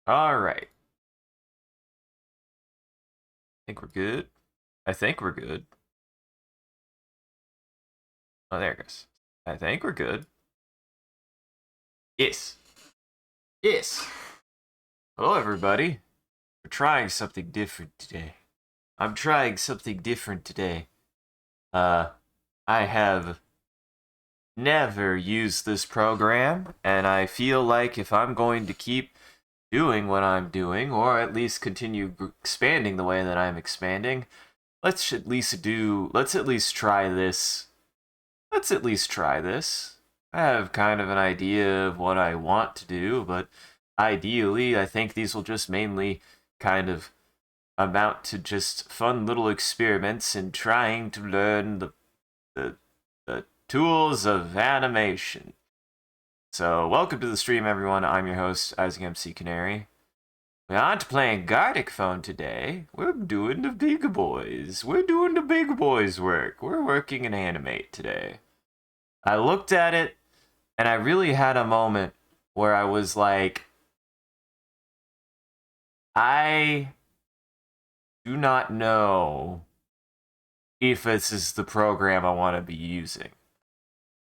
All right. I think we're good. I think we're good. Oh, there it goes. I think we're good. Yes. Yes. Hello, everybody. We're trying something different today. I'm trying something different today. Uh, I have never used this program, and I feel like if I'm going to keep doing what I'm doing, or at least continue expanding the way that I'm expanding, let's at least try this. Let's at least try this. I have kind of an idea of what I want to do, but ideally, I think these will just mainly kind of amount to just fun little experiments in trying to learn the, the tools of animation. So, welcome to the stream, everyone. I'm your host, Isaac MCCanary. We aren't playing Gartic Phone today. We're doing the big boys. We're doing the big boys' work. We're working in Animate today. I looked at it, and I really had a moment where I was like, I do not know if this is the program I want to be using.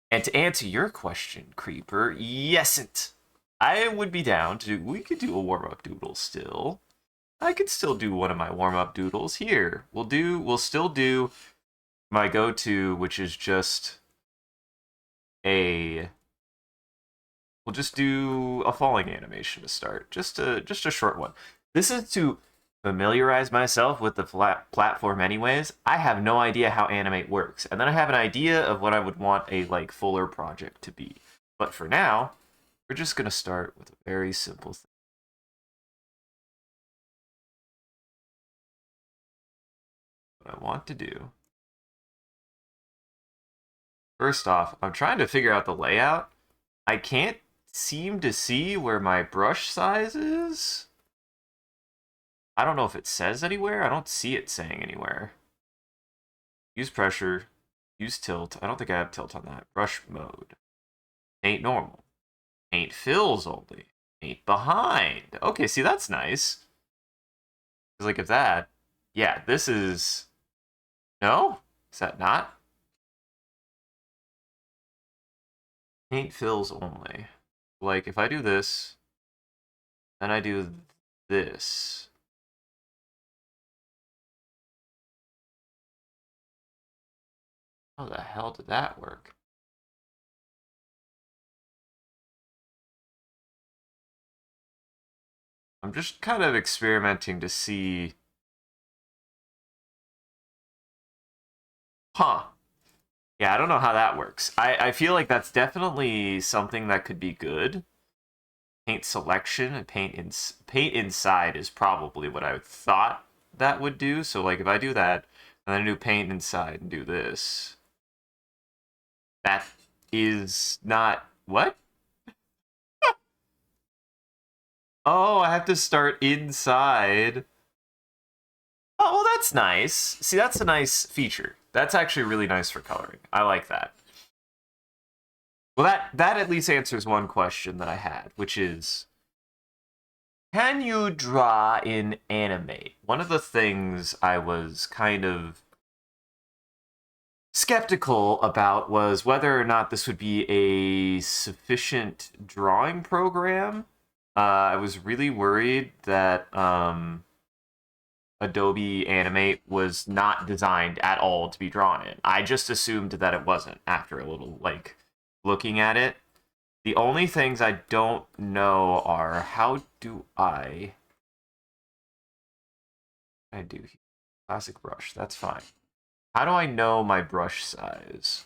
And to answer your question, Creeper, yesn't. I would be down to, we could do a warm-up doodle still. I could still do one of my warm-up doodles here. We'll still do my go-to, which is just we'll just do a falling animation to start. Just a short one. This is to familiarize myself with the platform anyways. I have no idea how Animate works. And then I have an idea of what I would want a fuller project to be. But for now, we're just going to start with a very simple thing. What I want to do. First off, I'm trying to figure out the layout. I can't seem to see where my brush size is. I don't know if it says anywhere. I don't see it saying anywhere. Use pressure. Use tilt. I don't think I have tilt on that. Brush mode. Paint normal. Paint fills only. Paint behind. Okay, see, that's nice. Because, if that... Yeah, this is... No? Is that not? Paint fills only. If I do this, then I do this. How the hell did that work? I'm just kind of experimenting to see... Huh. Yeah, I don't know how that works. I feel like that's definitely something that could be good. Paint selection and paint inside is probably what I thought that would do. So if I do that, and then I do paint inside and do this, that is not... What? Oh, I have to start inside. Oh, well, that's nice. See, that's a nice feature. That's actually really nice for coloring. I like that. Well, that at least answers one question that I had, which is, can you draw in Animate? One of the things I was kind of skeptical about was whether or not this would be a sufficient drawing program. I was really worried that Adobe Animate was not designed at all to be drawn in. I just assumed that it wasn't after a little, looking at it. The only things I don't know are, how do I do classic brush, that's fine. How do I know my brush size?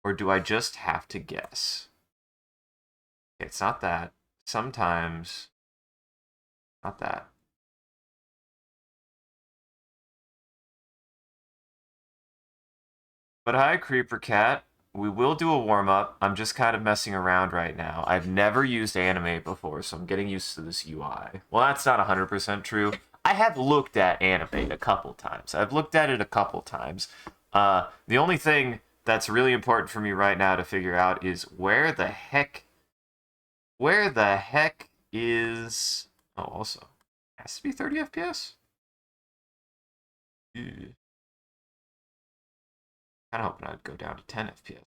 Or do I just have to guess? It's not that. Sometimes, not that. But hi, Creeper Cat. We will do a warm-up. I'm just kind of messing around right now. I've never used Animate before, so I'm getting used to this UI. Well, that's not 100% true. I have looked at Animate a couple times. I've looked at it a couple times. The only thing that's really important for me right now to figure out is where the heck is Oh, also. Has to be 30 FPS? Ew. Kind of hoping I'd go down to 10 FPS.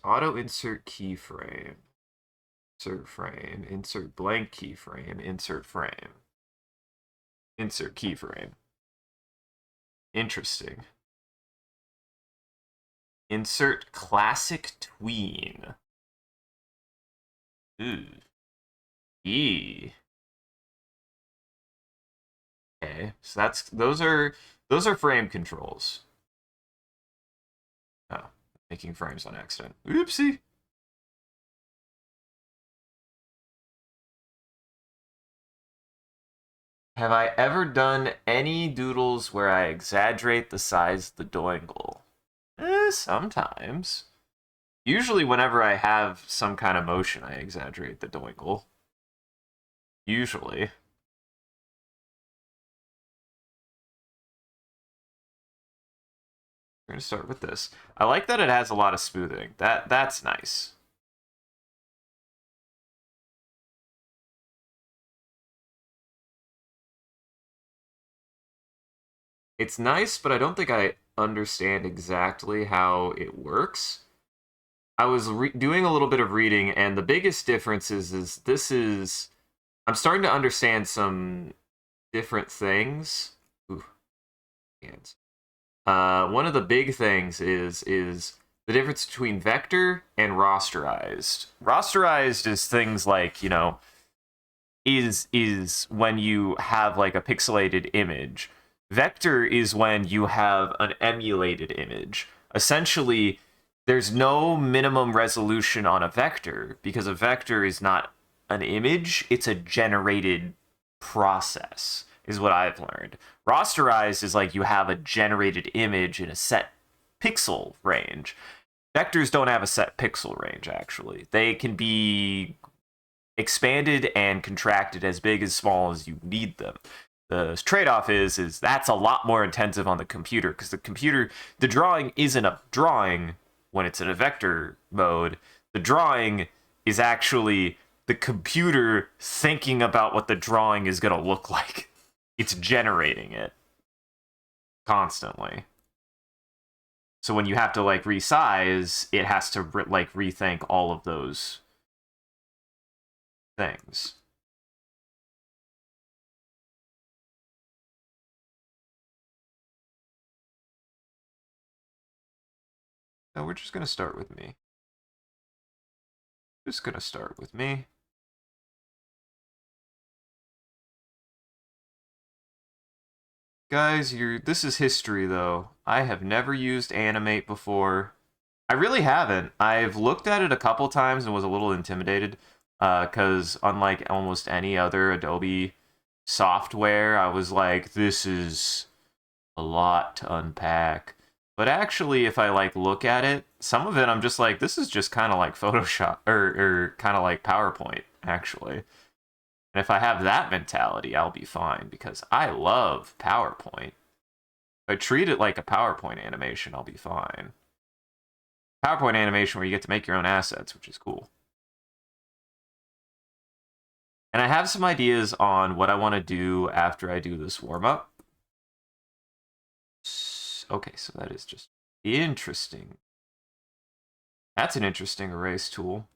Auto insert keyframe. Insert frame. Insert blank keyframe. Insert frame. Insert keyframe. Interesting. Insert classic tween. Ooh. E. Okay, so those are frame controls. Oh, making frames on accident. Oopsie. Have I ever done any doodles where I exaggerate the size of the doingle? Sometimes. Usually whenever I have some kind of motion, I exaggerate the doingle. Usually. We're gonna start with this. I like that it has a lot of smoothing. That's nice. It's nice, but I don't think I understand exactly how it works. I was doing a little bit of reading, and the biggest difference is this is I'm starting to understand some different things. Ooh, hands. One of the big things is the difference between vector and rasterized. Rasterized is things like, is when you have like a pixelated image. Vector is when you have an emulated image. Essentially, there's no minimum resolution on a vector because a vector is not an image, it's a generated process, is what I've learned. Rasterized is like you have a generated image in a set pixel range. Vectors don't have a set pixel range, actually. They can be expanded and contracted as big as small as you need them. The trade-off is that's a lot more intensive on the computer because the drawing isn't a drawing when it's in a vector mode. The drawing is actually the computer thinking about what the drawing is going to look like. It's generating it constantly. So when you have to like resize, it has to like rethink all of those things. So we're just going to start with me. Just going to start with me. Guys, this is history though. I have never used Animate before. I really haven't. I've looked at it a couple times and was a little intimidated because unlike almost any other Adobe software, I was like, this is a lot to unpack. But actually, if I like look at it, some of it I'm just like, this is just kind of like Photoshop or kind of like PowerPoint, actually. And if I have that mentality, I'll be fine because I love PowerPoint. If I treat it like a PowerPoint animation, I'll be fine. PowerPoint animation where you get to make your own assets, which is cool. And I have some ideas on what I want to do after I do this warm-up. Okay, so that is just interesting. That's an interesting erase tool.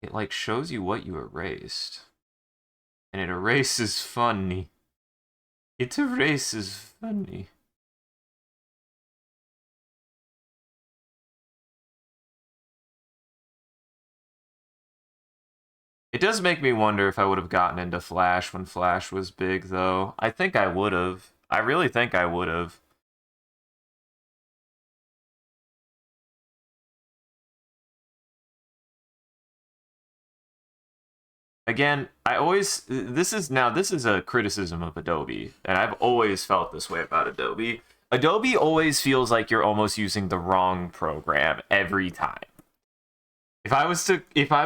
It like shows you what you erased. And it erases funny. It erases funny. It does make me wonder if I would have gotten into Flash when Flash was big, though. I think I would have. I really think I would have. Again, this is a criticism of Adobe, and I've always felt this way about Adobe. Adobe always feels like you're almost using the wrong program every time. If I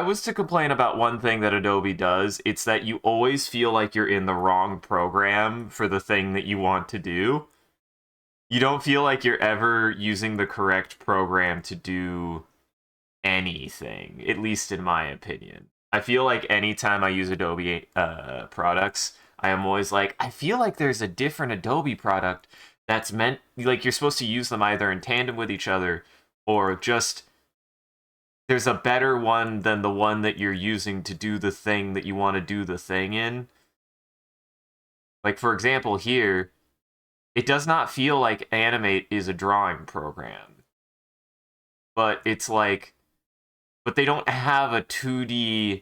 was to complain about one thing that Adobe does, it's that you always feel like you're in the wrong program for the thing that you want to do. You don't feel like you're ever using the correct program to do anything, at least in my opinion. I feel like anytime I use Adobe products, I am always like, I feel like there's a different Adobe product that's meant, like, you're supposed to use them either in tandem with each other or just there's a better one than the one that you're using to do the thing that you want to do the thing in. Like, for example, here, it does not feel like Animate is a drawing program, but it's like, but they don't have a 2D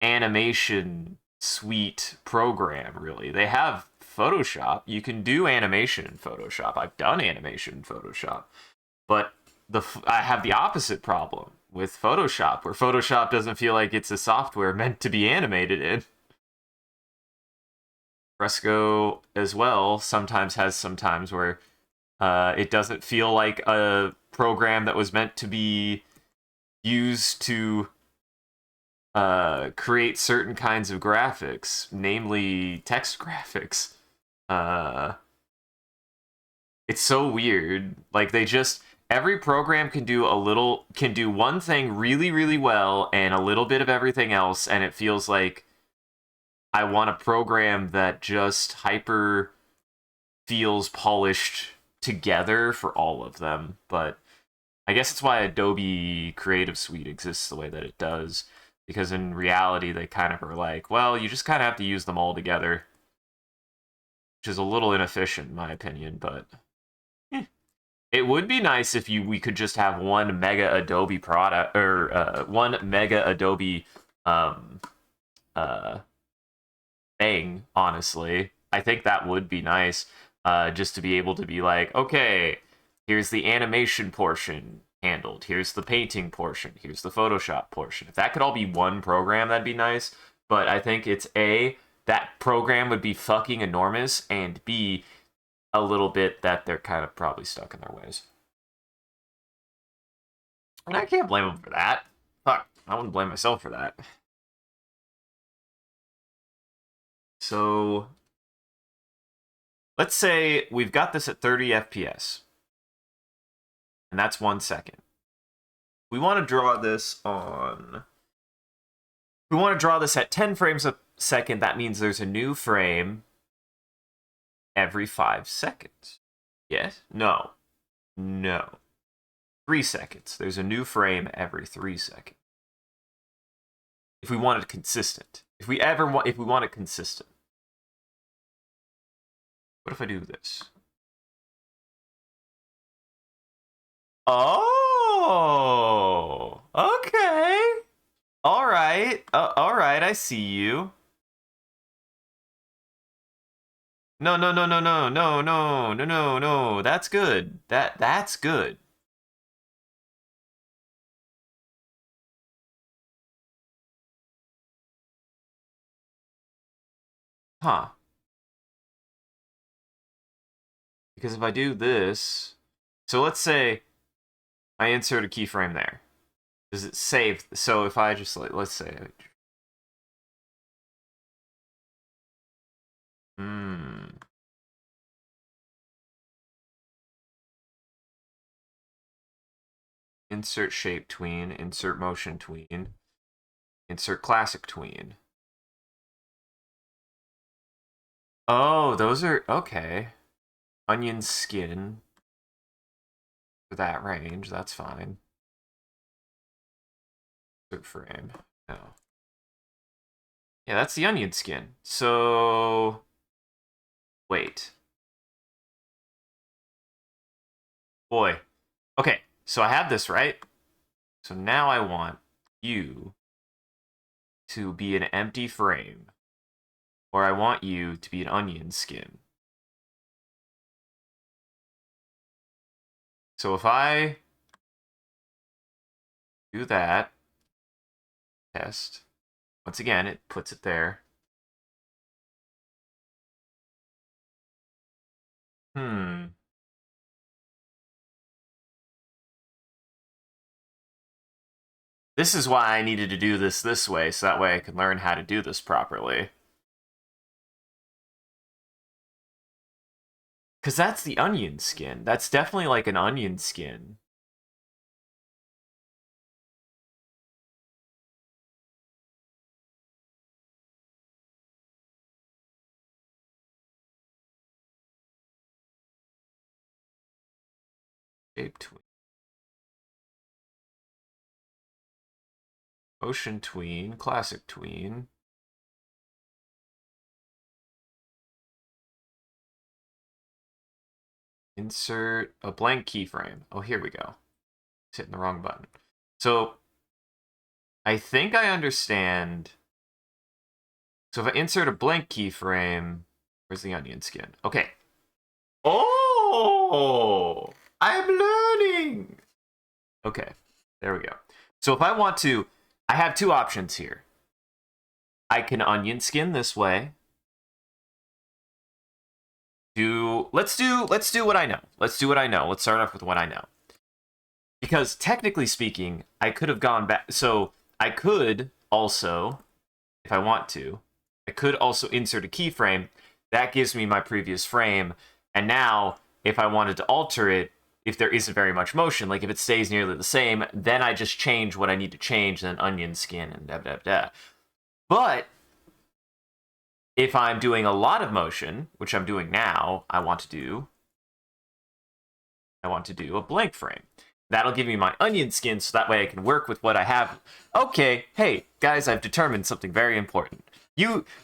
animation suite program, really. They have Photoshop. You can do animation in Photoshop. I've done animation in Photoshop, but I have the opposite problem with Photoshop, where Photoshop doesn't feel like it's a software meant to be animated in. Fresco as well sometimes has some times where it doesn't feel like a program that was meant to be used to create certain kinds of graphics, namely text graphics. Uh, it's so weird. Like they just every program can do one thing really really well and a little bit of everything else, and it feels like I want a program that just hyper feels polished together for all of them. But I guess it's why Adobe Creative Suite exists the way that it does. Because in reality, they kind of are like, well, you just kind of have to use them all together. Which is a little inefficient, in my opinion, but it would be nice if we could just have one mega Adobe product, or one mega Adobe um, uh, thing, honestly. I think that would be nice, just to be able to be like, okay, here's the animation portion handled, here's the painting portion, here's the Photoshop portion. If that could all be one program, that'd be nice. But I think it's A, that program would be fucking enormous, and B, a little bit that they're kind of probably stuck in their ways. And I can't blame them for that. Fuck, I wouldn't blame myself for that. So let's say we've got this at 30 FPS, and that's 1 second. We want to draw this on. We want to draw this at 10 frames a second. That means there's a new frame every 5 seconds. Yes? No. No. 3 seconds. There's a new frame every 3 seconds. If we want it consistent. If we want it consistent. What if I do this? Oh, okay. All right. All right, I see you. No, no, no, no, no, no, no, no, no, no. That's good. That's good. Huh. Because if I do this, so let's say I insert a keyframe there. Does it save? So if I just like, let's say, hmm, insert shape tween, insert motion tween, insert classic tween. Oh, those are okay. Onion skin for that range. That's fine. Insert frame. No. Yeah, that's the onion skin. So wait. Boy. Okay, so I have this, right? So now I want you to be an empty frame, or I want you to be an onion skin. So if I do that, test, once again, it puts it there. Hmm. This is why I needed to do this way, so that way I can learn how to do this properly. Because that's the onion skin. That's definitely like an onion skin. Shape tween. Ocean tween. Classic tween. Insert a blank keyframe. Oh, here we go. It's hitting the wrong button. So I think I understand. So if I insert a blank keyframe, where's the onion skin? Okay. Oh, I'm learning. Okay, there we go. So if I want to, I have two options here. I can onion skin this way. Let's do what I know. Let's do what I know. Let's start off with what I know. Because technically speaking, I could have gone back. So I could also, if I want to, I could also insert a keyframe. That gives me my previous frame. And now, if I wanted to alter it, if there isn't very much motion, like if it stays nearly the same, then I just change what I need to change, then onion skin and da da da. But if I'm doing a lot of motion, which I'm doing now, I want to do a blank frame. That'll give me my onion skin so that way I can work with what I have. Okay, hey, guys, I've determined something very important.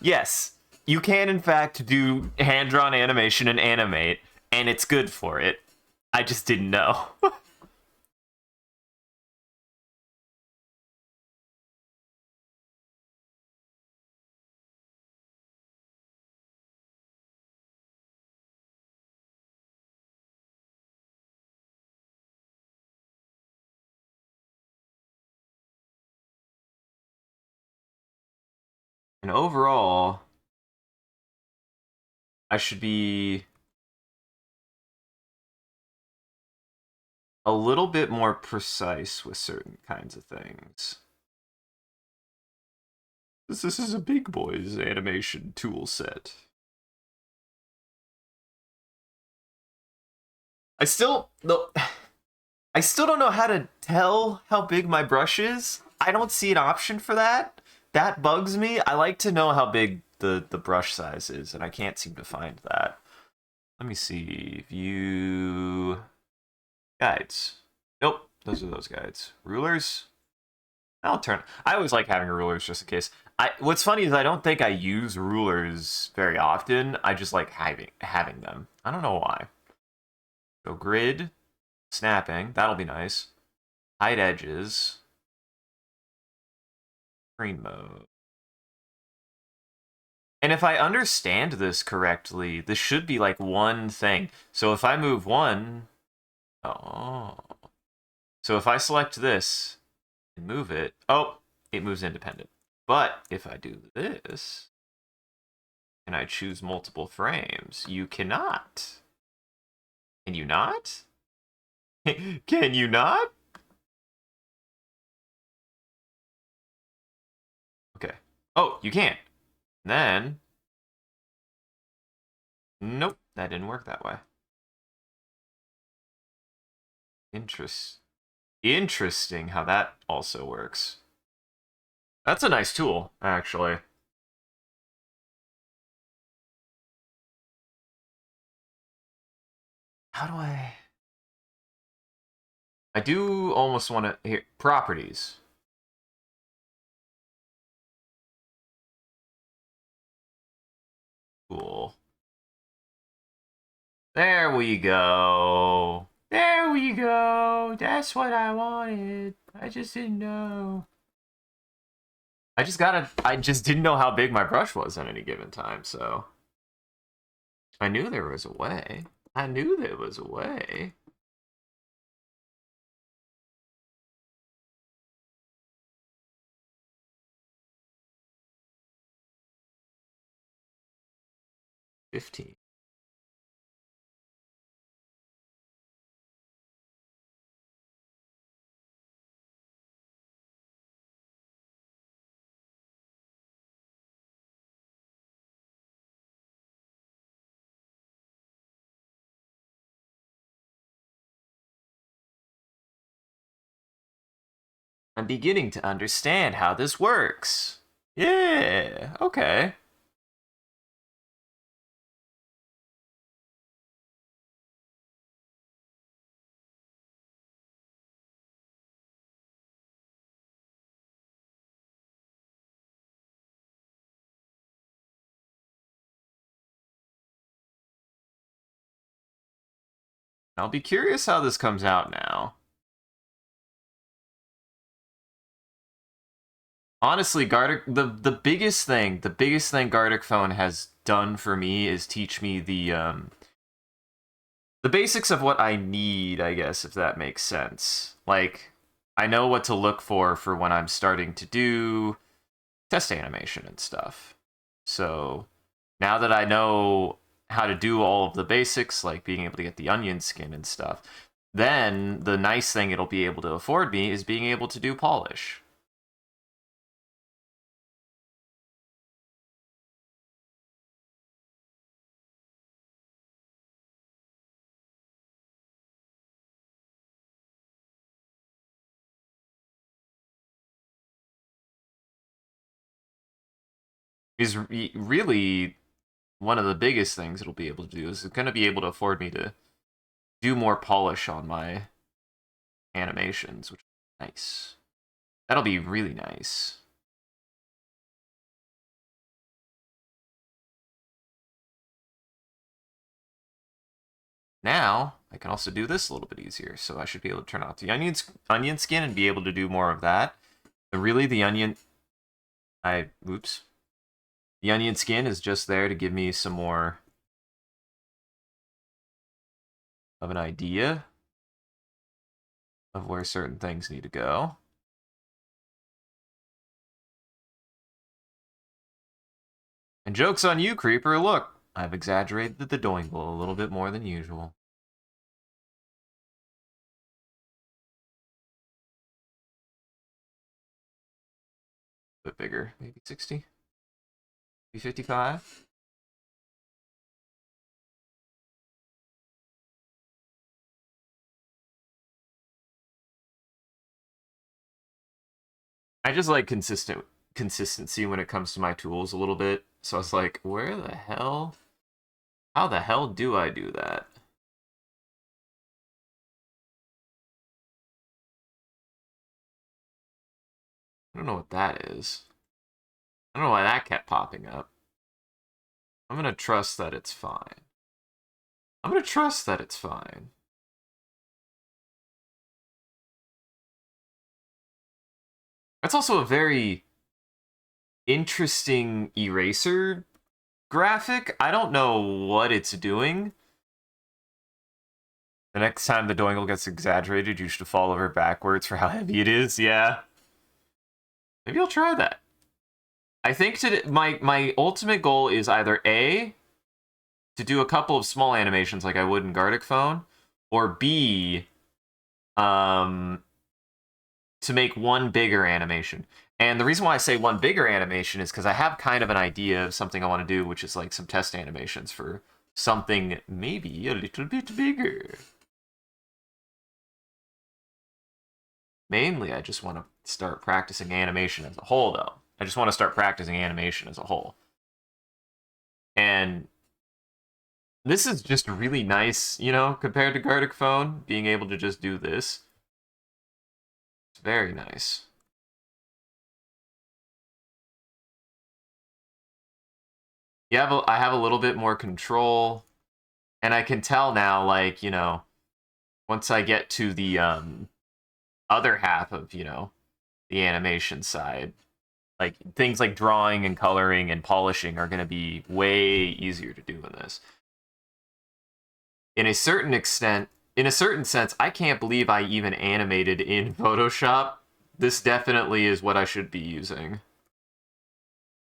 Yes, you can in fact do hand-drawn animation and animate, and it's good for it. I just didn't know. And overall, I should be a little bit more precise with certain kinds of things. This is a big boy's animation tool set. I still no, I still don't know how to tell how big my brush is. I don't see an option for that. That bugs me. I like to know how big the brush size is, and I can't seem to find that. Let me see. View guides. Nope, those are those guides. Rulers. I'll turn. I always like having rulers just in case. What's funny is I don't think I use rulers very often. I just like having them. I don't know why. Go grid, snapping. That'll be nice. Hide edges. Screen mode. And if I understand this correctly, this should be like one thing. So if I move one, oh. So if I select this and move it, oh, it moves independent. But if I do this, and I choose multiple frames, you cannot. Can you not? Can you not? Okay. Oh, you can. Then, nope, that didn't work that way. Interesting how that also works. That's a nice tool, actually. How do I do almost want to here properties. Cool. There we go. There we go. That's what I wanted. I just didn't know. I just didn't know how big my brush was at any given time, so I knew there was a way. I knew there was a way. $15. I'm beginning to understand how this works. Yeah, okay. I'll be curious how this comes out now. Honestly, Gartic, the biggest thing Gartic Phone has done for me is teach me the basics of what I need, I guess, if that makes sense. Like, I know what to look for when I'm starting to do test animation and stuff. So now that I know how to do all of the basics, like being able to get the onion skin and stuff, then the nice thing it'll be able to afford me is being able to do polish. Is really one of the biggest things it'll be able to do is it's going to be able to afford me to do more polish on my animations, which is nice. That'll be really nice. Now, I can also do this a little bit easier, so I should be able to turn off the onion skin and be able to do more of that. But really, the onion... Oops. The onion skin is just there to give me some more of an idea of where certain things need to go. And joke's on you, Creeper, look! I've exaggerated the doingle a little bit more than usual. A bit bigger, maybe 60? Maybe 55? I just like consistency when it comes to my tools a little bit. So I was like, where the hell? How the hell do I do that? I don't know what that is. I don't know why that kept popping up. I'm gonna trust that it's fine. I'm gonna trust that it's fine. That's also a very interesting eraser graphic. I don't know what it's doing. The next time the doingle gets exaggerated, you should fall over backwards for how heavy it is. Yeah. Maybe I'll try that. I think my ultimate goal is either A, to do a couple of small animations like I would in Gartic Phone, or B, to make one bigger animation. And the reason why I say one bigger animation is because I have kind of an idea of something I want to do, which is like some test animations for something maybe a little bit bigger. Mainly, I just want to start practicing animation as a whole, though. I just want to start practicing animation as a whole. And this is just really nice, you know, compared to Gartic Phone, being able to just do this. It's very nice. I have a little bit more control, and I can tell now, like, you know, once I get to the other half of, you know, the animation side, like things like drawing and coloring and polishing are going to be way easier to do in this. In a certain extent, in a certain sense, I can't believe I even animated in Photoshop. This definitely is what I should be using.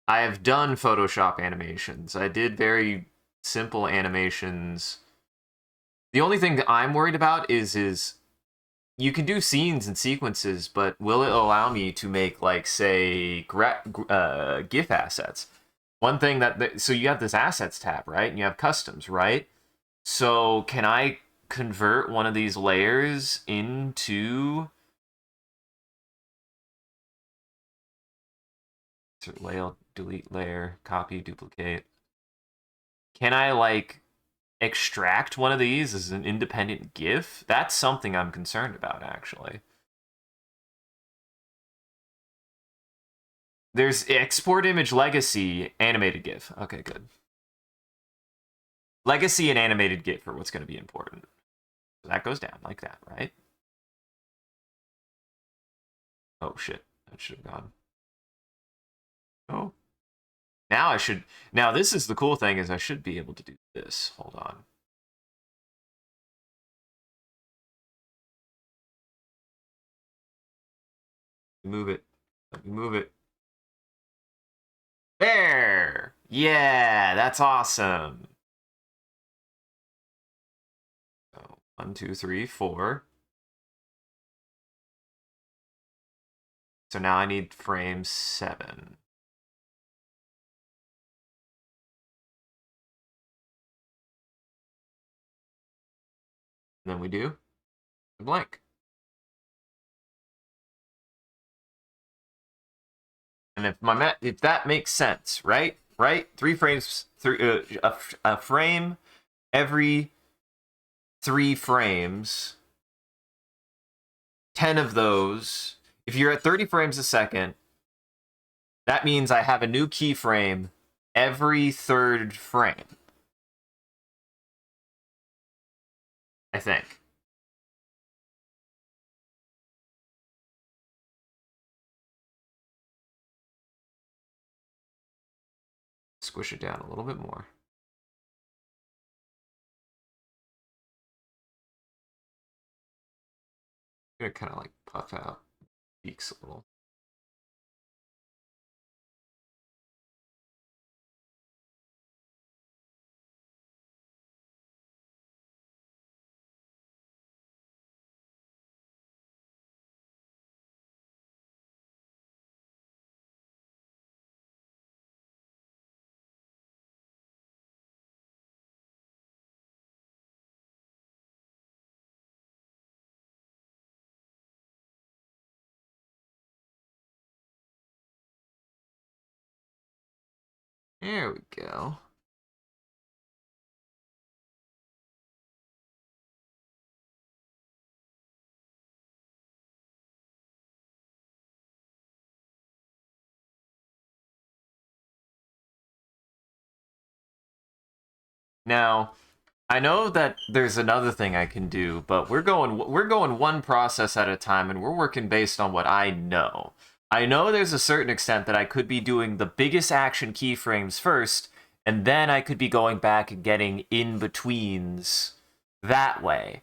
I have done Photoshop animations. I did very simple animations. The only thing that I'm worried about is you can do scenes and sequences, but will it allow me to make, like, say, GIF assets? One thing so you have this assets tab, right? And you have customs, right? So can I convert one of these layers into insert layer, delete layer, copy, duplicate. Can I, like, extract one of these as an independent GIF? That's something I'm concerned about, actually. There's export image legacy, animated GIF. Okay, good. Legacy and animated GIF are what's going to be important. So that goes down like that, right? Oh, shit. That should have gone. Oh. Now I should... Now, this is the cool thing, is I should be able to do this. Hold on. Move it. Let me move it. There! Yeah, that's awesome. So, 1, 2, 3, 4. So now I need frame 7. And then we do a blank. And if that makes sense, right? Right? 3 frames, a frame every 3 frames. 10 of those. If you're at 30 frames a second, that means I have a new keyframe every 3rd frame. I think. Squish it down a little bit more. I'm gonna kind of like puff out beaks a little. There we go. Now, I know that there's another thing I can do, but we're going one process at a time, and we're working based on what I know. I know there's a certain extent that I could be doing the biggest action keyframes first, and then I could be going back and getting in-betweens that way.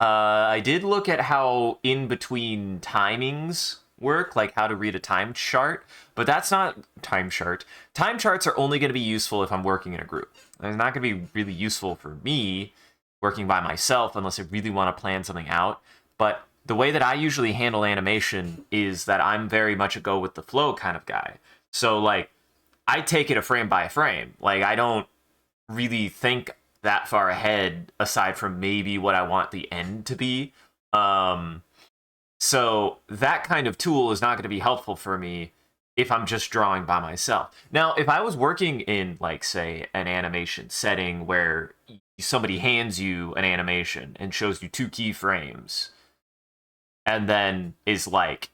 I did look at how in-between timings work, like how to read a time chart, but that's not time chart. Time charts are only going to be useful if I'm working in a group. They're not going to be really useful for me working by myself unless I really want to plan something out. But the way that I usually handle animation is that I'm very much a go with the flow kind of guy. So, like, I take it a frame by frame. Like, I don't really think that far ahead aside from maybe what I want the end to be. So that kind of tool is not going to be helpful for me if I'm just drawing by myself. Now, if I was working in, like, say, an animation setting where somebody hands you an animation and shows you 2 keyframes, and then is like,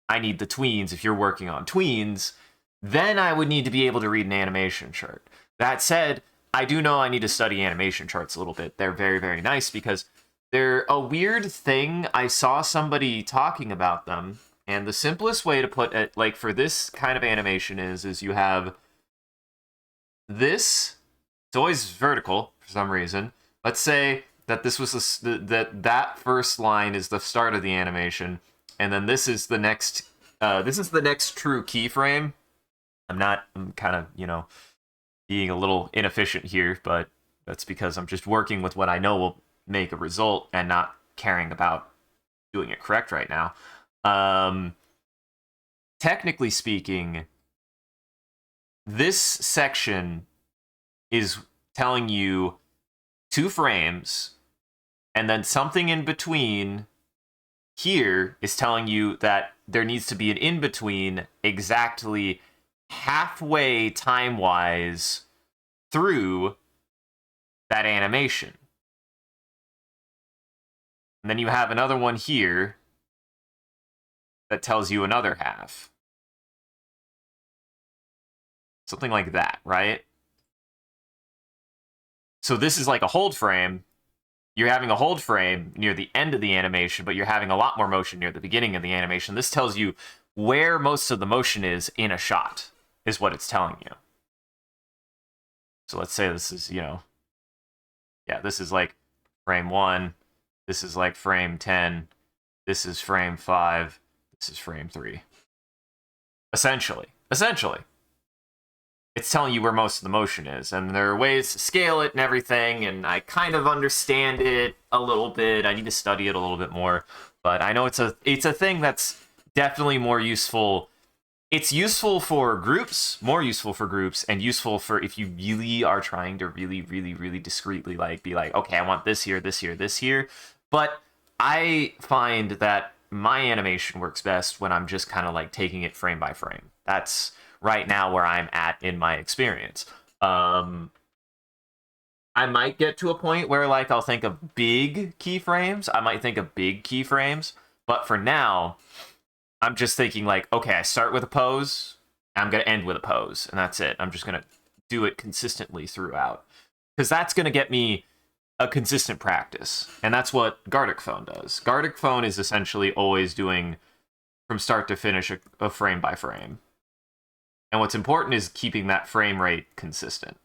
I need the tweens if you're working on tweens, then I would need to be able to read an animation chart. That said, I do know I need to study animation charts a little bit. They're very, very nice because they're a weird thing. I saw somebody talking about them, and the simplest way to put it, like, for this kind of animation is you have this. It's always vertical for some reason. Let's say that this was that first line is the start of the animation, and then this is the next. This is the next true keyframe. I'm kind of, being a little inefficient here, but that's because I'm just working with what I know will make a result and not caring about doing it correct right now. Technically speaking, this section is telling you 2 frames, and then something in between here is telling you that there needs to be an in-between exactly halfway time-wise through that animation. And then you have another one here that tells you another half. Something like that, right? So this is like a hold frame. You're having a hold frame near the end of the animation, but you're having a lot more motion near the beginning of the animation. This tells you where most of the motion is in a shot, is what it's telling you. So let's say this is, yeah, this is like frame 1. This is like frame 10. This is frame 5. This is frame 3. Essentially. It's telling you where most of the motion is, and there are ways to scale it and everything, and I kind of understand it a little bit. I need to study it a little bit more, but I know it's a thing that's definitely more useful. It's useful for groups, more useful for groups, and useful for if you really are trying to really discreetly be like, okay, I want this here, this here, this here. But I find that my animation works best when I'm just kind of like taking it frame by frame. That's right now where I'm at in my experience. I might get to a point where like I'll think of big keyframes. I might think of big keyframes, but for now, I'm just thinking like, okay, I start with a pose, I'm gonna end with a pose, and that's it. I'm just gonna do it consistently throughout, because that's gonna get me a consistent practice, and that's what Gartic Phone does. Gartic Phone is essentially always doing from start to finish a frame by frame. And what's important is keeping that frame rate consistent.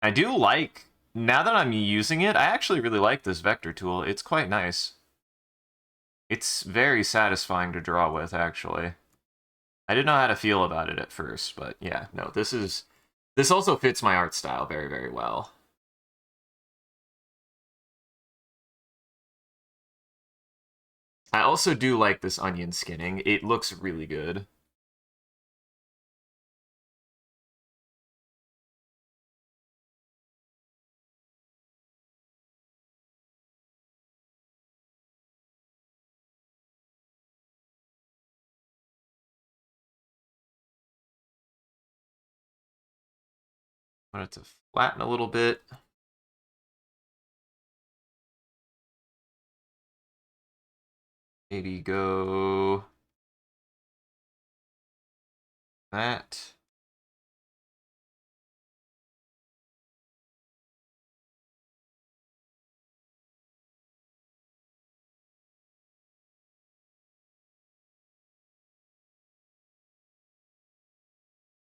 I do like, now that I'm using it, I actually really like this vector tool. It's quite nice. It's very satisfying to draw with, actually. I didn't know how to feel about it at first, but yeah, no, this also fits my art style very well. I also do like this onion skinning. It looks really good. I want it to flatten a little bit. Maybe go that.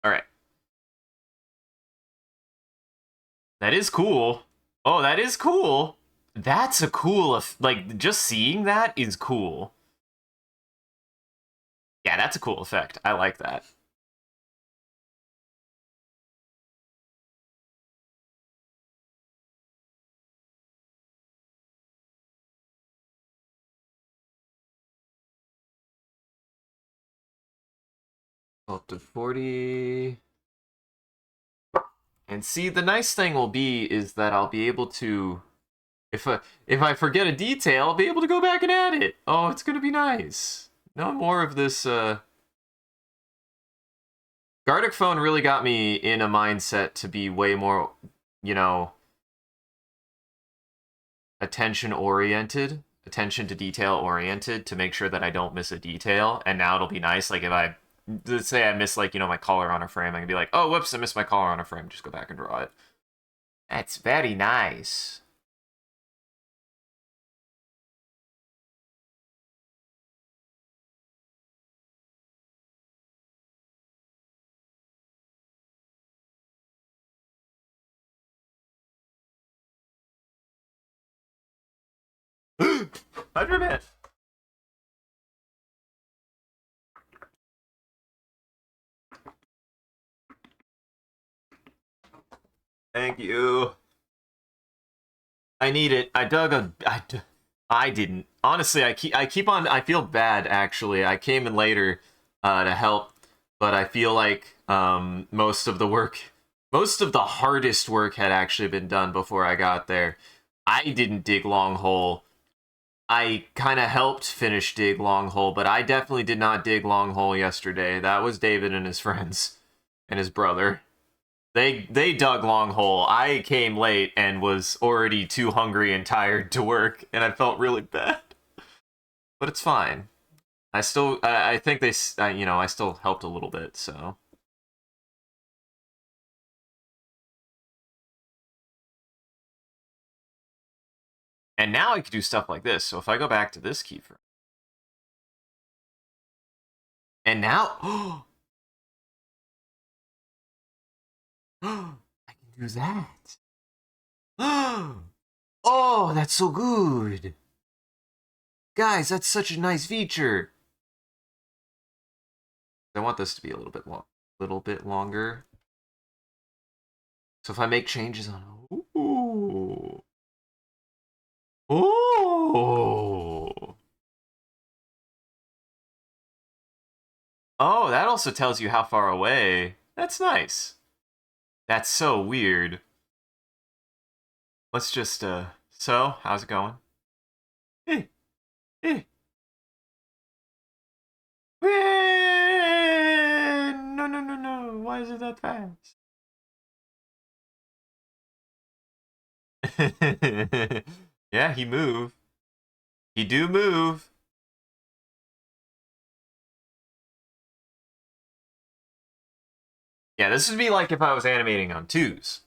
All right. That is cool. Oh, that is cool. That's a cool, like, just seeing that is cool. Yeah, that's a cool effect. I like that. Up to 40. And see, the nice thing will be is that I'll be able to, if I forget a detail, I'll be able to go back and add it. Oh, it's gonna be nice. No more of this, Gartic Phone really got me in a mindset to be way more, you know, attention to detail oriented, to make sure that I don't miss a detail. And now it'll be nice, like if I, let's say I miss like, my collar on a frame, I can be like, oh, whoops, I missed my collar on a frame. Just go back and draw it. That's very nice. Hydroman. Thank you. I need it. I dug a. I didn't. Honestly, I keep on. I feel bad actually. I came in later to help, but I feel like most of the hardest work had actually been done before I got there. I didn't dig long hole. I kind of helped finish dig long hole, but I definitely did not dig long hole yesterday. That was David and his friends and his brother. They dug long hole. I came late and was already too hungry and tired to work, and I felt really bad. But it's fine. I think I still helped a little bit, so. And now I could do stuff like this. So if I go back to this keyframe, and now, I can do that. Oh, that's so good. Guys, that's such a nice feature. I want this to be a little bit longer. So if I make changes on, ooh, ooh, oh, that also tells you how far away. That's nice. That's so weird. Let's just So how's it going? Eh, eh. No, no, no, no. Why is it that fast? Yeah, he move. He do move. Yeah, this would be like if I was animating on twos.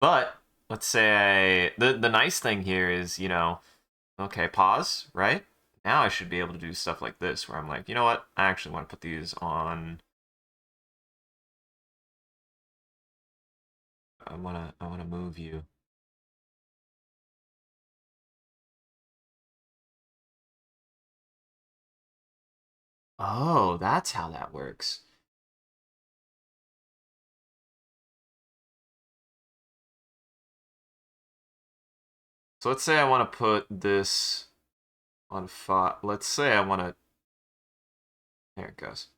But let's say the nice thing here is, okay, pause, right? Now I should be able to do stuff like this where I'm like, you know what? I actually want to put these on. I wanna move you. Oh, that's how that works. So let's say I want to put this on five. Let's say I want to. There it goes.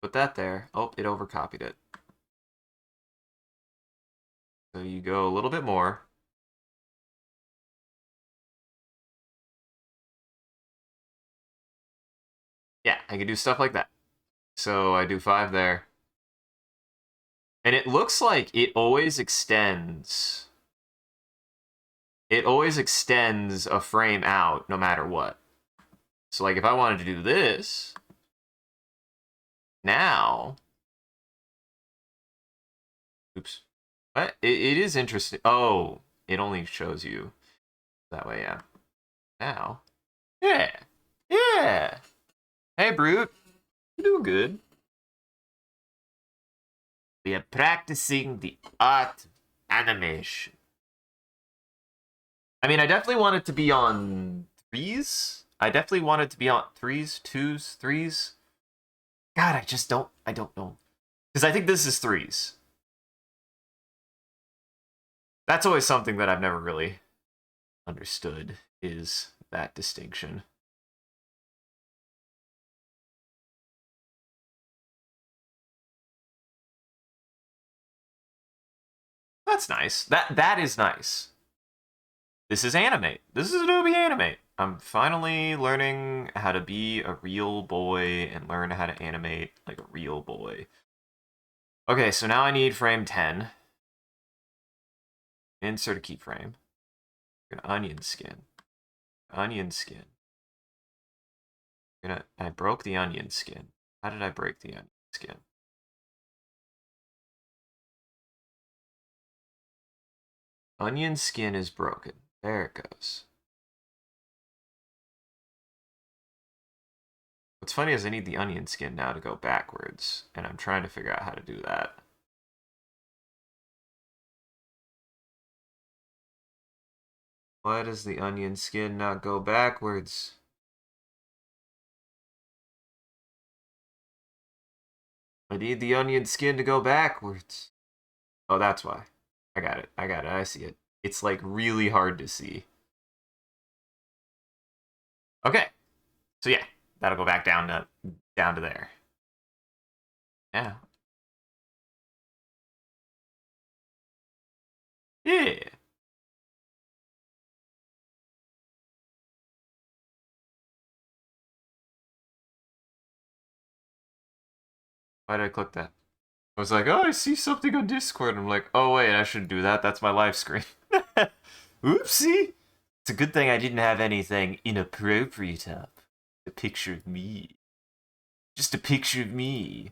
Put that there. Oh, it overcopied it. So you go a little bit more. Yeah, I can do stuff like that. So I do 5 there. And it looks like it always extends. It always extends a frame out no matter what. So like if I wanted to do this, now, oops. It is interesting. Oh, it only shows you that way, yeah. Now, yeah, yeah. Hey, Brute, you doing good? We are practicing the art of animation. I mean, I definitely want it to be on threes. I definitely want it to be on threes, twos, threes. God, I don't know. Because I think this is threes. That's always something that I've never really understood, is that distinction. That's nice. That is nice. This is Animate. This is Adobe Animate. I'm finally learning how to be a real boy and learn how to animate like a real boy. Okay, so now I need frame 10. Insert a keyframe. An onion skin. Onion skin. I broke the onion skin. How did I break the onion skin? Onion skin is broken. There it goes. What's funny is I need the onion skin now to go backwards, and I'm trying to figure out how to do that. Why does the onion skin not go backwards? I need the onion skin to go backwards. Oh, that's why. I got it. I got it. I see it. It's like really hard to see. Okay. So yeah, that'll go back down to there. Yeah. Yeah. Why did I click that? I was like, oh, I see something on Discord. I'm like, oh wait, I shouldn't do that. That's my live screen. Oopsie. It's a good thing I didn't have anything inappropriate up. A picture of me. Just a picture of me.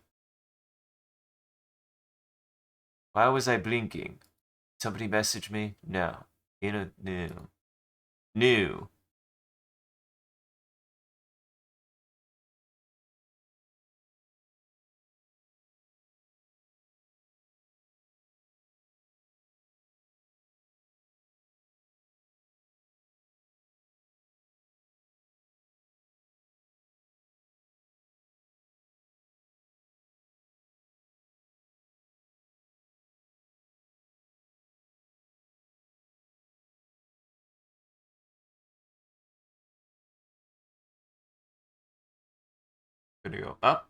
Why was I blinking? Somebody message me? No. No. New. Gonna go up.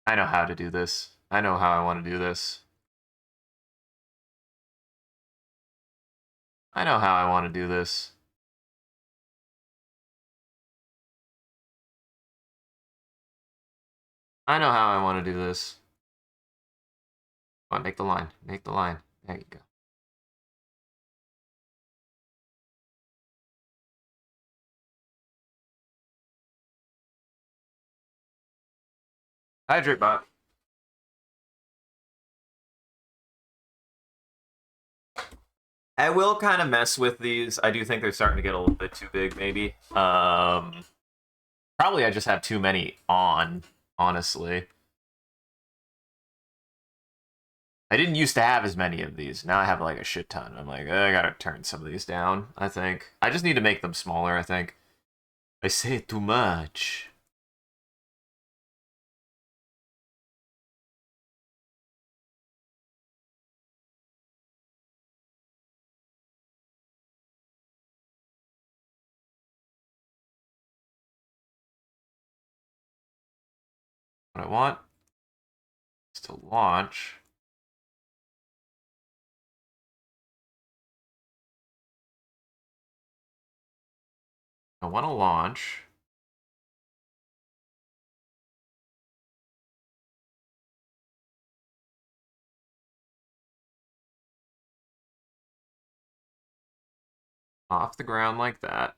I know how to do this. I know how I want to do this. I know how I want to do this. I know how I want to do this. Come on, make the line. Make the line. There you go. Hydrate bot. I will kind of mess with these. I do think they're starting to get a little bit too big, maybe. Probably I just have too many on, honestly. I didn't used to have as many of these. Now I have like a shit ton. I'm like, I gotta turn some of these down, I think. I just need to make them smaller, I think. I say too much. What I want is to launch. I want to launch. Off the ground like that.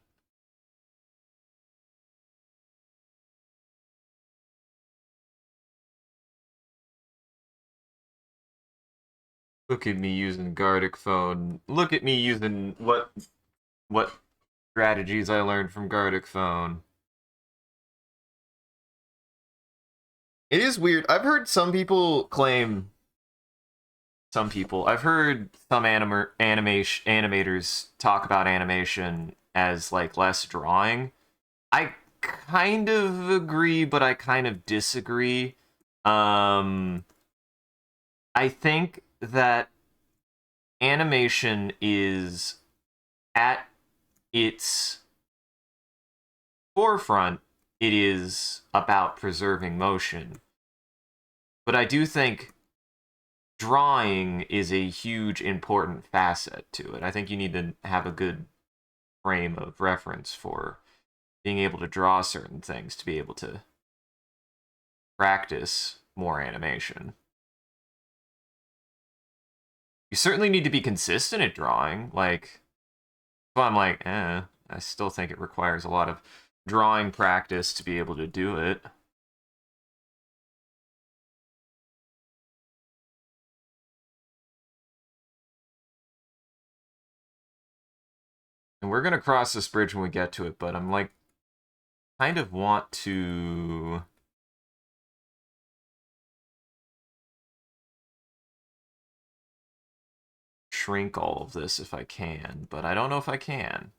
Look at me using Gardic Phone. Look at me using what strategies I learned from Gardic Phone. It is weird. I've heard some people claim some people. I've heard some animators talk about animation as like less drawing. I kind of agree, but I kind of disagree. Um I think that animation is at its forefront, it is about preserving motion. But I do think drawing is a huge important facet to it. I think you need to have a good frame of reference for being able to draw certain things to be able to practice more animation. You certainly need to be consistent at drawing. Like, well, I'm like, I still think it requires a lot of drawing practice to be able to do it. And we're gonna cross this bridge when we get to it, but I'm like, kind of want to shrink all of this if I can, but I don't know if I can.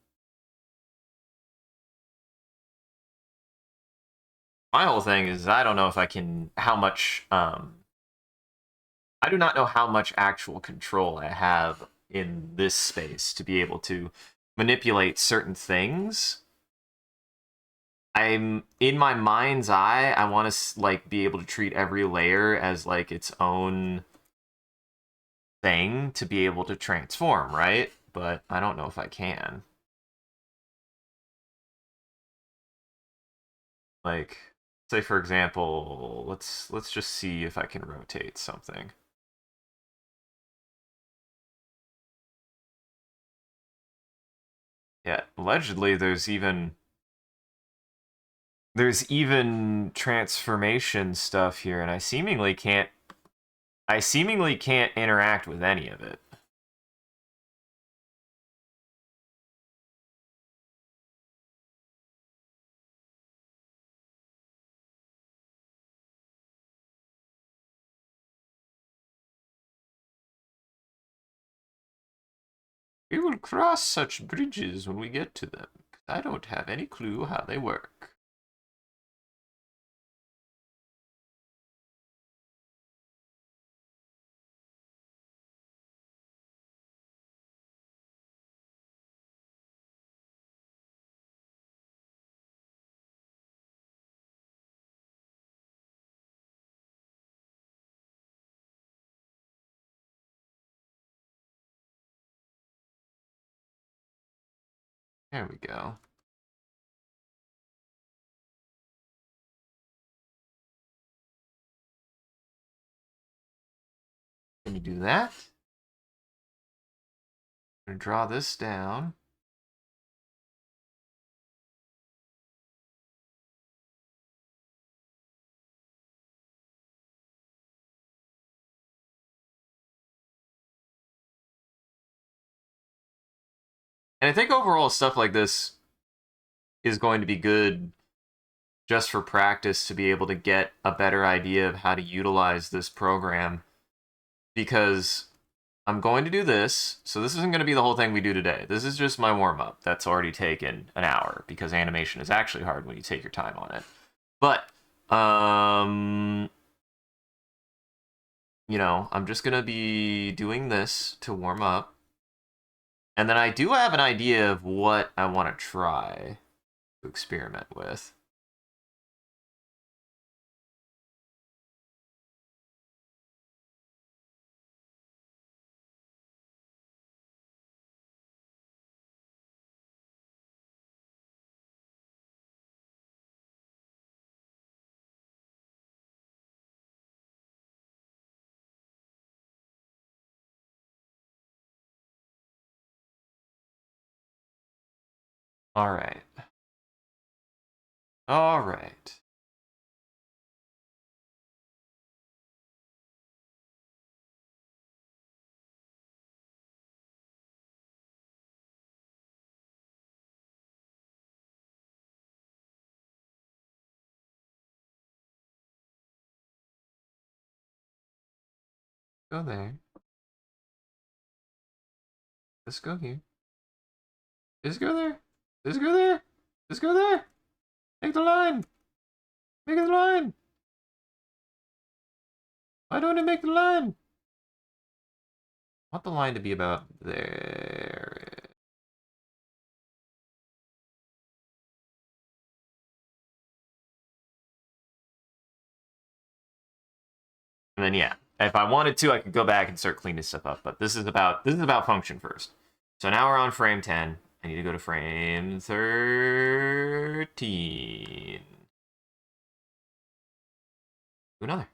my whole thing is I don't know if I can, how much, I do not know how much actual control I have in this space to be able to manipulate certain things. I'm in my mind's eye, I want to like be able to treat every layer as like its own thing to be able to transform, right? But I don't know if I can. Like, say for example, let's just see if I can rotate something. Yeah, allegedly there's even transformation stuff here, and I seemingly can't interact with any of it. We will cross such bridges when we get to them. I don't have any clue how they work. There we go. Can you do that? I'm gonna draw this down. And I think overall stuff like this is going to be good just for practice to be able to get a better idea of how to utilize this program, because I'm going to do this. So this isn't going to be the whole thing we do today. This is just my warm-up that's already taken an hour, because animation is actually hard when you take your time on it. But I'm just going to be doing this to warm up. And then I do have an idea of what I want to try to experiment with. All right. All right. Go there. Let's go here. Just go there. Just go there. Just go there. Make the line. Make the line. Why don't I make the line? I want the line to be about there. And then yeah, if I wanted to, I could go back and start cleaning stuff up. But this is about function first. So now we're on frame 10. I need to go to frame 13. Do another.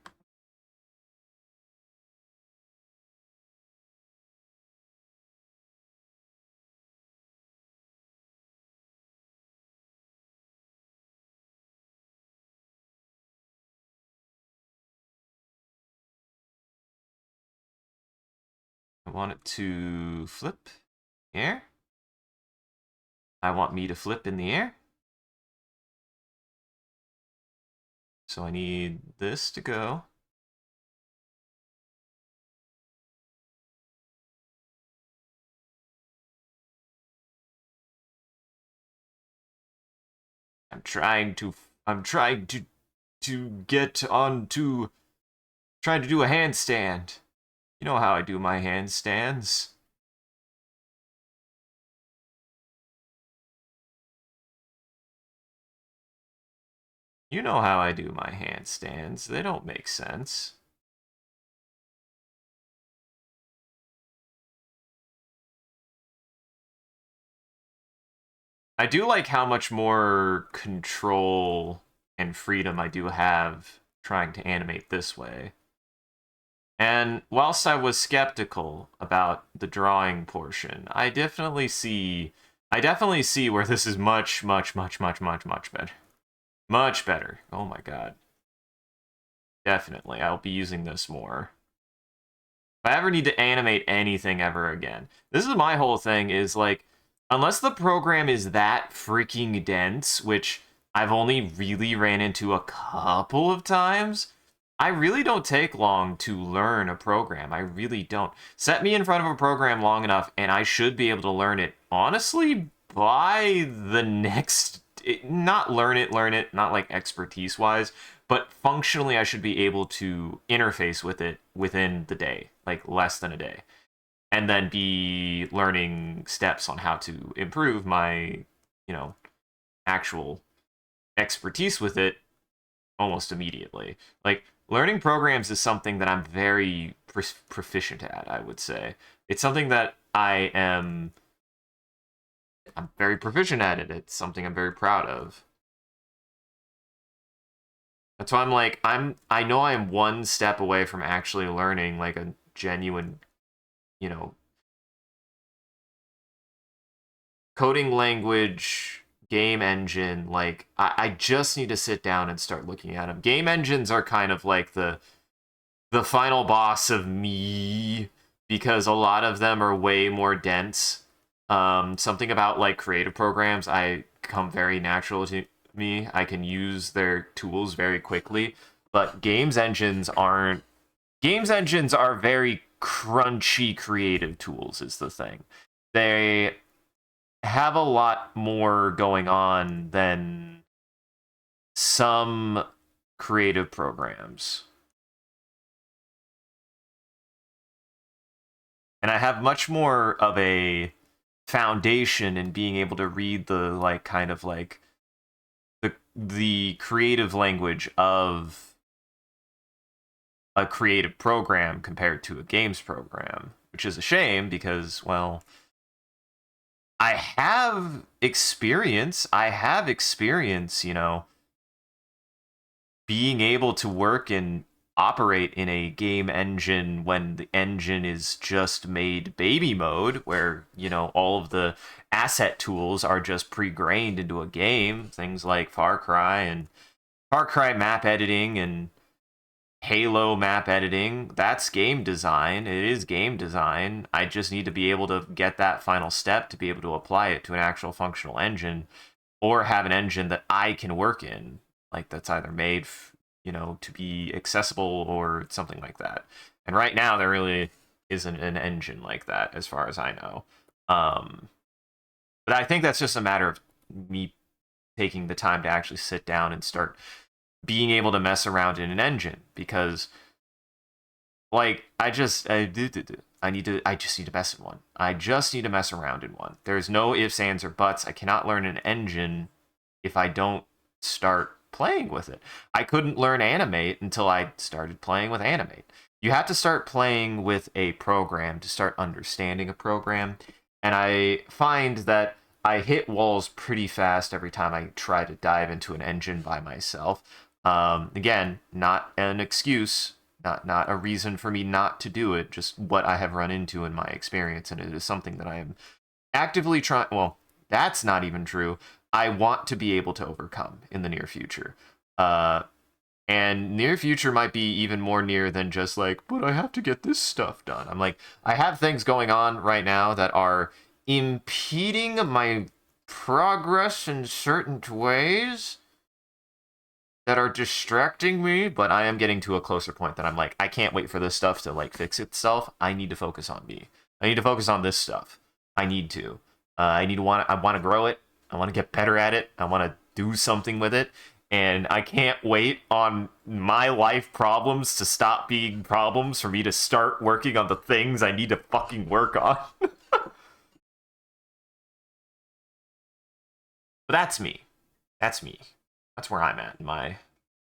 I want it to flip here. I want me to flip in the air. So I need this to go. I'm trying to to get on to trying to do a handstand. You know how I do my handstands. You know how I do my handstands. They don't make sense. I do like how much more control and freedom I do have trying to animate this way. And whilst I was skeptical about the drawing portion, I definitely see where this is much, much, much, much, much, much better. Much better. Oh my god. Definitely. I'll be using this more. If I ever need to animate anything ever again. This is my whole thing is like, unless the program is that freaking dense, which I've only really ran into a couple of times, I really don't take long to learn a program. I really don't. Set me in front of a program long enough, and I should be able to learn it, honestly, by the next... not learn it, not like expertise-wise, but functionally I should be able to interface with it within the day, like less than a day. And then be learning steps on how to improve my, actual expertise with it almost immediately. Like, learning programs is something that I'm very proficient at, I would say. It's something that I'm very proficient at it. It's something I'm very proud of. That's why I'm like, I know I'm one step away from actually learning like a genuine, you know, coding language, game engine. Like, I just need to sit down and start looking at them. Game engines are kind of like the final boss of me because a lot of them are way more dense. Something about like creative programs, I come very natural to me. I can use their tools very quickly, but games engines are very crunchy creative tools is the thing. They have a lot more going on than some creative programs. And I have much more of a foundation in being able to read the like kind of like the creative language of a creative program compared to a games program, which is a shame because, well, I have experience, being able to work and operate in a game engine when the engine is just made baby mode, where, all of the asset tools are just pre-grained into a game. Things like Far Cry map editing and Halo map editing, that's game design. It is game design. I just need to be able to get that final step to be able to apply it to an actual functional engine or have an engine that I can work in, like that's either made, to be accessible or something like that. And right now, there really isn't an engine like that, as far as I know. But I think that's just a matter of me taking the time to actually sit down and start being able to mess around in an engine because like I just need to mess in one. I just need to mess around in one. There's no ifs, ands, or buts. I cannot learn an engine if I don't start playing with it. I couldn't learn animate until I started playing with animate. You have to start playing with a program to start understanding a program. And I find that I hit walls pretty fast every time I try to dive into an engine by myself. Again, not an excuse, not a reason for me not to do it, just what I have run into in my experience, and it is something that I am actively trying. Well, that's not even true. I want to be able to overcome in the near future. And near future might be even more near than just like, but I have to get this stuff done. I'm like, I have things going on right now that are impeding my progress in certain ways that are distracting me, but I am getting to a closer point that I'm like, I can't wait for this stuff to like fix itself. I need to focus on me. I need to focus on this stuff. I need to. I want to grow it. I want to get better at it. I want to do something with it. and I can't wait on my life problems to stop being problems for me to start working on the things I need to fucking work on. But that's me. That's me. That's where I'm at in my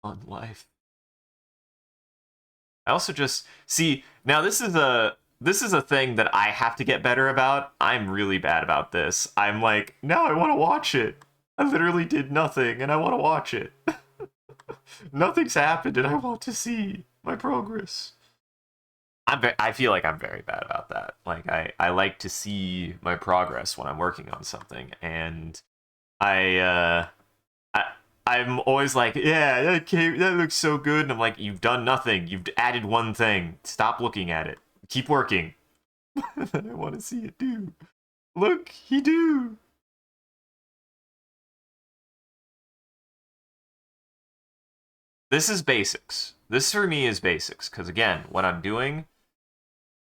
fun life. I also just see now this is a thing that I have to get better about. I'm really bad about this. I'm like, now I want to watch it. I literally did nothing and I want to watch it. Nothing's happened and I want to see my progress. I feel like I'm very bad about that. Like I like to see my progress when I'm working on something, and I I I'm always like, yeah, that looks so good, and I'm like, you've done nothing. You've added one thing. Stop looking at it. Keep working. I want to see it do. Look, he do. This is basics. This for me is basics, because again, what I'm doing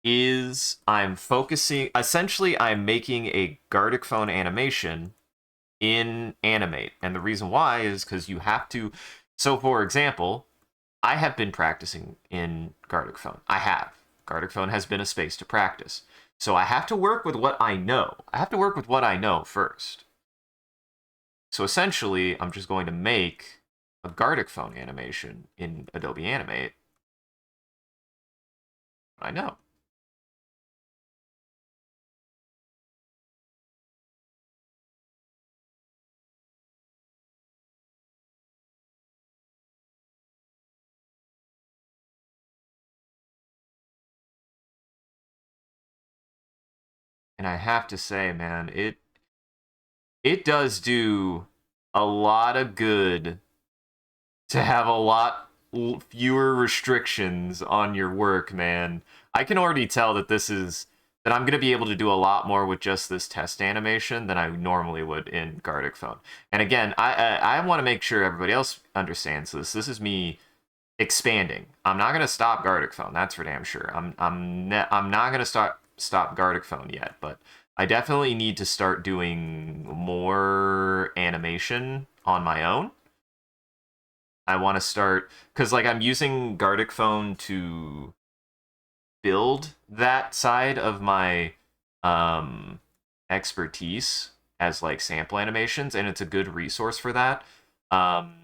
is I'm focusing. Essentially, I'm making a Gardic phone animation in Animate. And the reason why is because you have to. So, for example, I have been practicing in Gardic Phone. I have. Gardic Phone has been a space to practice. So I have to work with what I know. I have to work with what I know first. So essentially, I'm just going to make a Gardic Phone animation in Adobe Animate. I know. And I have to say, man, it does do a lot of good to have a lot fewer restrictions on your work, man. I can already tell that I'm going to be able to do a lot more with just this test animation than I normally would in Gardic Phone. And again, I want to make sure everybody else understands this. This is me expanding. I'm not going to stop Gardic Phone. That's for damn sure. I'm not going to stop Gardic Phone yet, but I definitely need to start doing more animation on my own. I want to start because like I'm using Gardic Phone to build that side of my um, expertise as like sample animations, and it's a good resource for that. Um,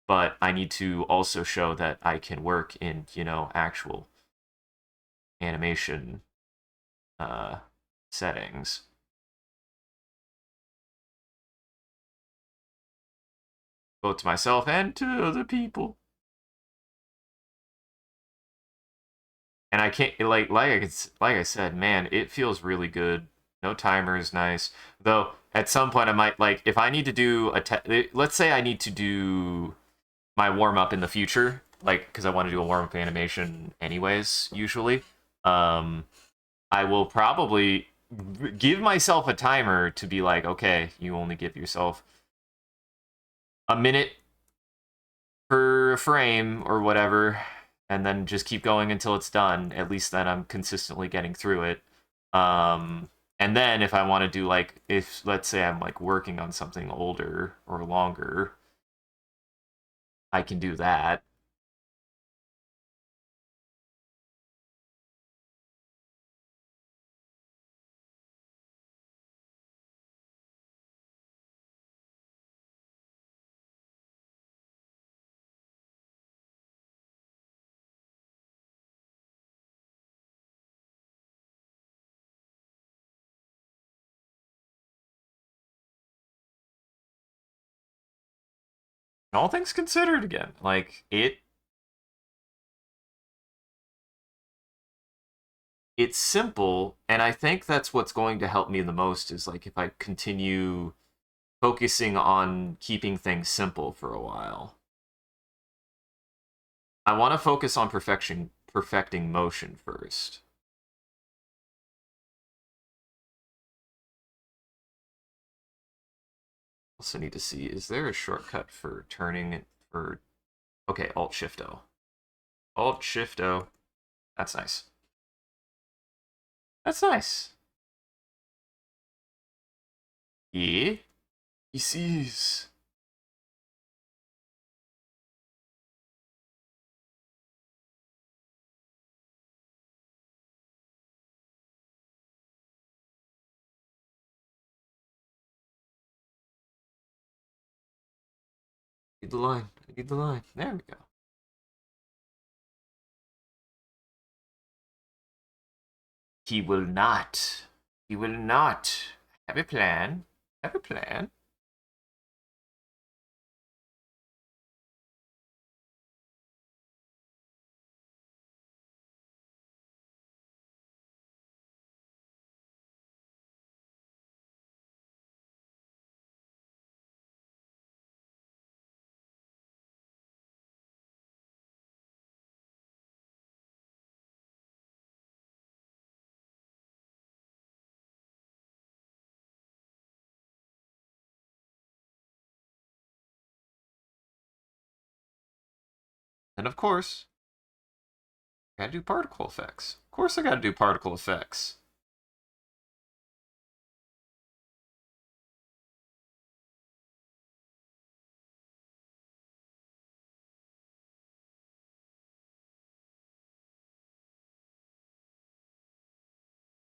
but I need to also show that I can work in actual animation uh, settings, both to myself and to other people. And I can't like I said, man, it feels really good. No timer is nice. Though at some point I might like if I need to do let's say I need to do my warm up in the future, like because I want to do a warm up animation anyways. Usually, um, I will probably give myself a timer to be like, okay, you only give yourself a minute per frame or whatever, and then just keep going until it's done. At least then I'm consistently getting through it. And then if I want to do like, if let's say I'm like working on something older or longer, I can do that. And all things considered, again, like it's simple, and I think that's what's going to help me the most is like if I continue focusing on keeping things simple for a while. I want to focus on perfecting motion first. Also need to see, is there a shortcut for turning for okay, Alt Shift O. Alt Shift O. That's nice. That's nice. Yeah. He sees. Need the line. I need the line. There we go. He will not. He will not. Have a plan. Have a plan. And of course, I gotta do particle effects. Of course I gotta do particle effects.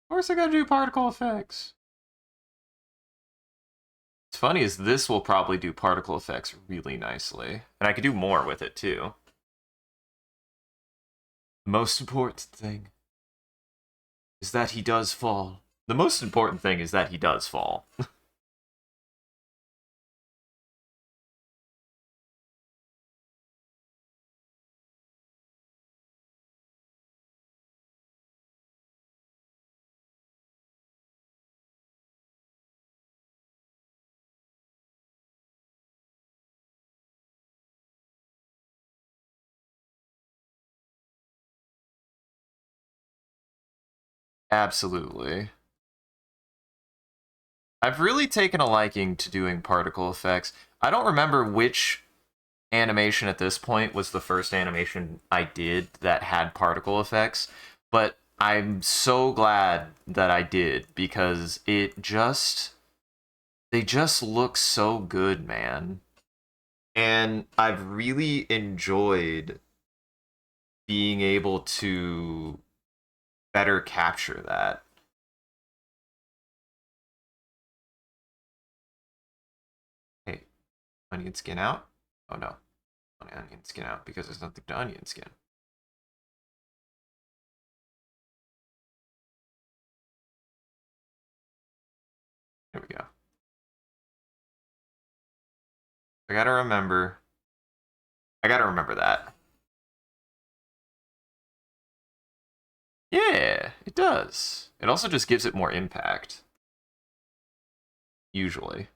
Of course I gotta do particle effects. What's funny is this will probably do particle effects really nicely. And I could do more with it too. The most important thing is that he does fall. The most important thing is that he does fall. Absolutely. I've really taken a liking to doing particle effects. I don't remember which animation at this point was the first animation I did that had particle effects, but I'm so glad that I did because they just look so good, man. And I've really enjoyed being able to better capture that. Hey, onion skin out? Oh no, onion skin out because there's nothing to onion skin. There we go. I gotta remember. I gotta remember that. Yeah, it does. It also just gives it more impact. Usually.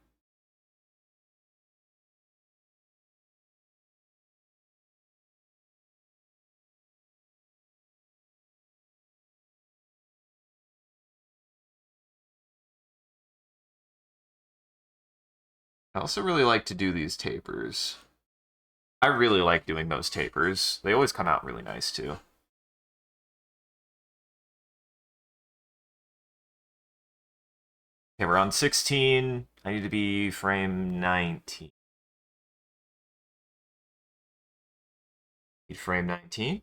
I also really like to do these tapers. I really like doing those tapers. They always come out really nice too. Okay, we're on 16. I need to be frame 19. Need frame 19.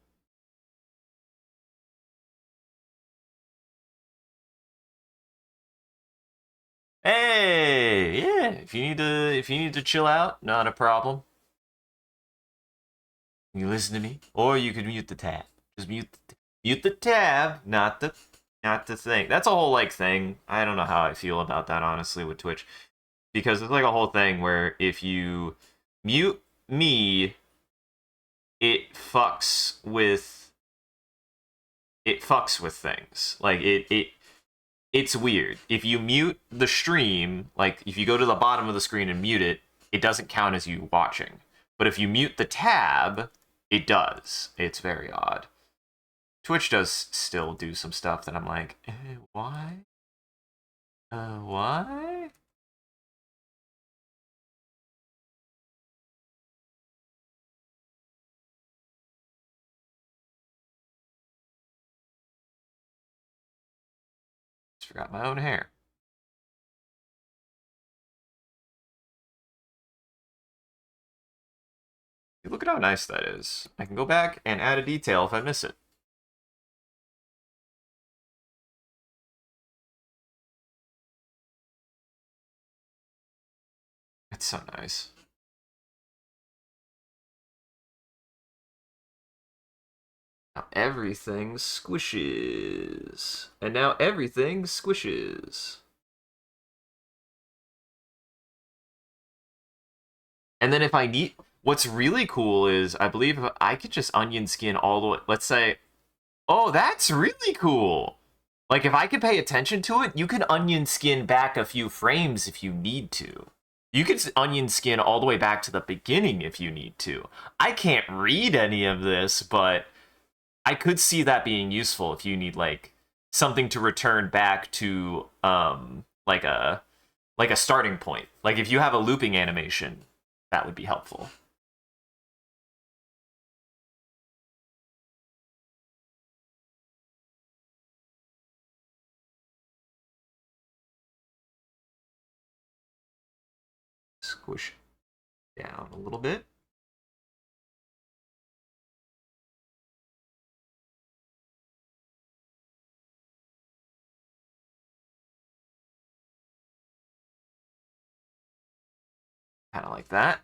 Hey, yeah. If you need to chill out, not a problem. You listen to me, or you could mute the tab. Just mute the tab, not the thing. That's a whole like thing. I don't know how I feel about that honestly with Twitch because it's like a whole thing where if you mute me, it fucks with things. Like it's weird. If you mute the stream, like if you go to the bottom of the screen and mute it, it doesn't count as you watching. But if you mute the tab, it does. It's very odd. Twitch does still do some stuff that I'm like, why? Why? Just forgot my own hair. Look at how nice that is. I can go back and add a detail if I miss it. It's so nice. Now everything squishes. And now everything squishes. And then if I need... What's really cool is, I believe I could just onion skin all the way... Let's say... Oh, that's really cool! Like, if I could pay attention to it, you can onion skin back a few frames if you need to. You could onion skin all the way back to the beginning if you need to. I can't read any of this, but I could see that being useful if you need, like, something to return back to, like a starting point. Like, if you have a looping animation, that would be helpful. Squish down a little bit. Kind of like that.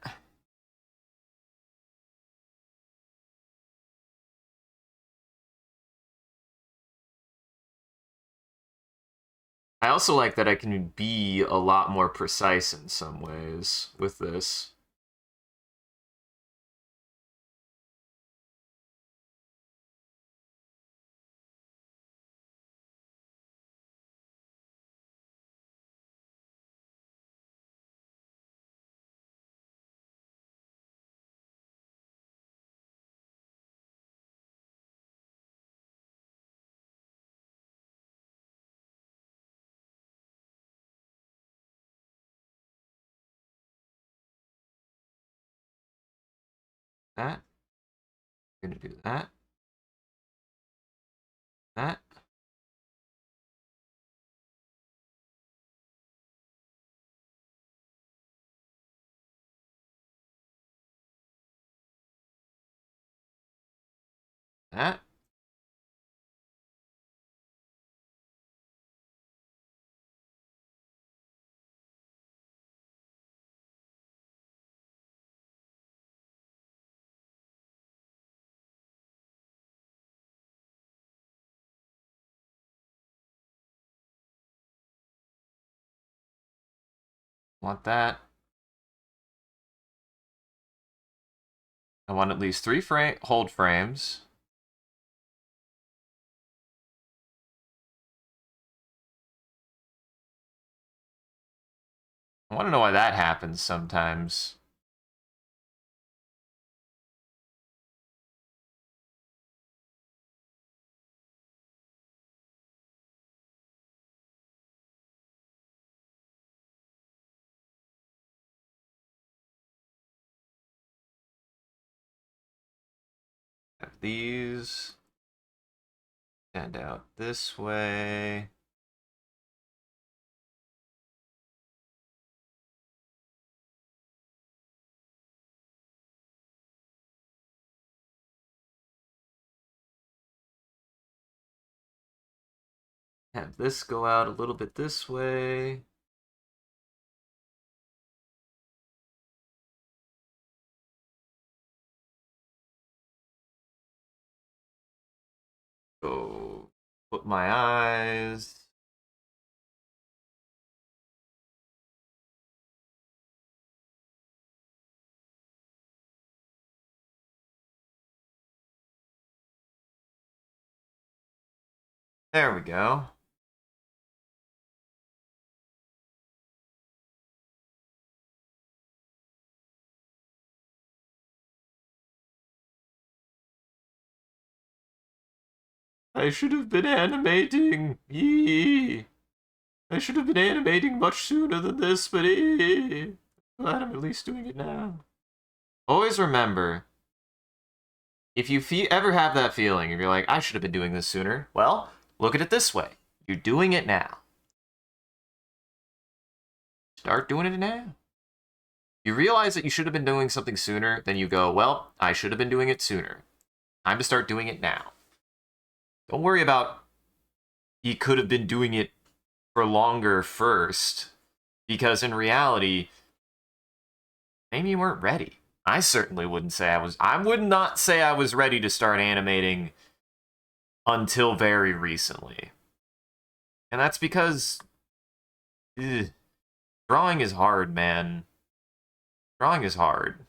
I also like that I can be a lot more precise in some ways with this. That. Gonna do that. That. That. Want that. I want at least 3 hold frames. I want to know why that happens sometimes. Have these stand out this way. Have this go out a little bit this way. Go put my eyes. There we go. I should have been animating. Yee. I should have been animating much sooner than this, but glad I'm at least doing it now. Always remember, if you ever have that feeling, if you're like, I should have been doing this sooner, well, look at it this way. You're doing it now. Start doing it now. You realize that you should have been doing something sooner, then you go, well, I should have been doing it sooner. Time to start doing it now. Don't worry about you could have been doing it for longer first, because in reality, maybe you weren't ready. I certainly wouldn't say I was. I would not say I was ready to start animating until very recently. And that's because ugh, drawing is hard, man. Drawing is hard.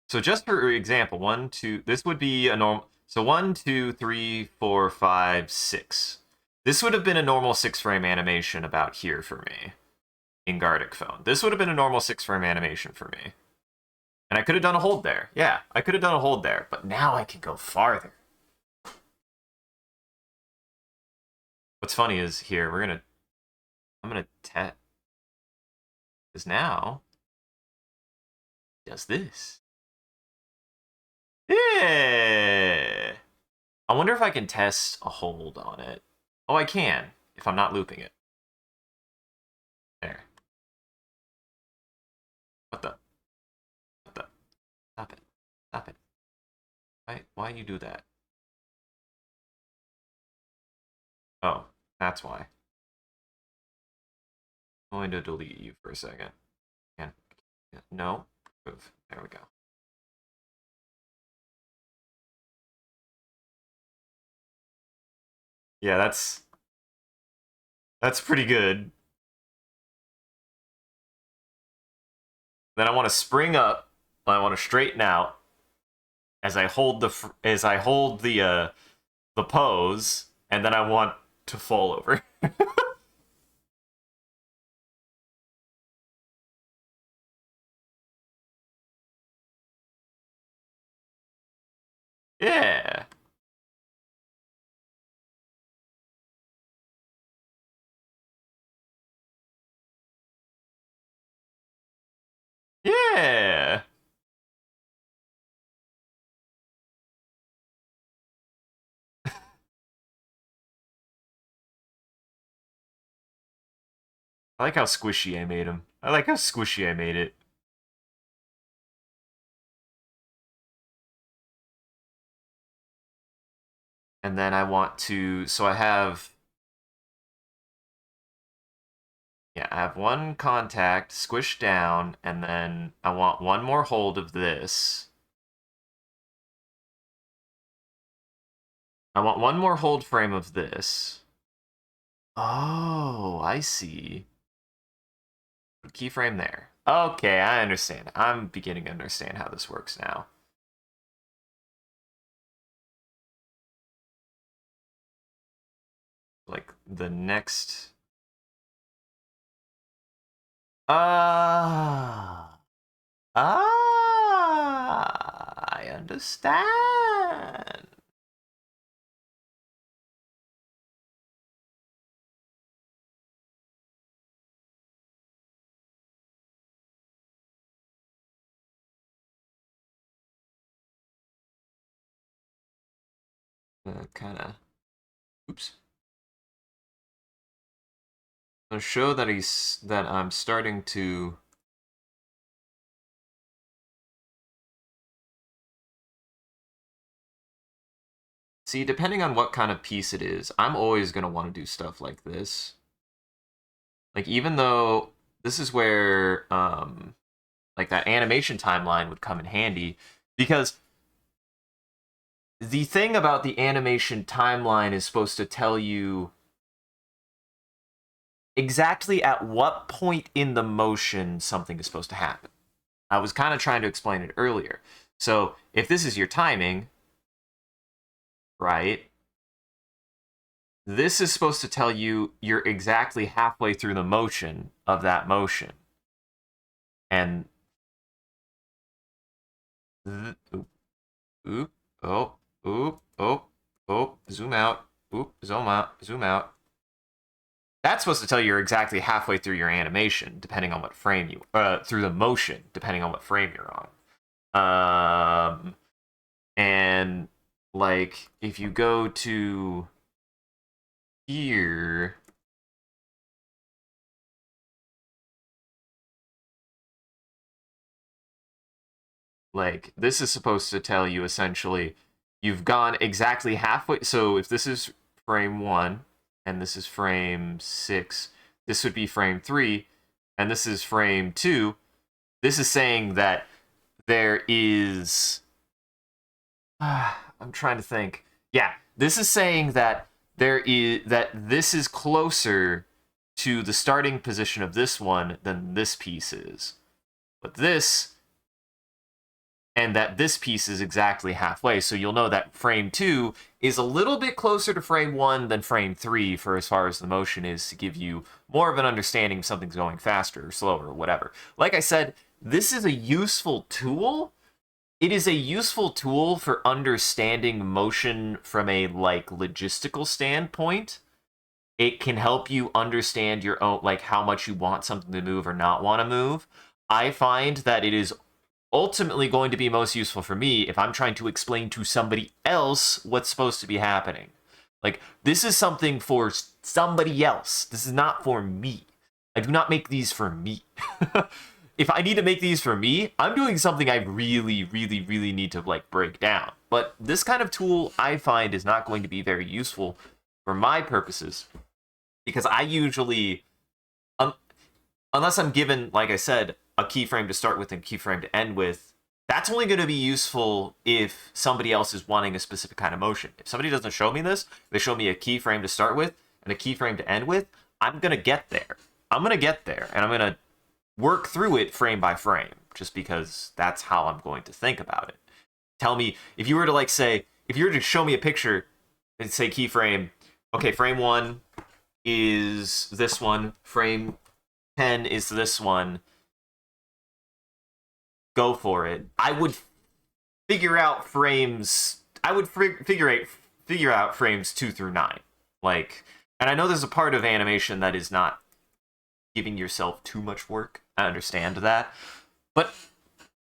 So just for example, one, two, this would be a normal. So one, two, three, four, five, six. This would have been a normal 6 frame animation about here for me in Gardic Phone. This would have been a normal 6 frame animation for me. And I could have done a hold there. Yeah, I could have done a hold there. But now I can go farther. What's funny is here, I'm gonna test. Because now, it does this. Yeah. I wonder if I can test a hold on it. Oh, I can, if I'm not looping it. There. What the? What the? Stop it. Stop it. Why you do that? Oh, that's why. I'm going to delete you for a second. And no. Move. There we go. Yeah, that's pretty good. Then I want to spring up. I want to straighten out as I hold the pose, and then I want to fall over. Yeah. Yeah. I like how squishy I made him. I like how squishy I made it. And then I want to, so I have, yeah, I have one contact squished down, and then I want one more hold of this. I want one more hold frame of this. Oh, I see. Keyframe there. Okay, I understand. I'm beginning to understand how this works now. Like the next. Ah. I understand. Kind of. Oops. To show that I'm starting to. See, depending on what kind of piece it is, I'm always going to want to do stuff like this. Like, even though this is where, like, that animation timeline would come in handy, because the thing about the animation timeline is supposed to tell you exactly at what point in the motion something is supposed to happen. I was kind of trying to explain it earlier. So, if this is your timing, right? This is supposed to tell you you're exactly halfway through the motion of that motion. And oop, oop, oh, oop, oh, oh, zoom out, oop, zoom out. That's supposed to tell you you're exactly halfway through your animation, depending on what frame you, through the motion, depending on what frame you're on. And like if you go to here, like this is supposed to tell you essentially you've gone exactly halfway. So if this is frame 1 and this is frame 6, this would be frame 3 and this is frame 2. This is saying that there is I'm trying to think. Yeah, this is saying that this is closer to the starting position of this one than this piece is. But this and that this piece is exactly halfway. So you'll know that frame 2 is a little bit closer to frame 1 than frame 3 for as far as the motion is, to give you more of an understanding if something's going faster or slower or whatever. Like I said, this is a useful tool. It is a useful tool for understanding motion from a like logistical standpoint. It can help you understand your own, like how much you want something to move or not want to move. I find that it is ultimately going to be most useful for me if I'm trying to explain to somebody else what's supposed to be happening. Like, this is something for somebody else. This is not for me. I do not make these for me. If I need to make these for me, I'm doing something I really, really, really need to like break down. But this kind of tool, I find, is not going to be very useful for my purposes, because I usually, unless I'm given, like I said, a keyframe to start with and keyframe to end with, that's only going to be useful if somebody else is wanting a specific kind of motion. If somebody doesn't show me this, they show me a keyframe to start with and a keyframe to end with, I'm going to get there. I'm going to get there, and I'm going to work through it frame by frame, just because that's how I'm going to think about it. Tell me, if you were to like say, if you were to show me a picture and say keyframe, okay, frame 1 is this one, frame 10 is this one, go for it. I would figure out frames, figure out frames 2 through 9. Like, and I know there's a part of animation that is not giving yourself too much work. I understand that. But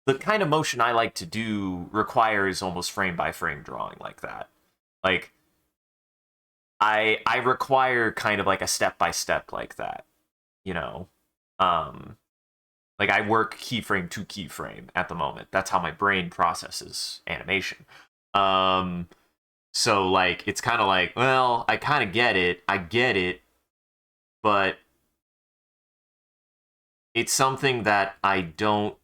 the kind of motion I like to do requires almost frame by frame drawing like that. Like, I require kind of like a step by step like that, you know. Like, I work keyframe to keyframe at the moment. That's how my brain processes animation. So like, it's kind of like, well, I kind of get it. I get it, but it's something that I don't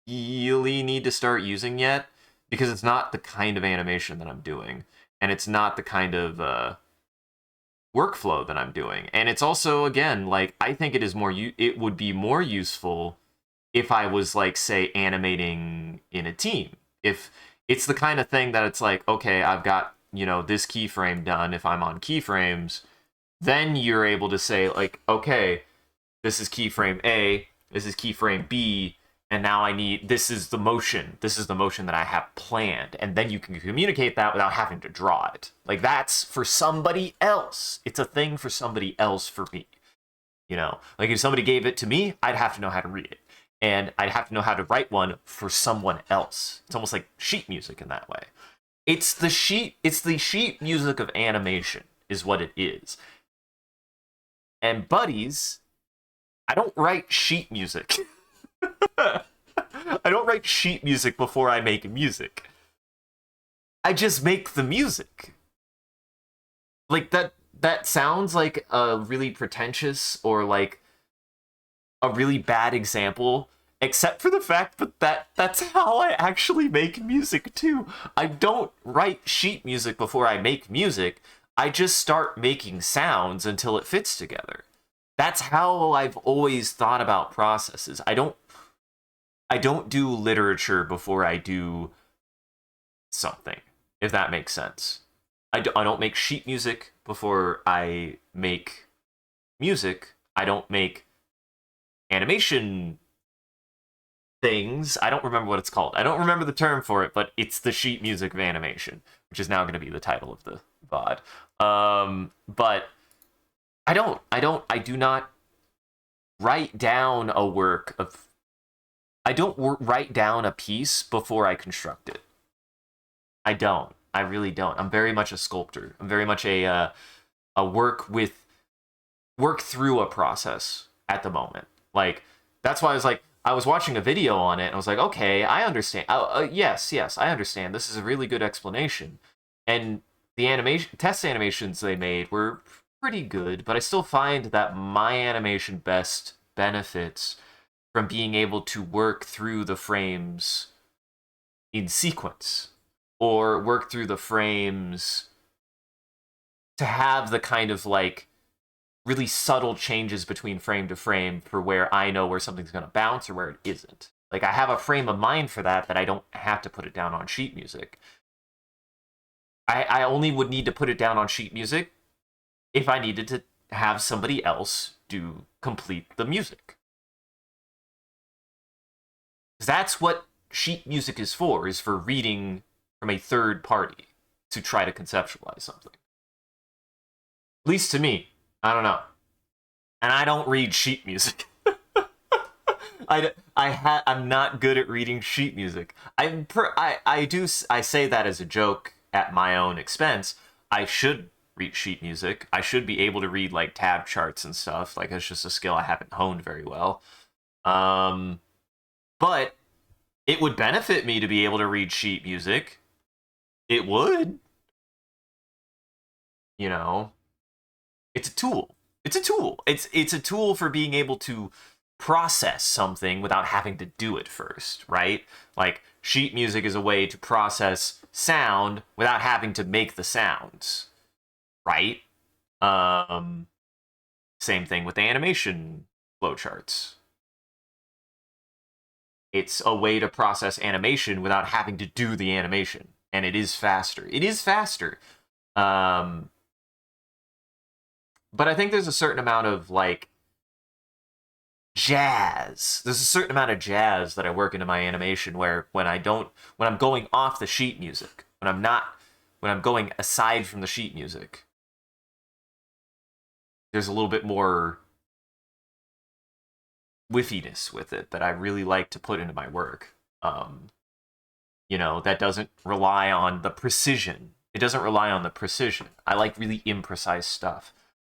really need to start using yet, because it's not the kind of animation that I'm doing, and it's not the kind of workflow that I'm doing. And it's also, again, like, I think it would be more useful if I was, like, say, animating in a team. If it's the kind of thing that it's like, okay, I've got, you know, this keyframe done, if I'm on keyframes, then you're able to say, like, okay, this is keyframe A, this is keyframe B, and now this is the motion that I have planned, and then you can communicate that without having to draw it. Like, that's for somebody else. It's a thing for somebody else for me. You know, like, if somebody gave it to me, I'd have to know how to read it, and I'd have to know how to write one for someone else. It's almost like sheet music in that way. It's the sheet music of animation is what it is. And buddies, I don't write sheet music. I don't write sheet music before I make music. I just make the music. Like, that sounds like a really pretentious or like a really bad example, except for the fact that that's how I actually make music too. I don't write sheet music before I make music. I just start making sounds until it fits together. That's how I've always thought about processes. I don't do literature before I do something, if that makes sense. I don't make sheet music before I make music. I don't make animation things. I don't remember what it's called. I don't remember the term for it, but it's the sheet music of animation, which is now going to be the title of the VOD. But I do not write down a work of... I don't write down a piece before I construct it. I don't. I really don't. I'm very much a sculptor. I'm very much a work through a process at the moment. Like, that's why I was watching a video on it, and I was like, okay, I understand. Yes, I understand. This is a really good explanation. And the test animations they made were pretty good, but I still find that my animation best benefits from being able to work through the frames in sequence or work through the frames to have the kind of like really subtle changes between frame to frame for where I know where something's going to bounce or where it isn't. Like I have a frame of mind for that I don't have to put it down on sheet music. I only would need to put it down on sheet music if I needed to have somebody else do complete the music. That's what sheet music is for reading from a third party to try to conceptualize something. At least to me. I don't know. And I don't read sheet music. I'm not good at reading sheet music. I say that as a joke at my own expense. I should read sheet music. I should be able to read like tab charts and stuff. Like it's just a skill I haven't honed very well. But it would benefit me to be able to read sheet music. It would. You know, it's a tool. It's a tool. It's a tool for being able to process something without having to do it first, right? Like sheet music is a way to process sound without having to make the sounds, right? Same thing with the animation flowcharts. It's a way to process animation without having to do the animation, and it is faster. It is faster. But I think there's a certain amount of like jazz. There's a certain amount of jazz that I work into my animation where when I'm going off the sheet music, when I'm going aside from the sheet music, there's a little bit more whiffiness with it that I really like to put into my work. That doesn't rely on the precision. It doesn't rely on the precision. I like really imprecise stuff.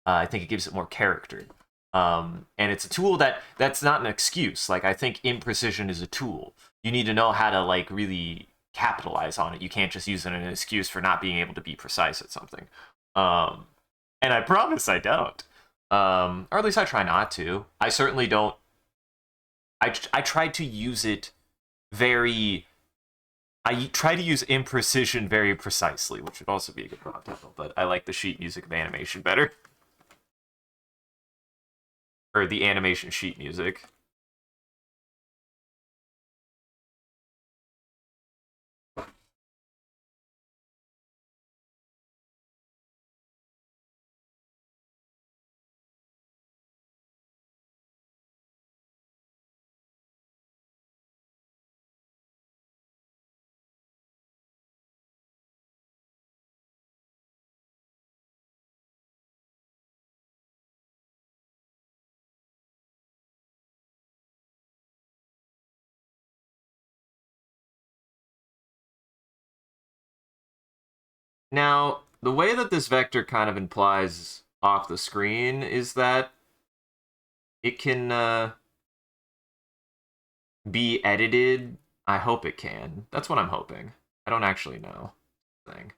I think it gives it more character. And it's a tool that's not an excuse. Like I think imprecision is a tool. You need to know how to like really capitalize on it. You can't just use it as an excuse for not being able to be precise at something. And I promise I don't. Or at least I try not to. I certainly don't. I try to use it very. I try to use imprecision very precisely, which would also be a good prompt title. But I like the sheet music of animation better. Or the animation sheet music. Now, the way that this vector kind of implies off the screen is that it can be edited. I hope it can. That's what I'm hoping. I don't actually know. Thing.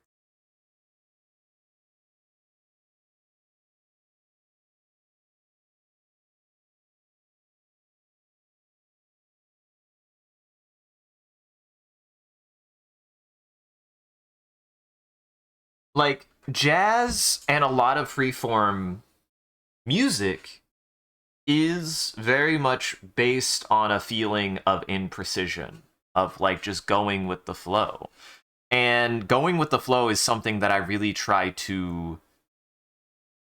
Like jazz and a lot of freeform music is very much based on a feeling of imprecision, of like just going with the flow. And going with the flow is something that I really try to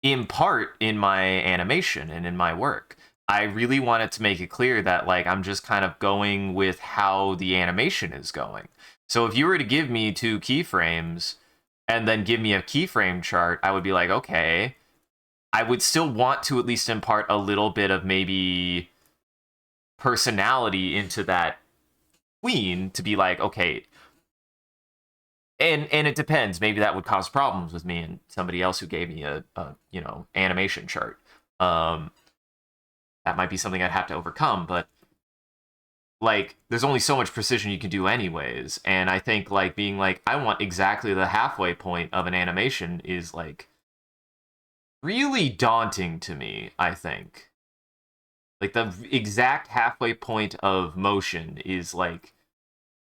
impart in my animation and in my work. I really wanted to make it clear that like I'm just kind of going with how the animation is going. So if you were to give me 2 keyframes and then give me a keyframe chart, I would be like, okay, I would still want to at least impart a little bit of maybe personality into that queen to be like, okay, and it depends. Maybe that would cause problems with me and somebody else who gave me a animation chart. That might be something I'd have to overcome, but like there's only so much precision you can do anyways, and I think like being like I want exactly the halfway point of an animation is like really daunting to me, I think. Like the exact halfway point of motion is like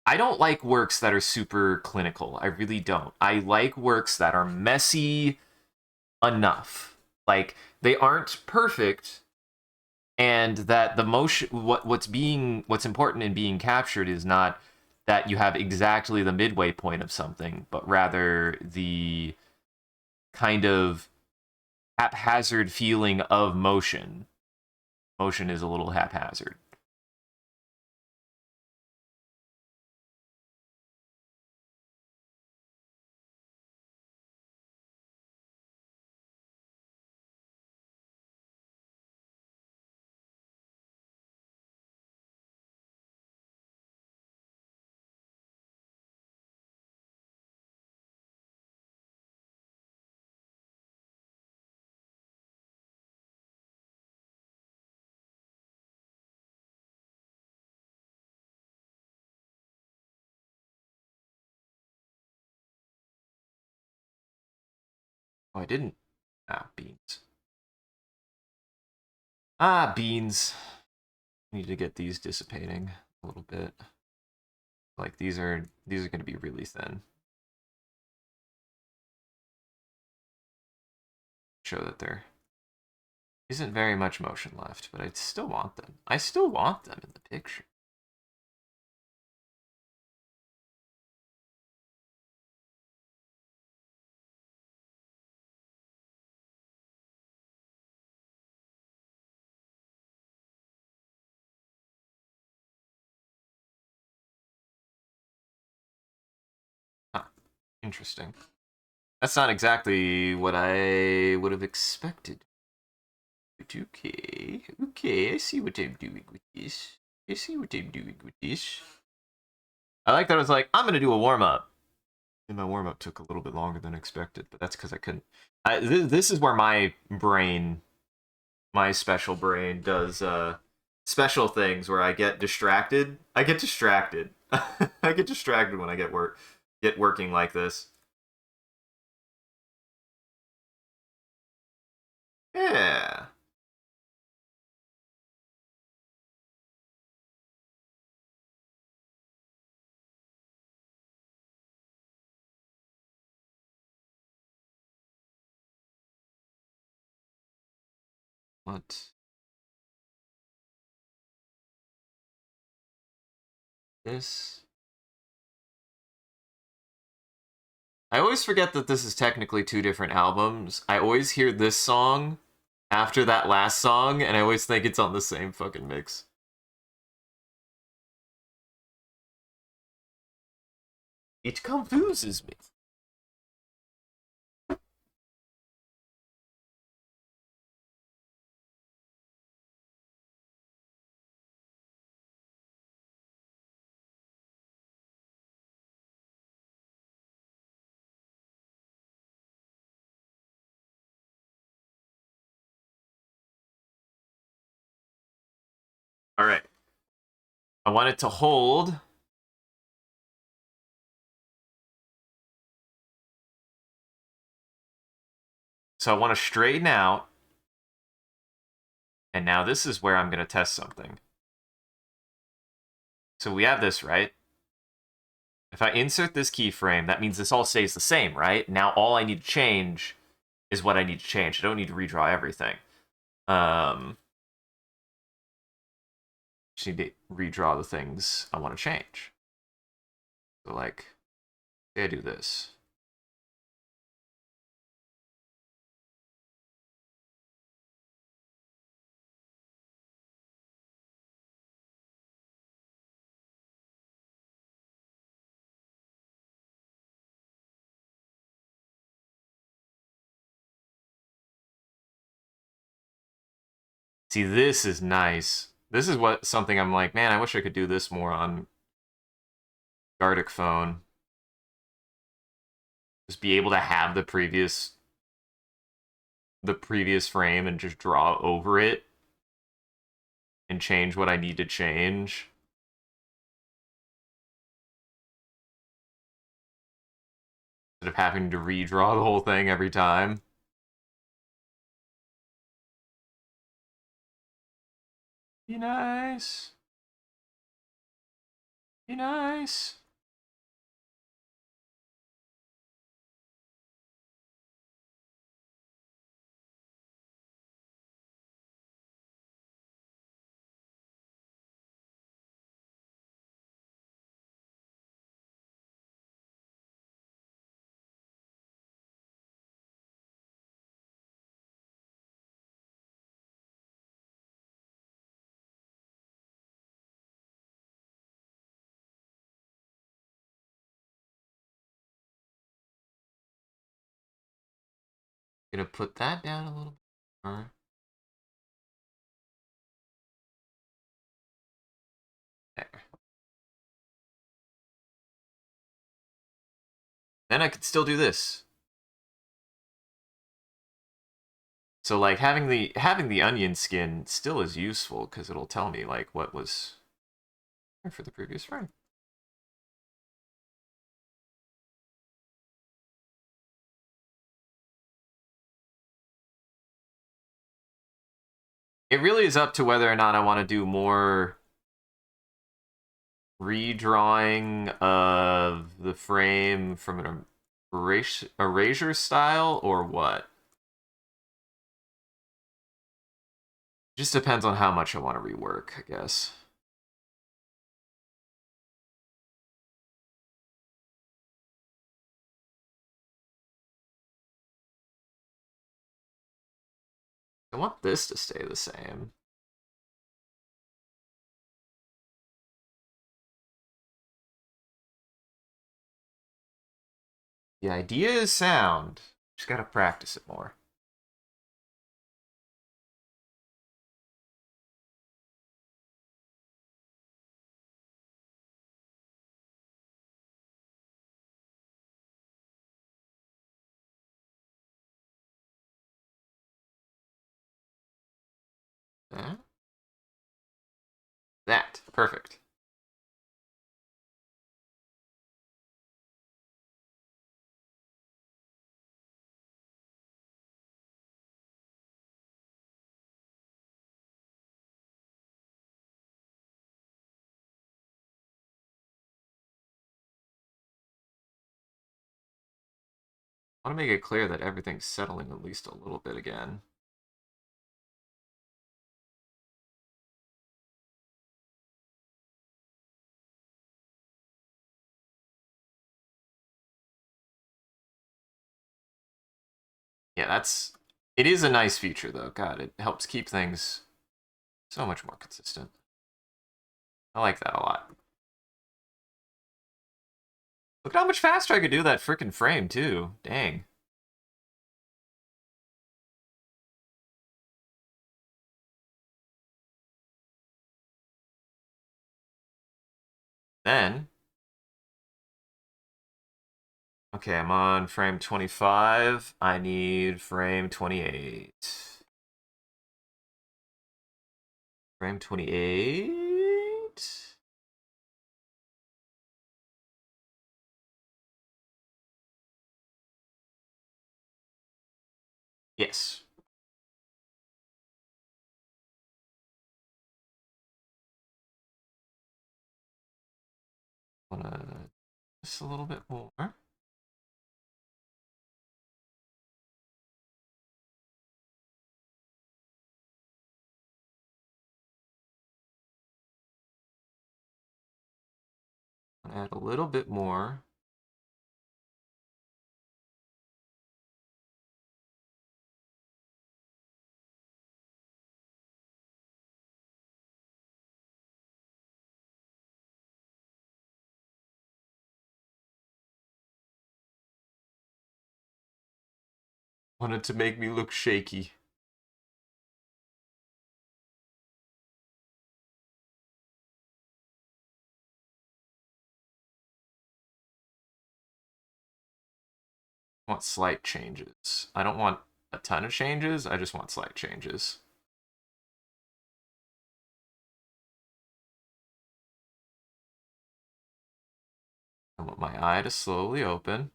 I don't like works that are super clinical. I really don't. I like works that are messy enough. Like they aren't perfect, and that the motion what's important in being captured is not that you have exactly the midway point of something, but rather the kind of haphazard feeling of motion. Motion is a little haphazard. Oh, I didn't. Ah, beans. Ah, beans. Need to get these dissipating a little bit. Like these are going to be really thin. Show that there isn't very much motion left, but I still want them. I still want them in the picture. Huh. Interesting. That's not exactly what I would have expected. But okay. Okay, I see what I'm doing with this. I see what I'm doing with this. I like that I was like, I'm gonna do a warm-up. And my warm-up took a little bit longer than expected, but that's because I couldn't. This is where my brain, my special brain, does special things where I get distracted. I get distracted. I get distracted when I get working like this. Yeah. What? This? I always forget that this is technically two different albums. I always hear this song after that last song, and I always think it's on the same fucking mix. It confuses me. All right. I want it to hold. So I want to straighten out. And now this is where I'm going to test something. So we have this, right? If I insert this keyframe, that means this all stays the same, right? Now all I need to change is what I need to change. I don't need to redraw everything. Just need to redraw the things I want to change. So like, say I do this. See, this is nice. This is what something I'm like, man, I wish I could do this more on Gartic phone. Just be able to have the previous frame and just draw over it and change what I need to change. Instead of having to redraw the whole thing every time. Be nice. Be nice. Gonna put that down a little bit more. There. Then I could still do this. So like having the onion skin still is useful because it'll tell me like what was for the previous frame. It really is up to whether or not I want to do more redrawing of the frame from an erasure style or what. Just depends on how much I want to rework, I guess. I want this to stay the same. The idea is sound. Just gotta practice it more. That. Perfect. I want to make it clear that everything's settling at least a little bit again. Yeah, that's... It is a nice feature, though. God, it helps keep things so much more consistent. I like that a lot. Look at how much faster I could do that frickin' frame, too. Dang. Then... Okay, I'm on frame 25. I need frame 28. Frame 28? Yes. Wanna just a little bit more. Add a little bit more. Wanted to make me look shaky. I want slight changes. I don't want a ton of changes, I just want slight changes. I want my eye to slowly open.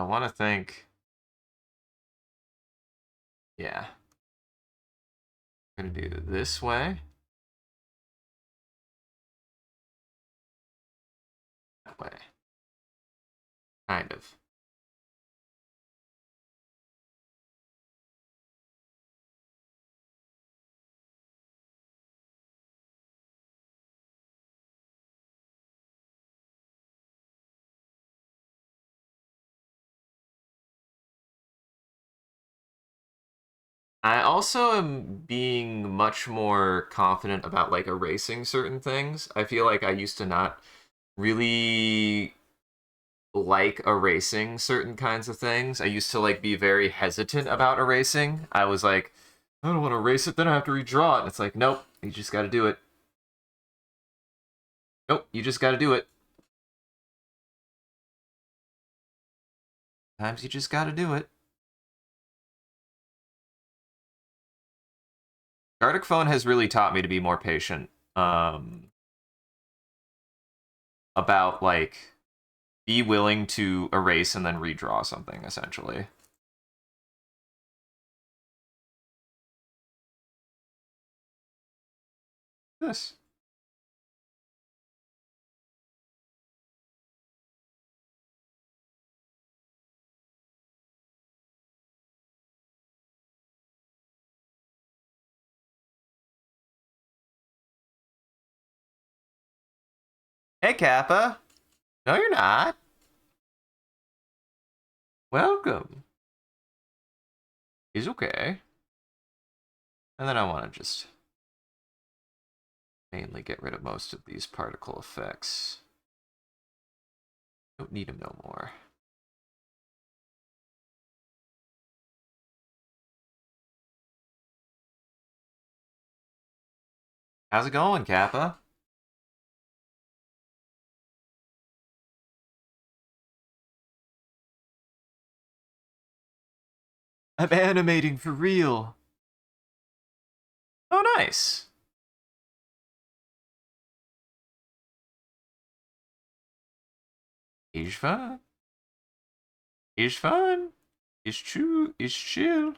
I want to think. Yeah. I'm going to do this way. That way. Kind of. I also am being much more confident about like erasing certain things. I feel like I used to not really like erasing certain kinds of things. I used to like be very hesitant about erasing. I was like, I don't want to erase it, then I have to redraw it. And it's like, nope, you just got to do it. Nope, you just got to do it. Sometimes you just got to do it. Gartic Phone has really taught me to be more patient. About like be willing to erase and then redraw something essentially. This. Hey Kappa. No, you're not. Welcome. He's okay. And then I want to just mainly get rid of most of these particle effects. Don't need them no more. How's it going, Kappa? I'm animating for real. Oh, nice. He's fun. He's fun. He's true. He's chill.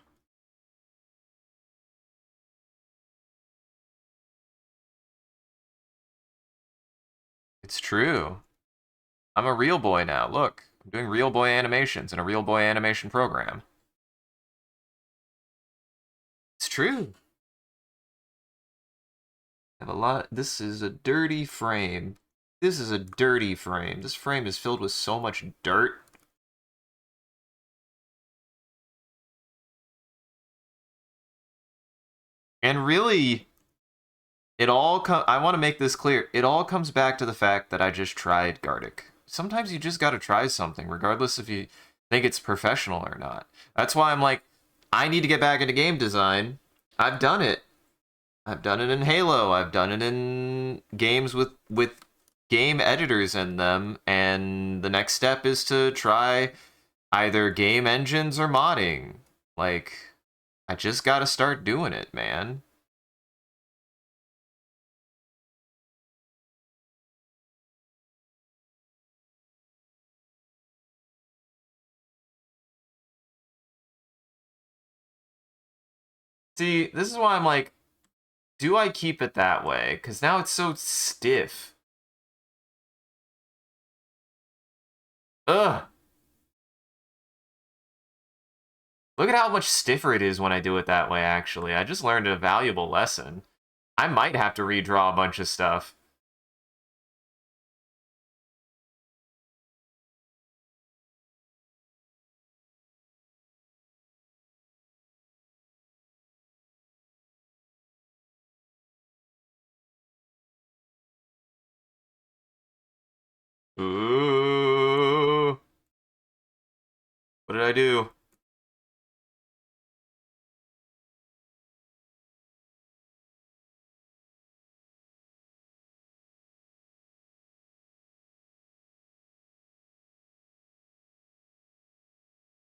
It's true. I'm a real boy now. Look, I'm doing real boy animations in a real boy animation program. It's true. I have a lot. This is a dirty frame. This is a dirty frame. This frame is filled with so much dirt. And really, I want to make this clear. It all comes back to the fact that I just tried Gartic. Sometimes you just got to try something, regardless if you think it's professional or not. That's why I'm like, I need to get back into game design. I've done it. I've done it in Halo. I've done it in games with game editors in them, and the next step is to try either game engines or modding. Like, I just got to start doing it, man. See, this is why I'm like, do I keep it that way? Because now it's so stiff. Ugh. Look at how much stiffer it is when I do it that way, actually. I just learned a valuable lesson. I might have to redraw a bunch of stuff. Ooh. What did I do?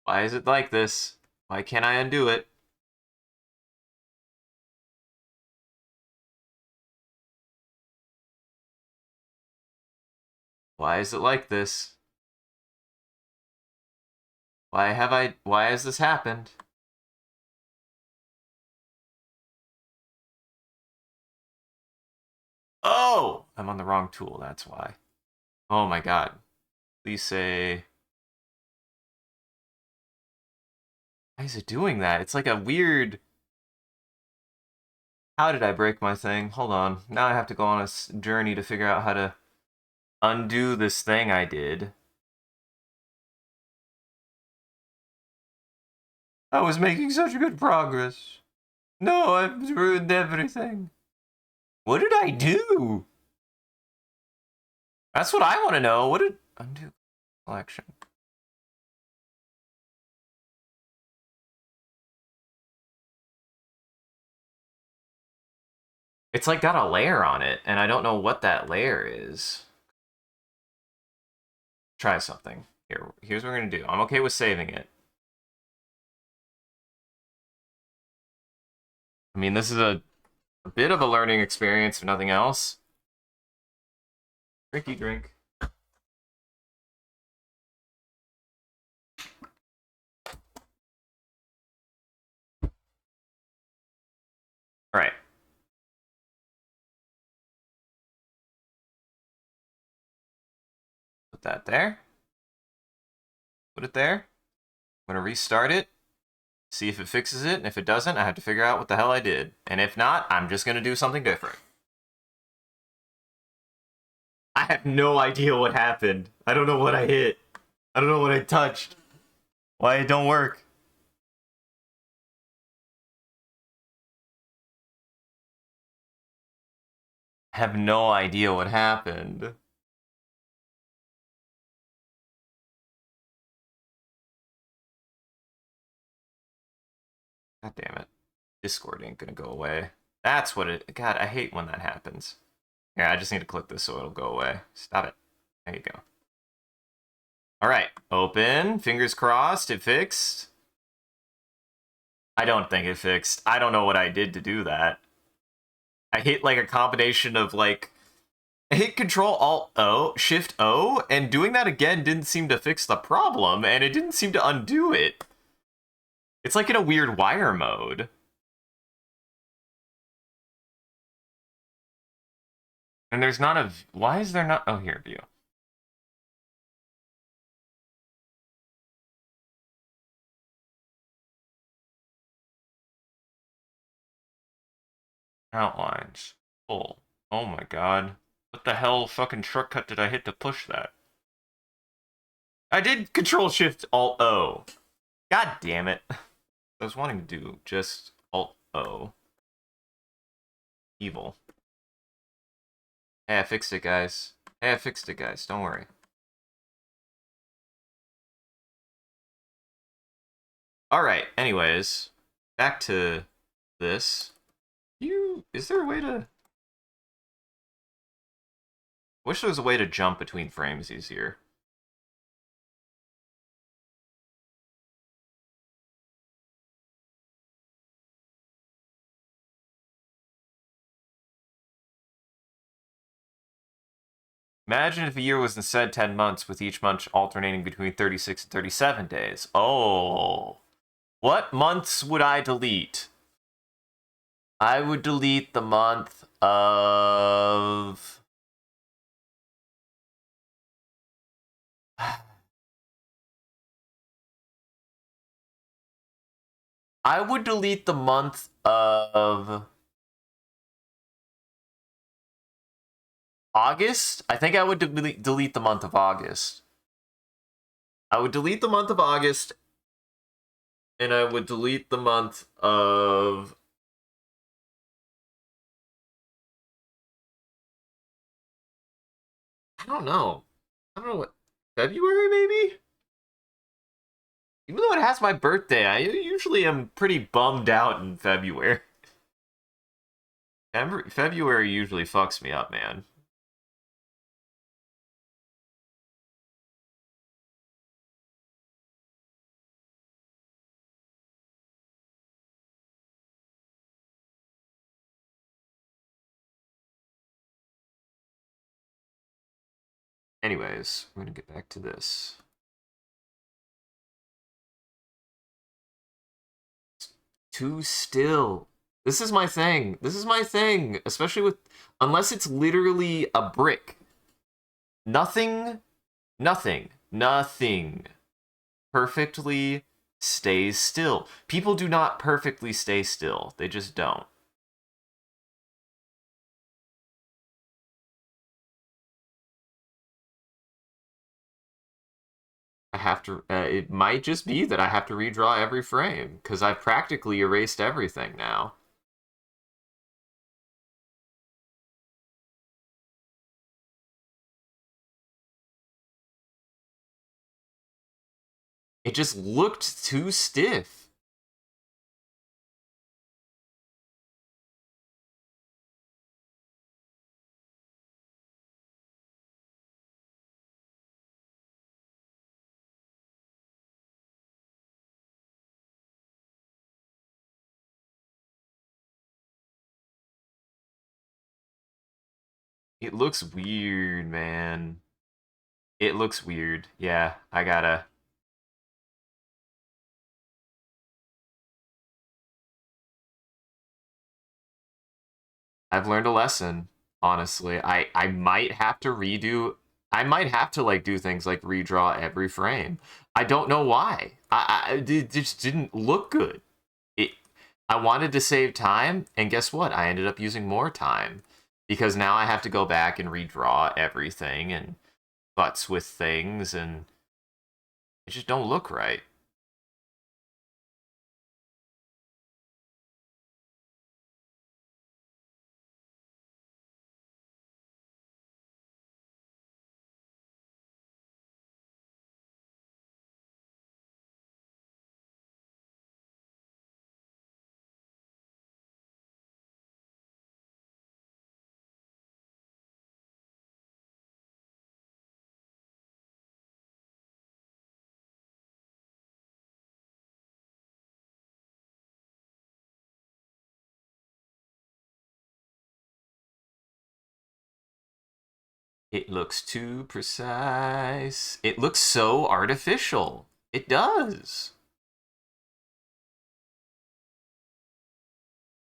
Why is it like this? Why can't I undo it? Why is it like this? Why has this happened? Oh! I'm on the wrong tool, that's why. Oh my god. Please say... Why is it doing that? It's like a weird... How did I break my thing? Hold on. Now I have to go on a journey to figure out how to undo this thing I did. I was making such good progress. No, I've ruined everything. What did I do? That's what I want to know. What did... Undo collection. It's like got a layer on it, and I don't know what that layer is. Try something. Here's what we're gonna do. I'm okay with saving it. I mean, this is a bit of a learning experience, if nothing else. Drinky drink. All right. Put that there. Put it there. I'm gonna restart it. See if it fixes it, and if it doesn't, I have to figure out what the hell I did. And if not, I'm just gonna do something different. I have no idea what happened. I don't know what I hit. I don't know what I touched. Why it don't work. I have no idea what happened. God damn it. Discord ain't gonna go away. That's what it... God, I hate when that happens. Here, I just need to click this so it'll go away. Stop it. There you go. Alright, open. Fingers crossed, it fixed. I don't think it fixed. I don't know what I did to do that. I hit like a combination of like... I hit Control Alt O, Shift O, and doing that again didn't seem to fix the problem, and it didn't seem to undo it. It's like in a weird wire mode. And there's not a... Why is there not... Oh, here, view. Outlines. Full. Oh my god. What the hell fucking shortcut did I hit to push that? I did Control Shift Alt O. God damn it. I was wanting to do just Alt O. Evil. Hey, I fixed it, guys. Hey, I fixed it, guys. Don't worry. Alright, anyways. Back to this. Is there a way to... Wish there was a way to jump between frames easier. Imagine if a year was instead 10 months, with each month alternating between 36 and 37 days. Oh. What months would I delete? I would delete the month of... I would delete the month of... August? I think I would delete the month of August. I would delete the month of August, and I would delete the month of... I don't know. I don't know what... February, maybe? Even though it has my birthday, I usually am pretty bummed out in February. February usually fucks me up, man. Anyways, we're gonna get back to this. too still. This is my thing. This is my thing. Especially with, unless it's literally a brick. Nothing, nothing perfectly stays still. People do not perfectly stay still. They just don't. I have to, it might just be that I have to redraw every frame, because I've practically erased everything now. It just looked too stiff. It looks weird, man. It looks weird. Yeah, I gotta. I've learned a lesson, honestly. I might have to redo. I might have to like do things like redraw every frame. I don't know why. It just didn't look good. It. I wanted to save time, and guess what? I ended up using more time because now I have to go back and redraw everything and butts with things, and it just don't look right. It looks too precise. It looks so artificial. It does.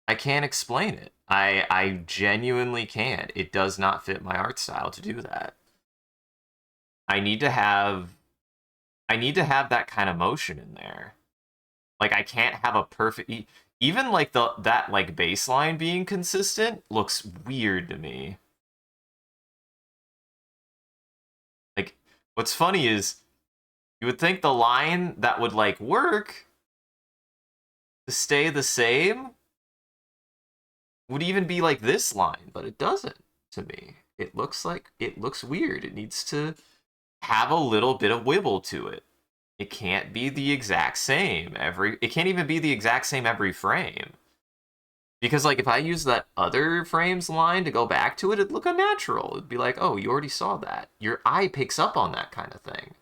I can't explain it. I genuinely can't. It does not fit my art style to do that. I need to have I need to have that kind of motion in there. Like I can't have a perfect even like the that like baseline being consistent looks weird to me. Like what's funny is you would think the line that would like work to stay the same would even be like this line, but it doesn't to me. It looks weird. It needs to have a little bit of wibble to it. It can't be the exact same every it can't even be the exact same every frame. Because like if I use that other frames line to go back to it, it'd look unnatural. It'd be like, oh, you already saw that. Your eye picks up on that kind of thing.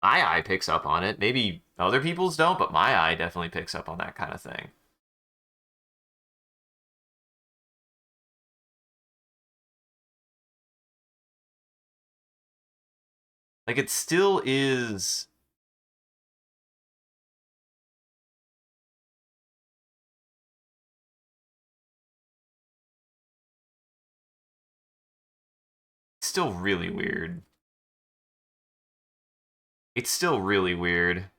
My eye picks up on it. Maybe other people's don't, but my eye definitely picks up on that kind of thing. Like it still is still really weird. It's still really weird.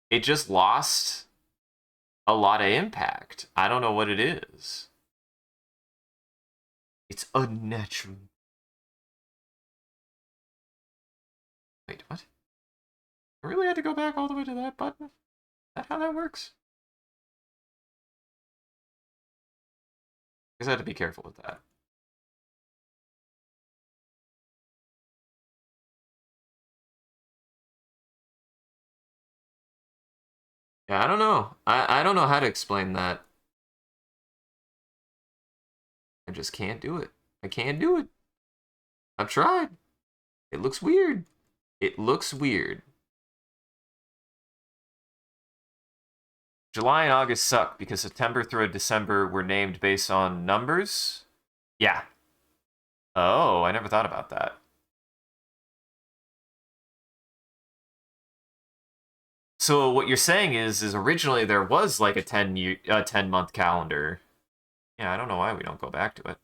It just lost a lot of impact. I don't know what it is. It's unnatural. Wait, what? I really had to go back all the way to that button? Is that how that works? I guess I had to be careful with that. Yeah, I don't know. I don't know how to explain that. I just can't do it. I can't do it. I've tried. It looks weird. It looks weird. July and August suck because September through December were named based on numbers. Yeah. Oh, I never thought about that. So what you're saying is originally there was like a 10-month calendar. Yeah, I don't know why we don't go back to it.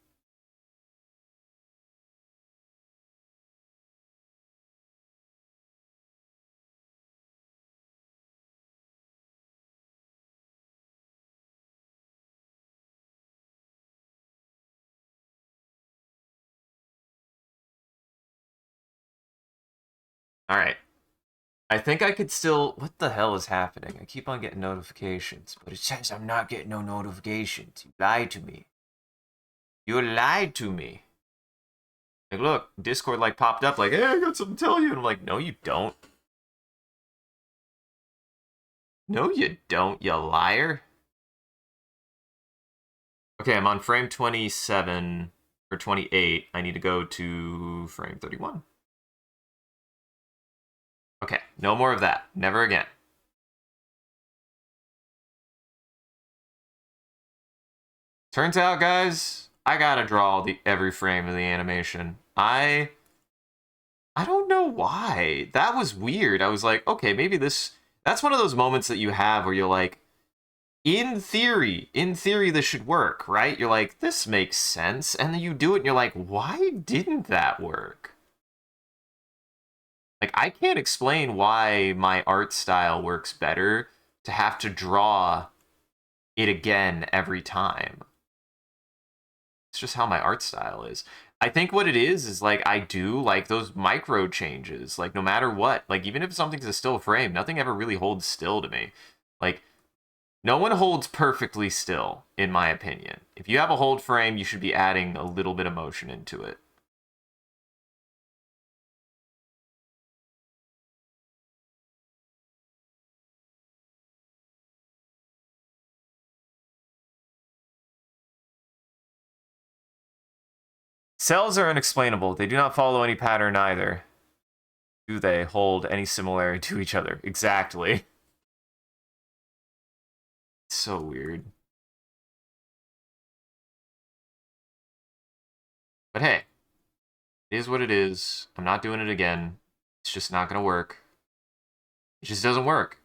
All right. I think I could still. What the hell is happening? I keep on getting notifications, but it says I'm not getting no notifications. You lied to me. You lied to me. Like, look, Discord like popped up, like, hey, I got something to tell you. And I'm like, no, you don't. No, you don't, you liar. Okay, I'm on frame 27 or 28. I need to go to frame 31. Okay, no more of that. Never again. Turns out, guys, I gotta draw every frame of the animation. I don't know why. That was weird. I was like, okay, maybe this. That's one of those moments that you have where you're like, in theory, this should work, right? You're like, this makes sense. And then you do it and you're like, why didn't that work? Like, I can't explain why my art style works better to have to draw it again every time. It's just how my art style is. I think what it is like I do like those micro changes. Like, no matter what, like, even if something's a still frame, nothing ever really holds still to me. Like, no one holds perfectly still, in my opinion. If you have a hold frame, you should be adding a little bit of motion into it. Cells are unexplainable. They do not follow any pattern either. Do they hold any similarity to each other? Exactly. It's so weird. But hey, it is what it is. I'm not doing it again. It's just not going to work. It just doesn't work,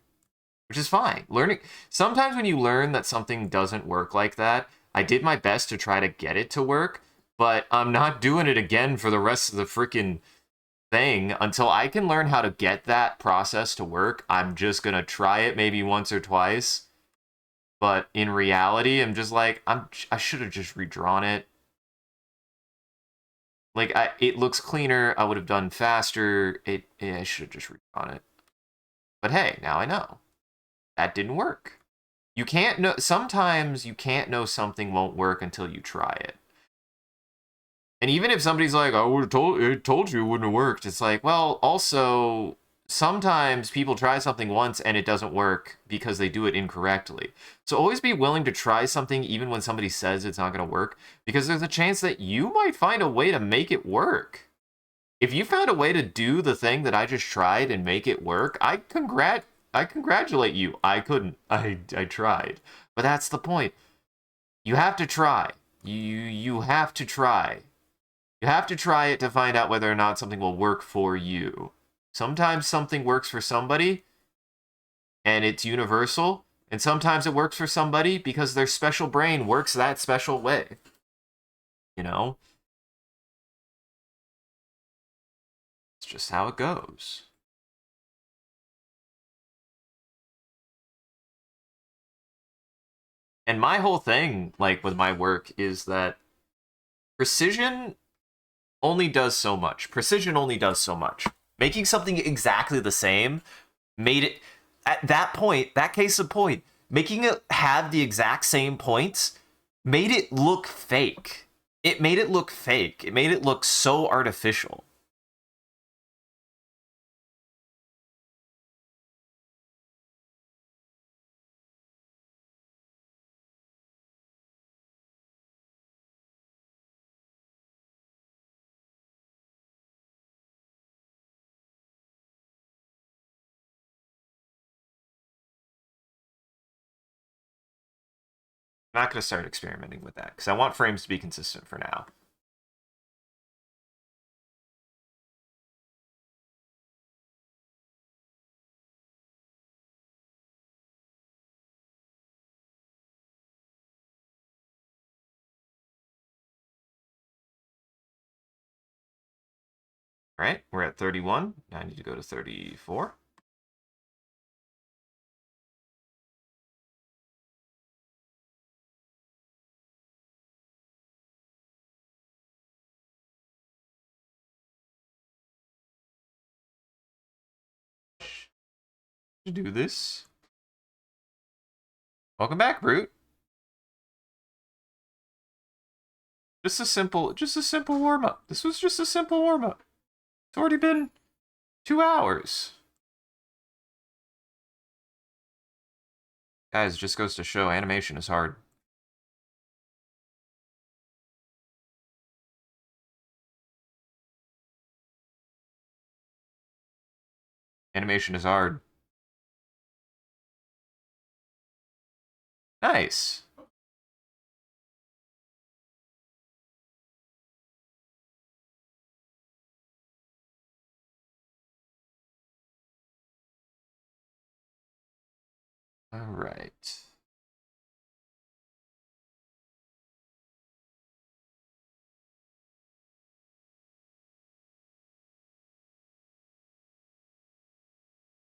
which is fine. Learning sometimes when you learn that something doesn't work like that, I did my best to try to get it to work, but I'm not doing it again for the rest of the freaking thing until I can learn how to get that process to work. I'm just going to try it maybe once or twice. But in reality, I'm just like I should have just redrawn it. Like it looks cleaner. I would have done faster. I should have just redrawn it. But hey, now I know. That didn't work. You can't know. Sometimes you can't know something won't work until you try it. And even if somebody's like, "I would have told you it wouldn't have worked," it's like, well, also sometimes people try something once and it doesn't work because they do it incorrectly. So always be willing to try something even when somebody says it's not going to work, because there's a chance that you might find a way to make it work. If you found a way to do the thing that I just tried and make it work, I congratulate you. I couldn't. I tried. But that's the point. You have to try. You have to try. You have to try it to find out whether or not something will work for you. Sometimes something works for somebody and it's universal, and sometimes it works for somebody because their special brain works that special way. You know? It's just how it goes. And my whole thing, like with my work, is that precision only does so much. Precision only does so much. Making something exactly the same made it, at that point, that case of point, making it have the exact same points made it look fake. It made it look fake. It made it look so artificial. I'm not going to start experimenting with that because I want frames to be consistent for now. All right, we're at 31. Now I need to go to 34. To do this. Welcome back, Brute. Just a simple warm-up. This was just a simple warm-up. It's already been 2 hours. Guys, it just goes to show animation is hard. Animation is hard. Nice. All right.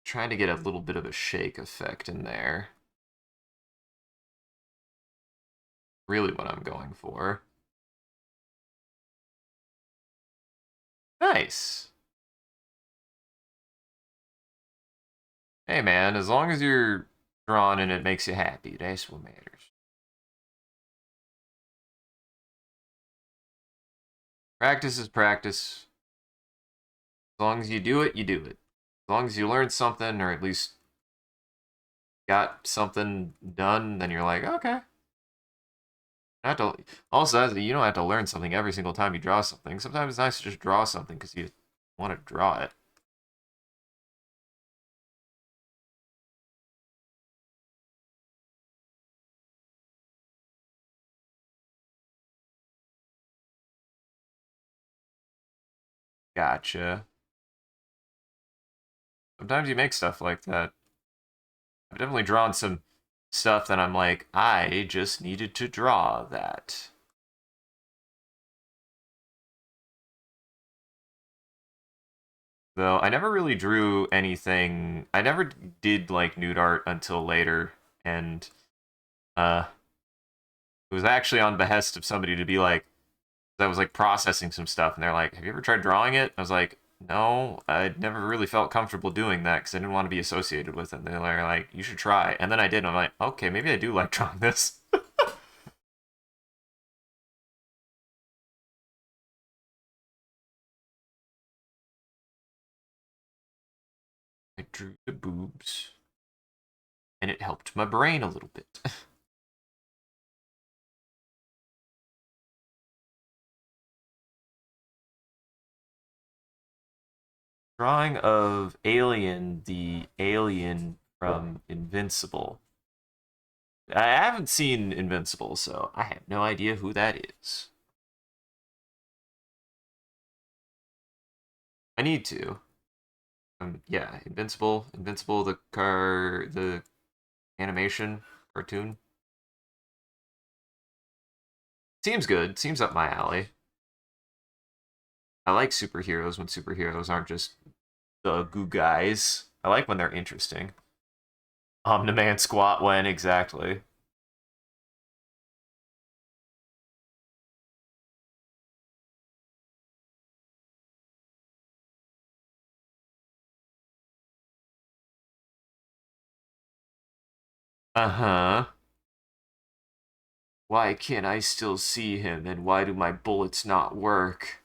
Trying to get a little bit of a shake effect in there. Really what I'm going for. Nice. Hey man, as long as you're drawn and it makes you happy, that's what matters. Practice is practice. As long as you do it, you do it. As long as you learn something, or at least got something done, then you're like, okay. Not to, also, you don't have to learn something every single time you draw something. Sometimes it's nice to just draw something because you want to draw it. Gotcha. Sometimes you make stuff like that. I've definitely drawn some stuff that I'm like, I just needed to draw that. Though I never really drew anything. I never did like nude art until later, and uh, it was actually on behest of somebody to be like, I was like processing some stuff, and they're like, "Have you ever tried drawing it?" I was like, "No, I never really felt comfortable doing that because I didn't want to be associated with it." And they're like, "You should try," and then I did. And I'm like, "Okay, maybe I do like drawing this." I drew the boobs, and it helped my brain a little bit. Drawing of Alien, the alien from Invincible. I haven't seen Invincible, so I have no idea who that is. I need to. Yeah, Invincible, the animation cartoon. Seems good. Seems up my alley. I like superheroes when superheroes aren't just the goo guys. I like when they're interesting. Omni-Man squat when exactly. Uh-huh. Why can't I still see him, and why do my bullets not work?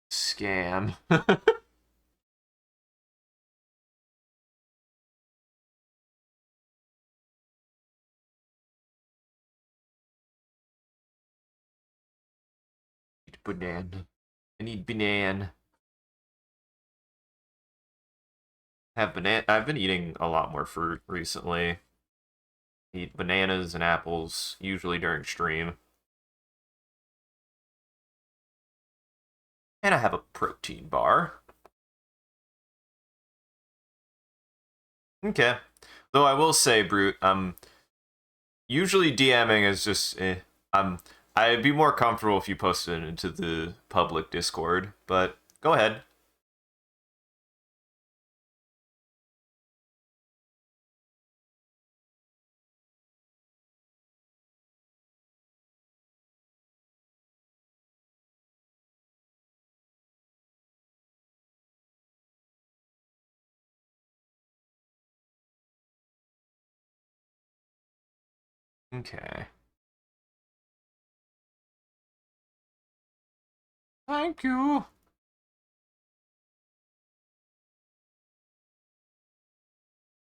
Scam. Banana. I need banana. Have banana. I've been eating a lot more fruit recently. Eat bananas and apples, usually during stream. And I have a protein bar. Okay. Though I will say, Brute, usually DMing is just, I'm I'd be more comfortable if you posted it into the public Discord, but go ahead. Okay. Thank you.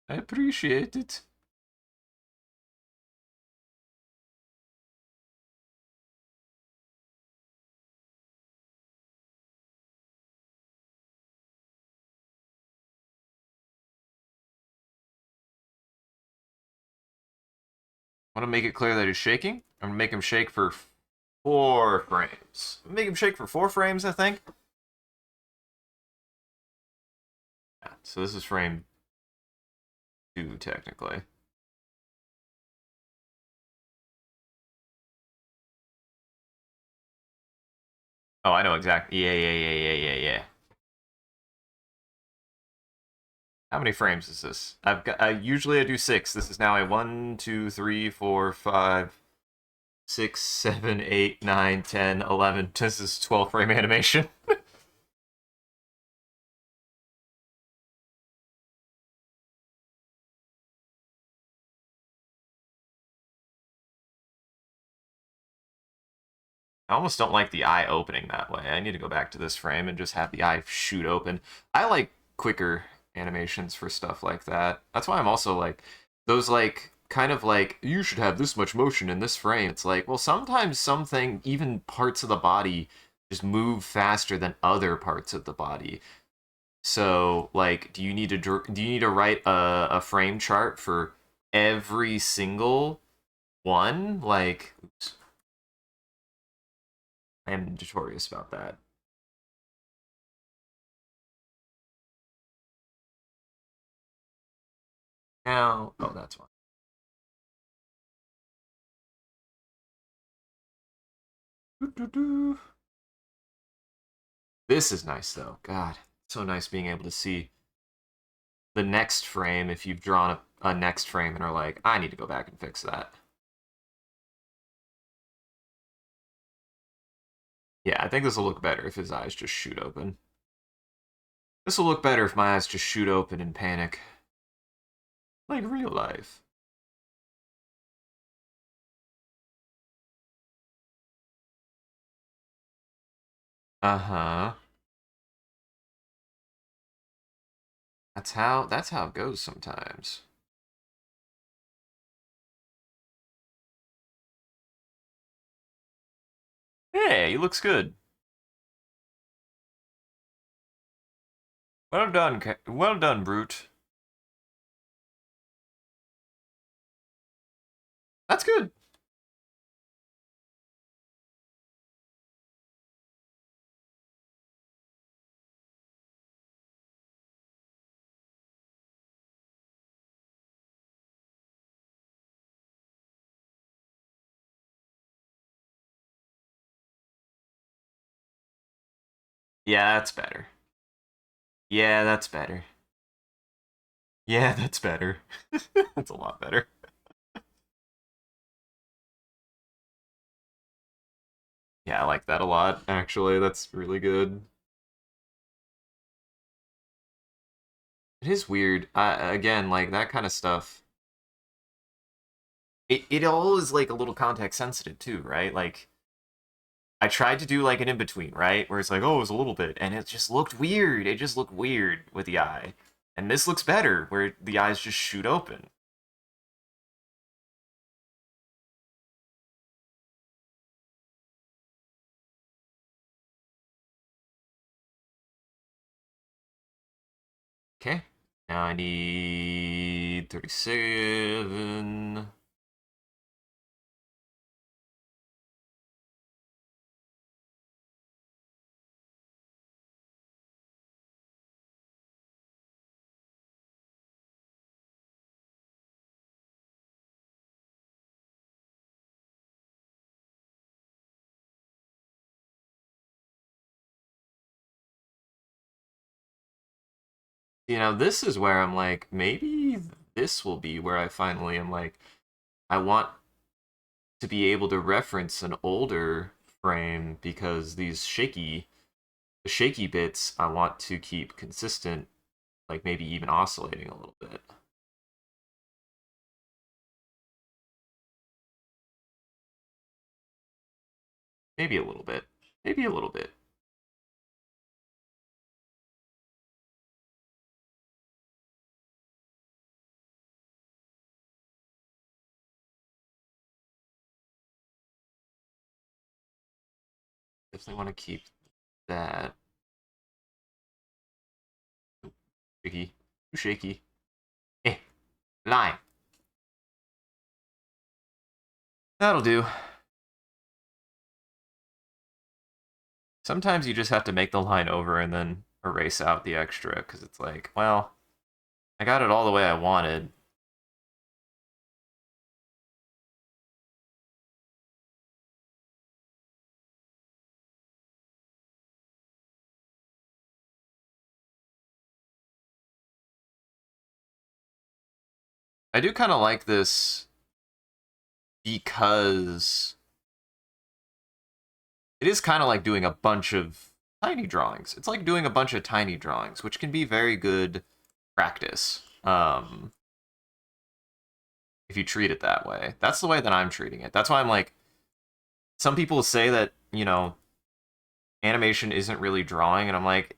I appreciate it. Want to make it clear that he's shaking? I'm gonna make him shake for 4 frames. Make him shake for 4 frames, I think. Yeah, so this is frame 2, technically. Oh, I know exactly. Yeah. How many frames is this? I've got. Usually I do 6. This is now a 1, 2, 3, 4, 5, 6, 7, 8, 9, 10, 11. This is 12 frame animation. I almost don't like the eye opening that way. I need to go back to this frame and just have the eye shoot open. I like quicker animations for stuff like that. That's why I'm also like those like kind of like you should have this much motion in this frame. It's like, well, sometimes something even parts of the body just move faster than other parts of the body. So, like, do you need to write a frame chart for every single one? Like, oops, I am notorious about that. Now, oh, that's one. Doo-doo-doo. This is nice though. God, so nice being able to see the next frame if you've drawn a next frame and are like, I need to go back and fix that. Yeah, I think this will look better if his eyes just shoot open. This will look better if my eyes just shoot open in panic. Like real life. Uh-huh. That's how it goes sometimes. Hey, he looks good. Well done, well done, Brute. That's good. Yeah, that's better. Yeah, that's better. Yeah, that's better. That's a lot better. Yeah, I like that a lot, actually. That's really good. It is weird. Again, like that kind of stuff. It all is like a little context sensitive too, right? Like I tried to do like an in between, right? Where it's like, oh, it was a little bit, and it just looked weird. It just looked weird with the eye. And this looks better, where the eyes just shoot open. Okay. Now I need 37. You know, this is where I'm like, maybe this will be where I finally am like, I want to be able to reference an older frame because the shaky bits I want to keep consistent, like maybe even oscillating a little bit. Maybe a little bit. Maybe a little bit. If they want to keep that shaky, too shaky. Eh, line. That'll do. Sometimes you just have to make the line over and then erase out the extra because it's like, well, I got it all the way I wanted. I do kind of like this because it is kind of like doing a bunch of tiny drawings. It's like doing a bunch of tiny drawings, which can be very good practice if you treat it that way. That's the way that I'm treating it. That's why I'm like, some people say that, animation isn't really drawing, and I'm like,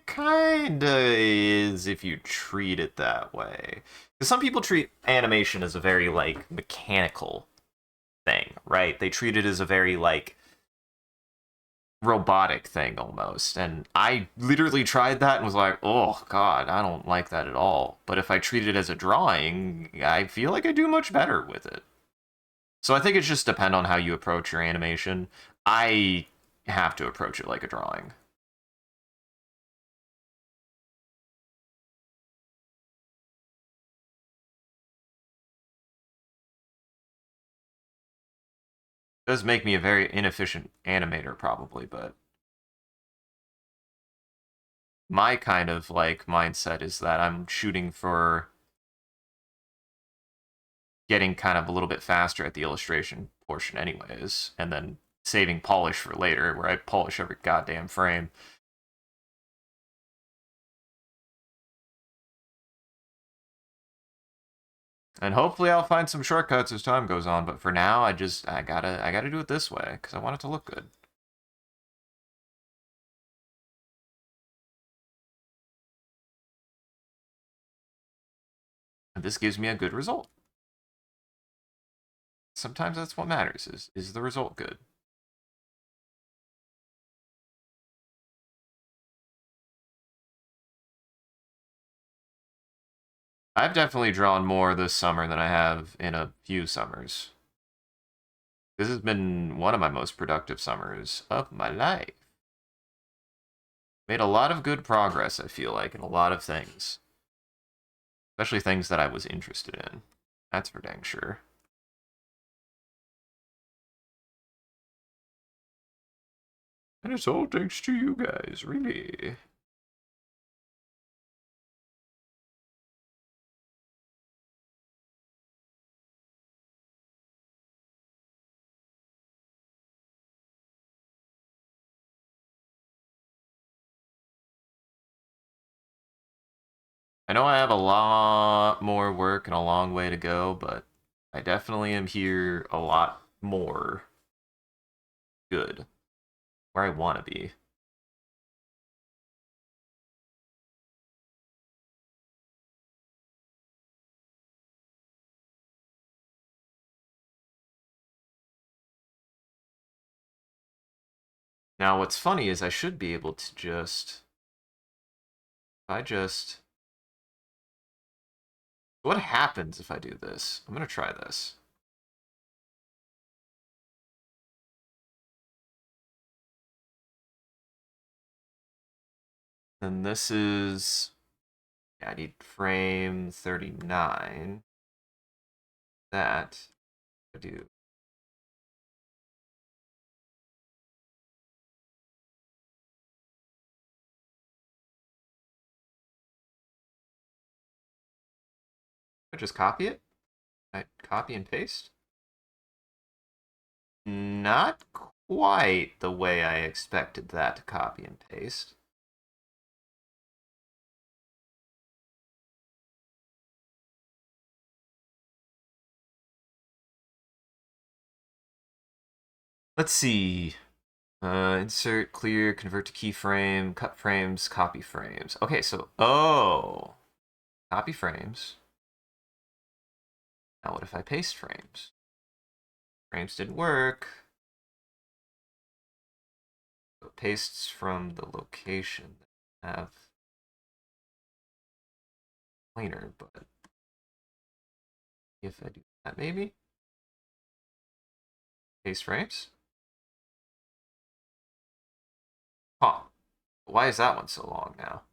kinda is if you treat it that way. Because some people treat animation as a very, like, mechanical thing, right? They treat it as a very, like, robotic thing almost. And I literally tried that and was like, oh god, I don't like that at all. But if I treat it as a drawing, I feel like I do much better with it. So I think it's just depend on how you approach your animation. I have to approach it like a drawing. It does make me a very inefficient animator probably, but my kind of like mindset is that I'm shooting for getting kind of a little bit faster at the illustration portion anyways, and then saving polish for later where I polish every goddamn frame. And hopefully I'll find some shortcuts as time goes on, but for now I gotta do it this way because I want it to look good. And this gives me a good result. Sometimes that's what matters is the result good. I've definitely drawn more this summer than I have in a few summers. This has been one of my most productive summers of my life. Made a lot of good progress, I feel like, in a lot of things. Especially things that I was interested in. That's for dang sure. And it's all thanks to you guys, really. I know I have a lot more work and a long way to go, but I definitely am here a lot more good, where I want to be. Now, what's funny is I should be able to just, if I just, what happens if I do this? I'm gonna try this. And this is, yeah, I need frame 39. That I do. I just copy it? I copy and paste? Not quite the way I expected that to copy and paste. Let's see. Insert, clear, convert to keyframe, cut frames, copy frames. Okay, so, oh, copy frames. Now what if I paste frames? Frames didn't work. So it pastes from the location that I have planar, but if I do that, maybe paste frames. Huh? Why is that one so long now?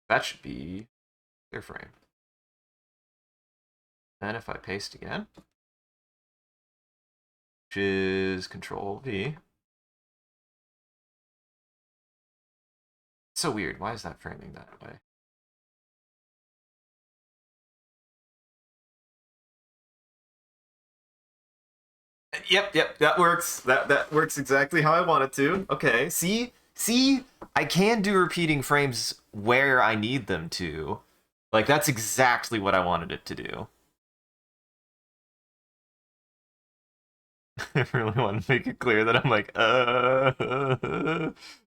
That should be clear frame. Then if I paste again, which is Control V. It's so weird. Why is that framing that way? Yep, that works. That works exactly how I want it to. Okay, see, I can do repeating frames where I need them to. Like that's exactly what I wanted it to do. I really want to make it clear that I'm like, oh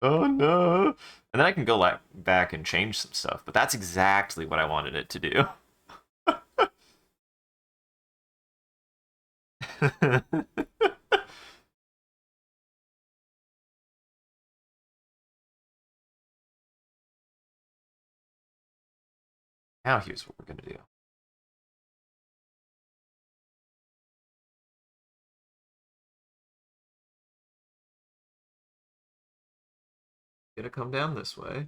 no, and then I can go like back and change some stuff. But that's exactly what I wanted it to do. Now here's what we're gonna do. Gonna come down this way.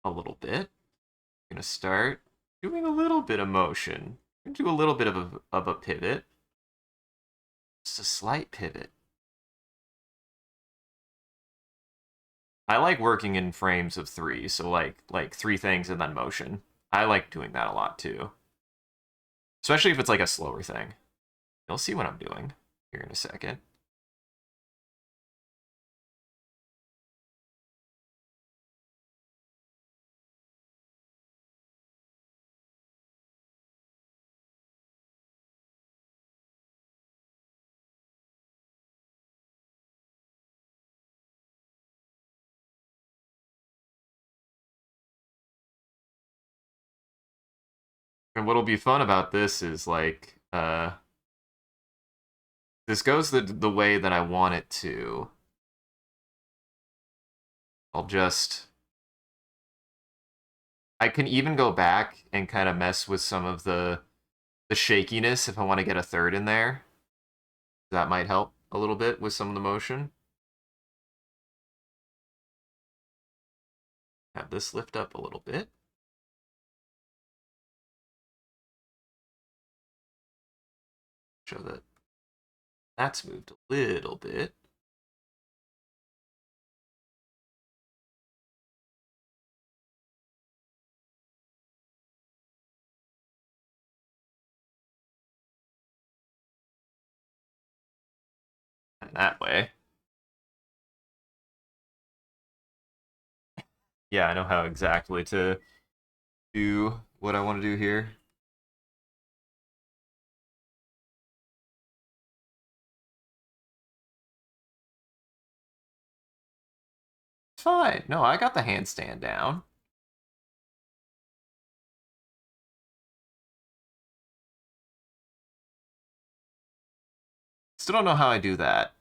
A little bit. Gonna start doing a little bit of motion. Gonna do a little bit of a pivot. Just a slight pivot. I like working in frames of three, so like three things and then motion. I like doing that a lot too. Especially if it's like a slower thing. You'll see what I'm doing here in a second. And what'll be fun about this is like this goes the way that I want it to. I'll just I can even go back and kind of mess with some of the shakiness if I want to get a third in there. That might help a little bit with some of the motion. Have this lift up a little bit. Show that that's moved a little bit. And that way. Yeah, I know how exactly to do what I want to do here. It's fine. No, I got the handstand down. Still don't know how I do that.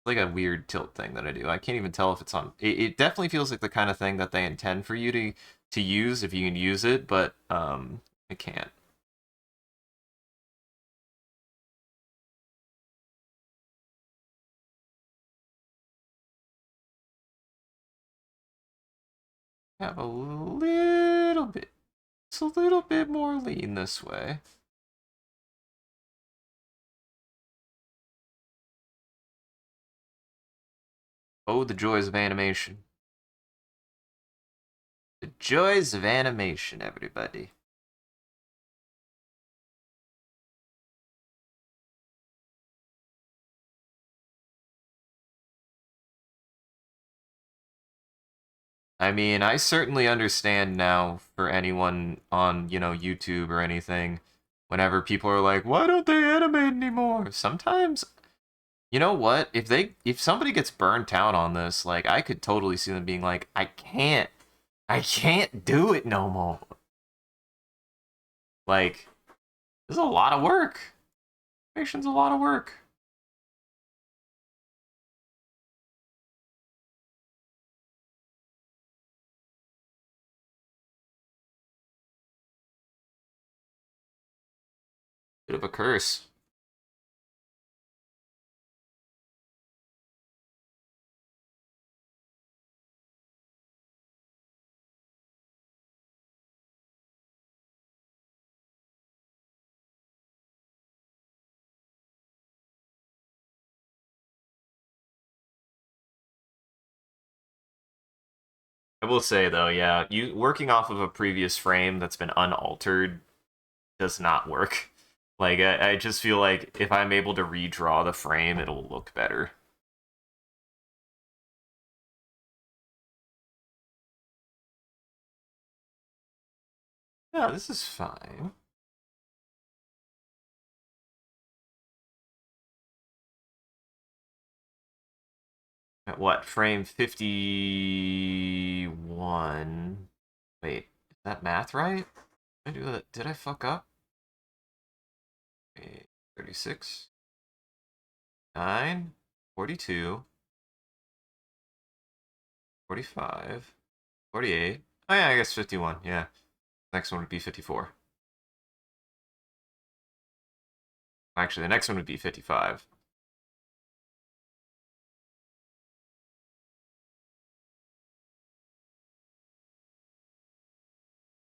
Like a weird tilt thing that I do. I can't even tell if it's on. It definitely feels like the kind of thing that they intend for you to use if you can use it, but I can't. Have a little bit. It's a little bit more lean this way. Oh, the joys of animation. The joys of animation, everybody. I mean, I certainly understand now for anyone on, YouTube or anything, whenever people are like, why don't they animate anymore? Sometimes, you know what? If somebody gets burnt out on this, like, I could totally see them being like, I can't do it no more. Like, this is a lot of work. Animation's a lot of work. Bit of a curse. I will say though, yeah, you working off of a previous frame that's been unaltered does not work. Like I just feel like if I'm able to redraw the frame, it'll look better. Yeah, this is fine. At what? Frame 51. Wait, is that math right? Did I do that? Did I fuck up? Wait, 36, 9, 42, 45, 48. Oh yeah, I guess 51. Yeah. Next one would be 54. Actually, the next one would be 55.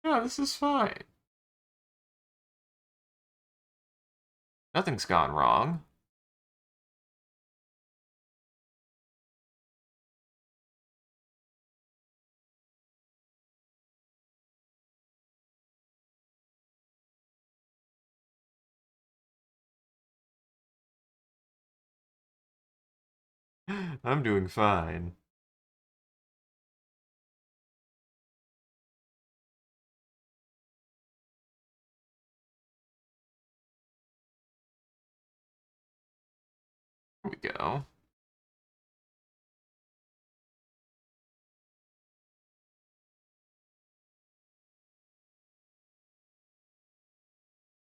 Yeah, this is fine. Nothing's gone wrong. I'm doing fine. Here we go.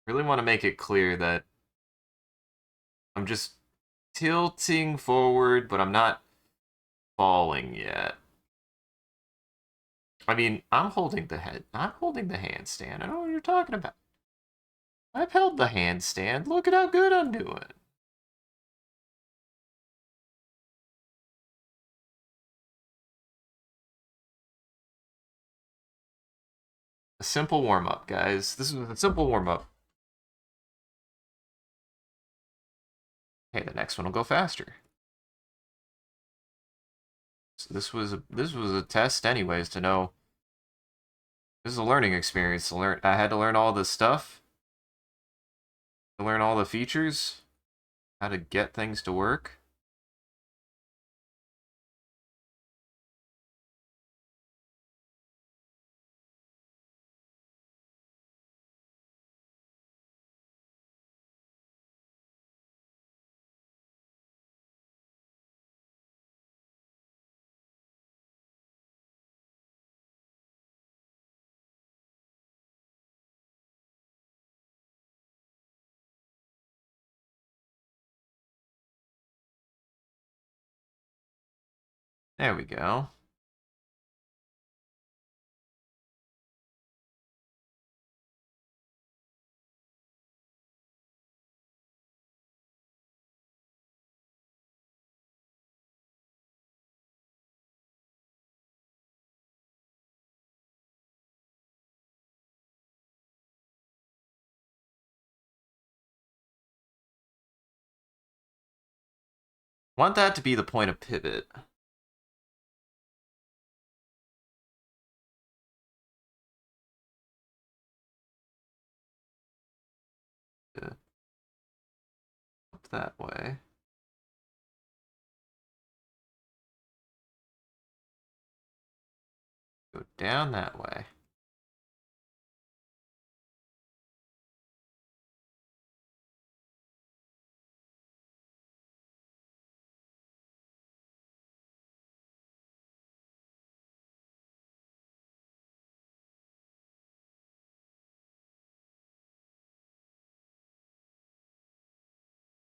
Really want to make it clear that I'm just tilting forward, but I'm not falling yet. I mean, I'm holding the head. I'm holding the handstand. I know what you're talking about. I've held the handstand. Look at how good I'm doing. A simple warm up, guys. This is a simple warm up. Hey, the next one will go faster. So this was a test, anyways, to know. This is a learning experience to learn. I had to learn all this stuff, to learn all the features, how to get things to work. There we go. Want that to be the point of pivot. up that way. Go down that way.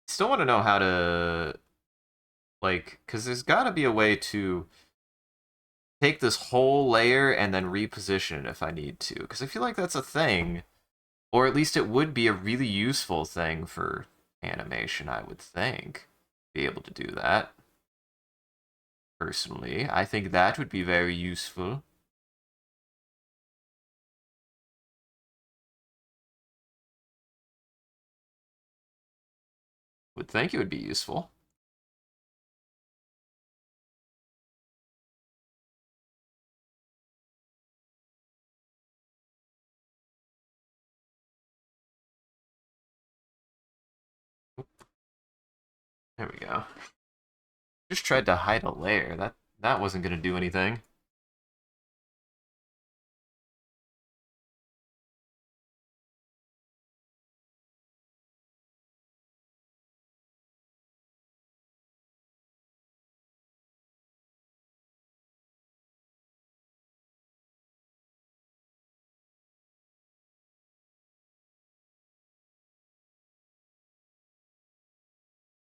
Still want to know how to, like, because there's got to be a way to take this whole layer and then reposition it if I need to. Because I feel like that's a thing. Or at least it would be a really useful thing for animation, I would think. Be able to do that. Personally, I think that would be very useful. Would think it would be useful. There we go. Just tried to hide a layer. That wasn't gonna do anything.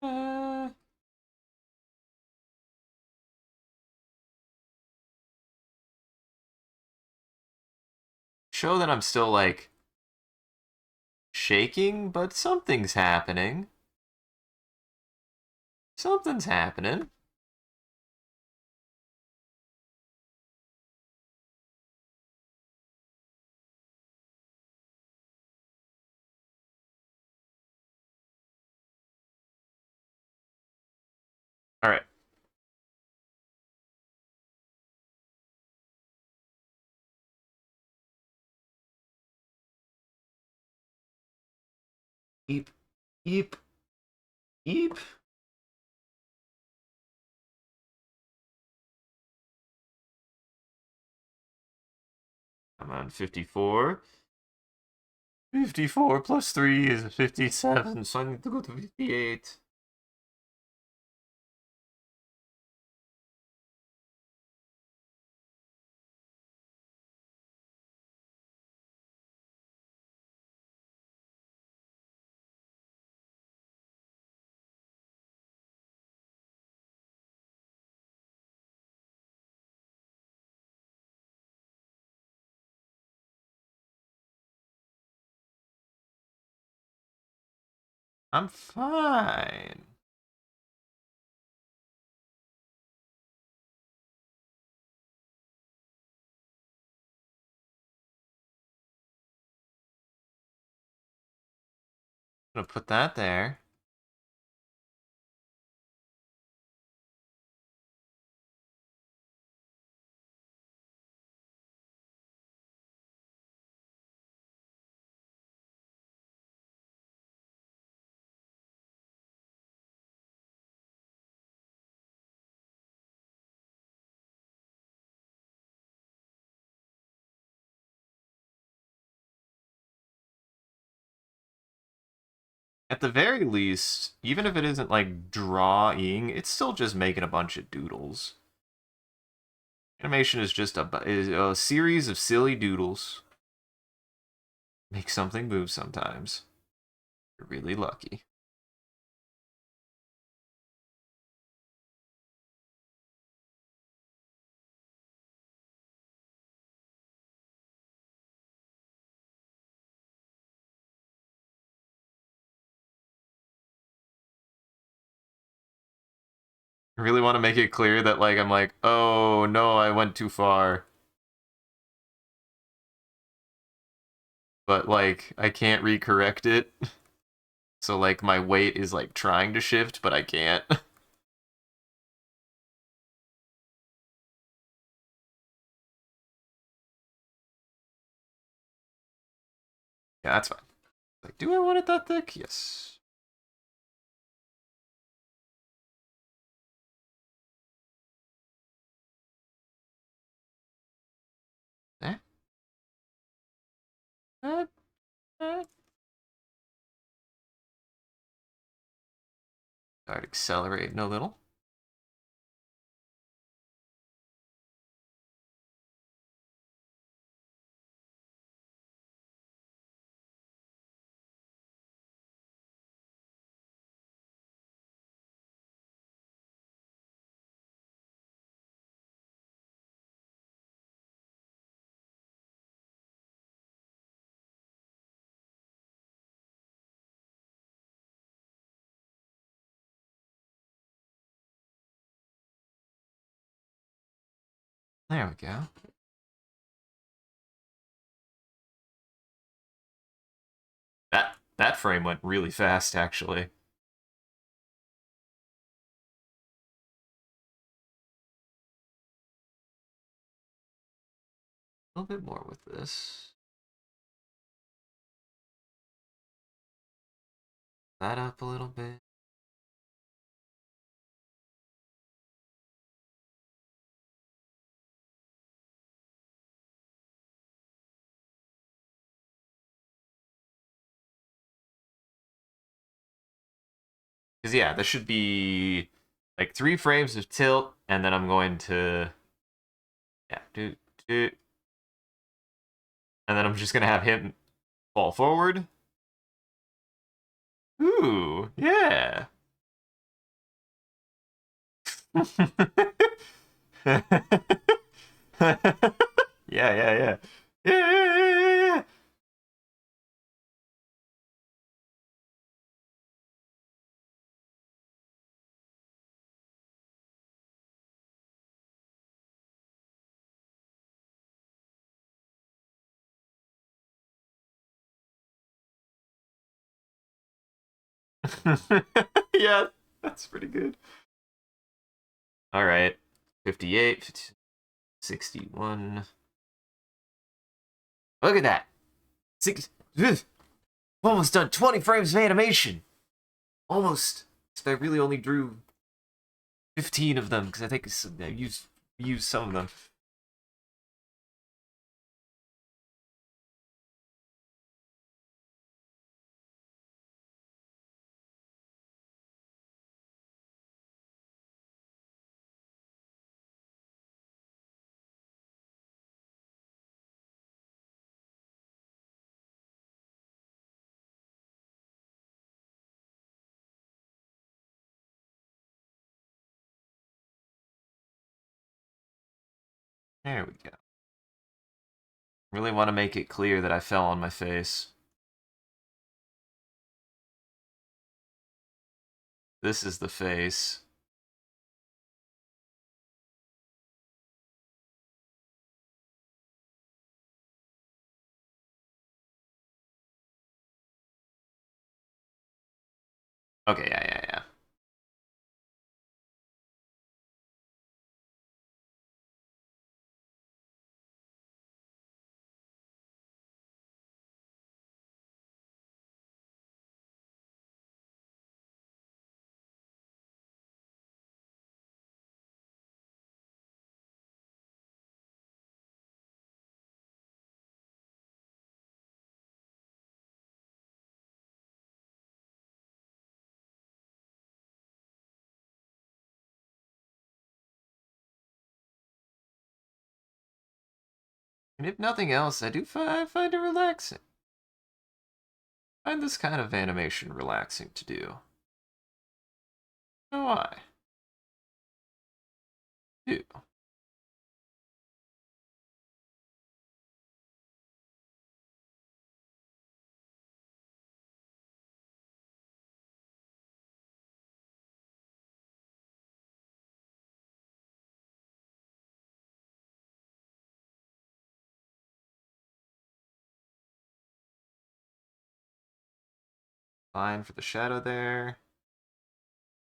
Uh, Show that I'm still like shaking, but something's happening. Something's happening. All right. Eep, eep, eep. I'm on 54. 54 plus 3 is 57, so I need to go to 58. I'm fine. I'm gonna put that there. At the very least, even if it isn't like drawing, it's still just making a bunch of doodles. Animation is just a series of silly doodles. Make something move sometimes. You're really lucky. I really want to make it clear that like I'm like, oh no, I went too far. But like I can't recorrect it. So like my weight is like trying to shift, but I can't. Yeah, that's fine. Like, do I want it that thick? Yes. Start accelerating a little. There we go. That frame went really fast, actually. A little bit more with this. That up a little bit. Because, yeah, this should be like 3 frames of tilt, and then I'm going to, yeah, do, and then I'm just going to have him fall forward. Ooh, yeah. Yeah, yeah, yeah. Yeah, yeah, yeah, yeah. Yeah, that's pretty good. All right. 58, 61. Look at that. Almost done 20 frames of animation. Almost. I really only drew 15 of them because I think I used some of them. There we go. Really want to make it clear that I fell on my face. This is the face. Okay, yeah, yeah, yeah. And if nothing else, I do find it relaxing. I find this kind of animation relaxing to do. Oh, I do. Fine for the shadow there.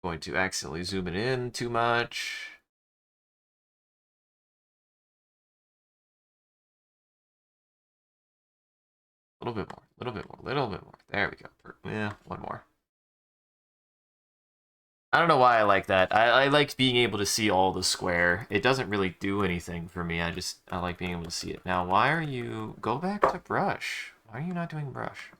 Going to accidentally zoom it in too much. A little bit more, a little bit more, a little bit more. There we go. Yeah, one more. I don't know why I like that. I like being able to see all the square. It doesn't really do anything for me. I like being able to see it. Now, why are you... Go back to brush. Why are you not doing brush?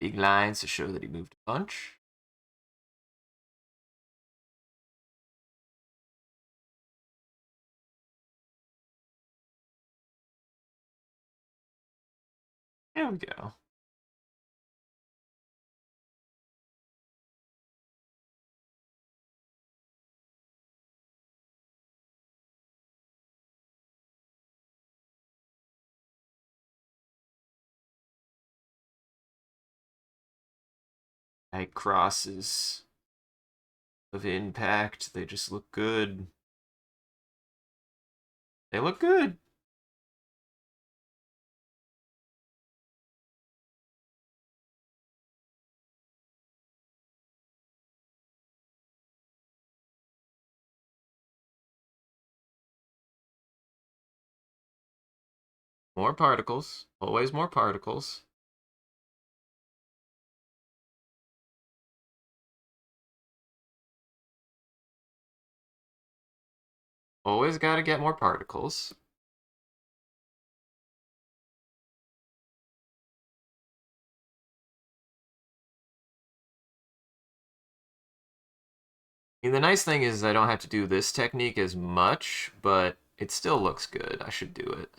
Big lines to show that he moved a bunch. There we go. Tight crosses of impact. They just look good. They look good. More particles. Always more particles. Always gotta get more particles. I mean, the nice thing is I don't have to do this technique as much, but it still looks good. I should do it.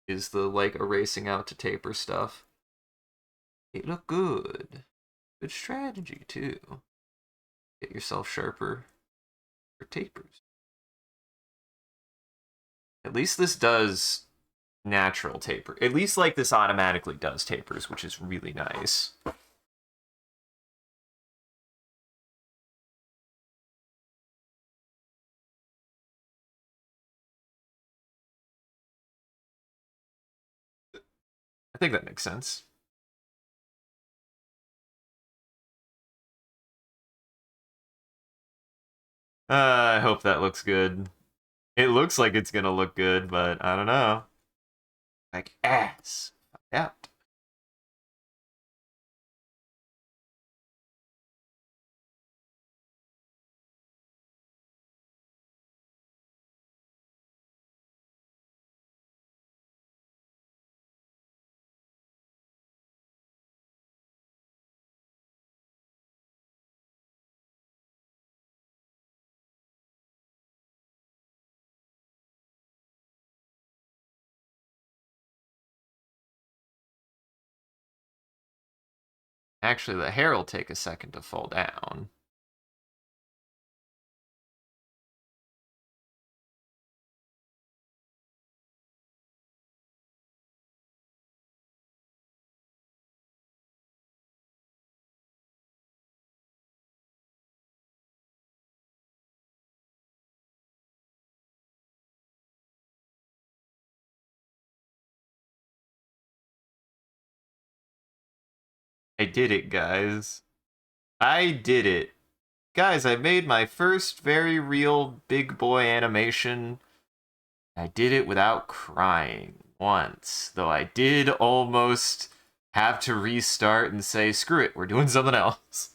Is the, like, erasing out to taper stuff. It look good. Good strategy, too. Get yourself sharper for tapers. At least this does natural taper. At least, like, this automatically does tapers, which is really nice. I think that makes sense. I hope that looks good. It looks like it's gonna look good, but I don't know. Like ass. Out. Actually, the hair will take a second to fall down. I did it, guys. I did it. Guys, I made my first very real big boy animation. I did it without crying once, though I did almost have to restart and say, screw it, we're doing something else.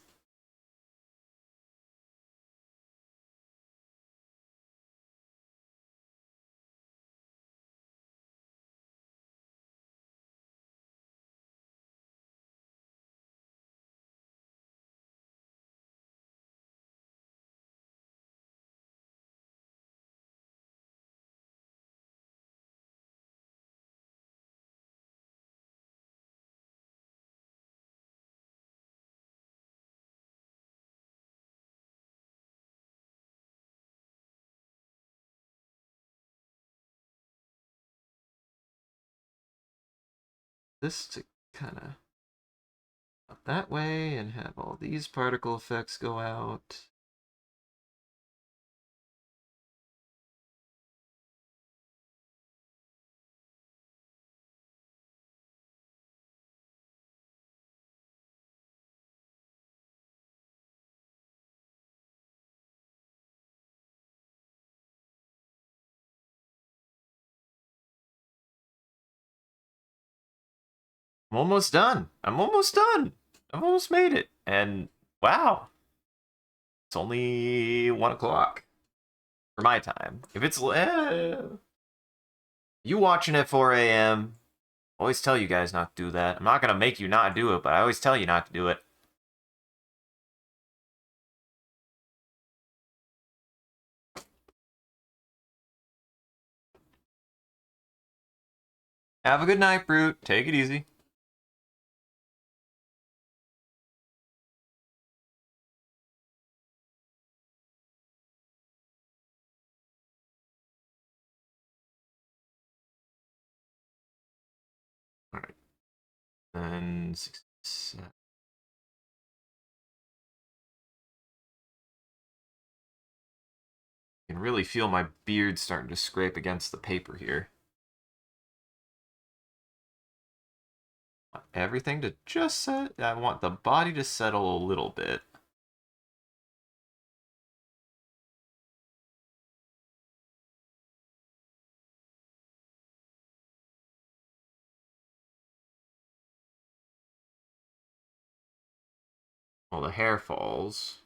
This to kind of up that way and have all these particle effects go out. I'm almost done. I'm almost done. I've almost made it. And wow, it's only 1 o'clock for my time. If it's you watching at 4 a.m., Always tell you guys not to do that. I'm not gonna make you not do it, but I always tell you not to do it. Have a good night, Brute. Take it easy. Alright. And 67. I can really feel my beard starting to scrape against the paper here. Everything to just set. I want the body to settle a little bit. Well, the hair falls.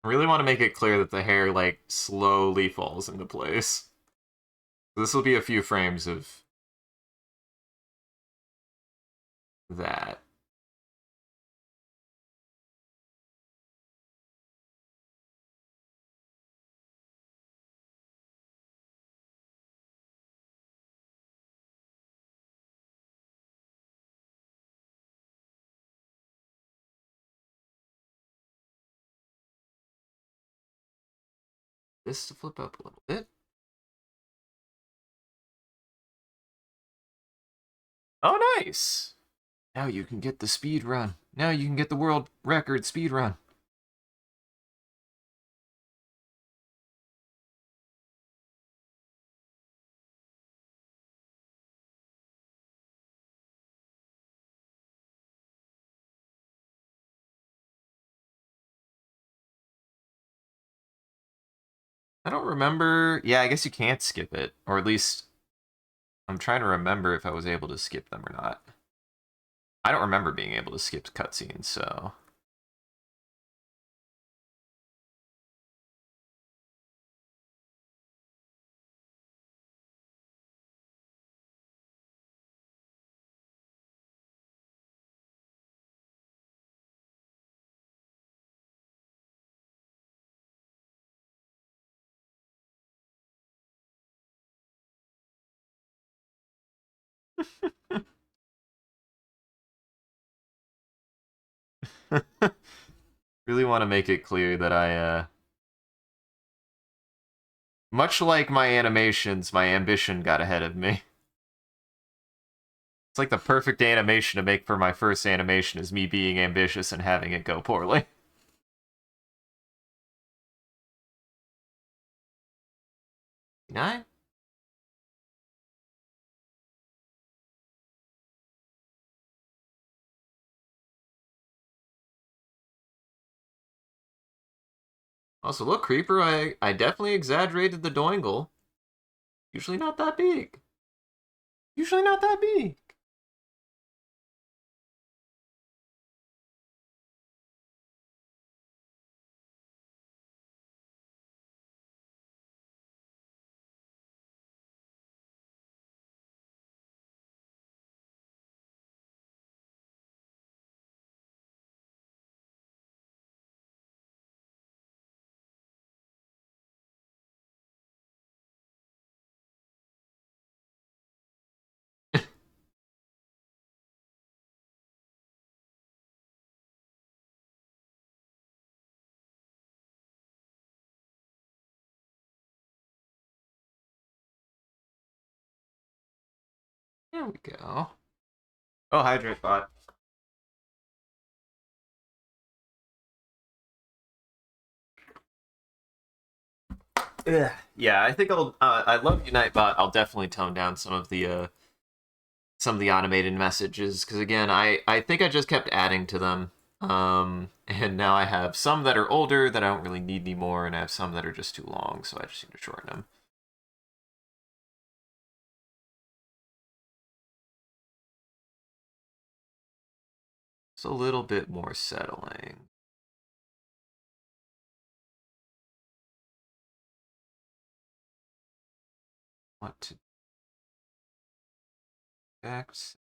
I really want to make it clear that the hair, like, slowly falls into place. This will be a few frames of that. This to flip up a little bit. Oh, nice! Now you can get the speed run. Now you can get the world record speed run. I don't remember. Yeah, I guess you can't skip it. Or at least I'm trying to remember if I was able to skip them or not. I don't remember being able to skip cutscenes, so. Really want to make it clear that much like my animations, my ambition got ahead of me. It's like the perfect animation to make for my first animation is me being ambitious and having it go poorly. Nine? Also, look, Creeper, I definitely exaggerated the doingle. Usually not that big. Usually not that big. There we go. Oh, hydrate bot. Yeah, I think I'll. I love Unitebot. I'll definitely tone down some of the automated messages because again, I think I just kept adding to them. And now I have some that are older that I don't really need anymore, and I have some that are just too long, so I just need to shorten them. It's a little bit more settling. What to expect?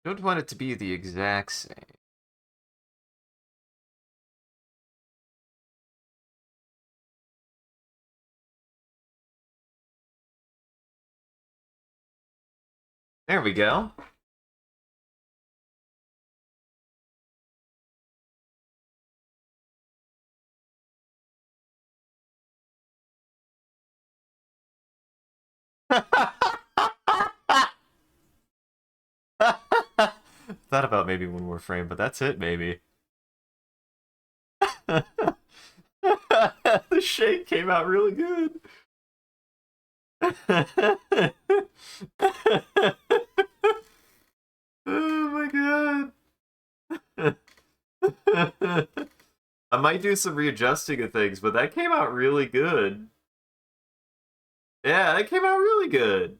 Don't want it to be the exact same. There we go. Thought about maybe one more frame, but that's it, maybe. The shake came out really good. Oh my god. I might do some readjusting of things, but that came out really good. Yeah, that came out really good.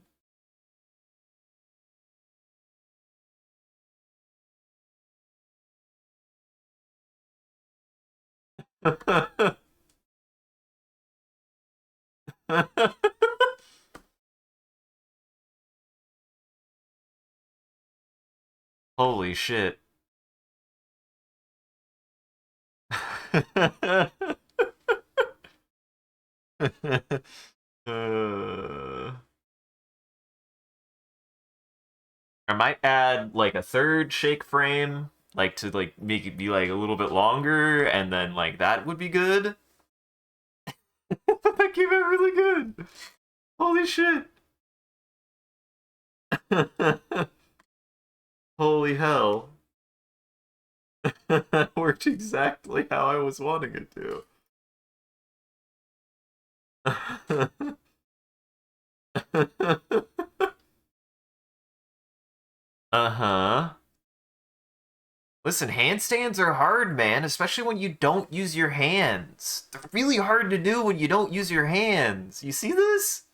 Holy shit. I might add like a third shake frame, like to like make it be like a little bit longer, and then like that would be good. That came out really good. Holy shit. Holy hell. Worked exactly how I was wanting it to. Uh-huh. Listen, handstands are hard, man, especially when you don't use your hands. They're really hard to do when you don't use your hands. You see this?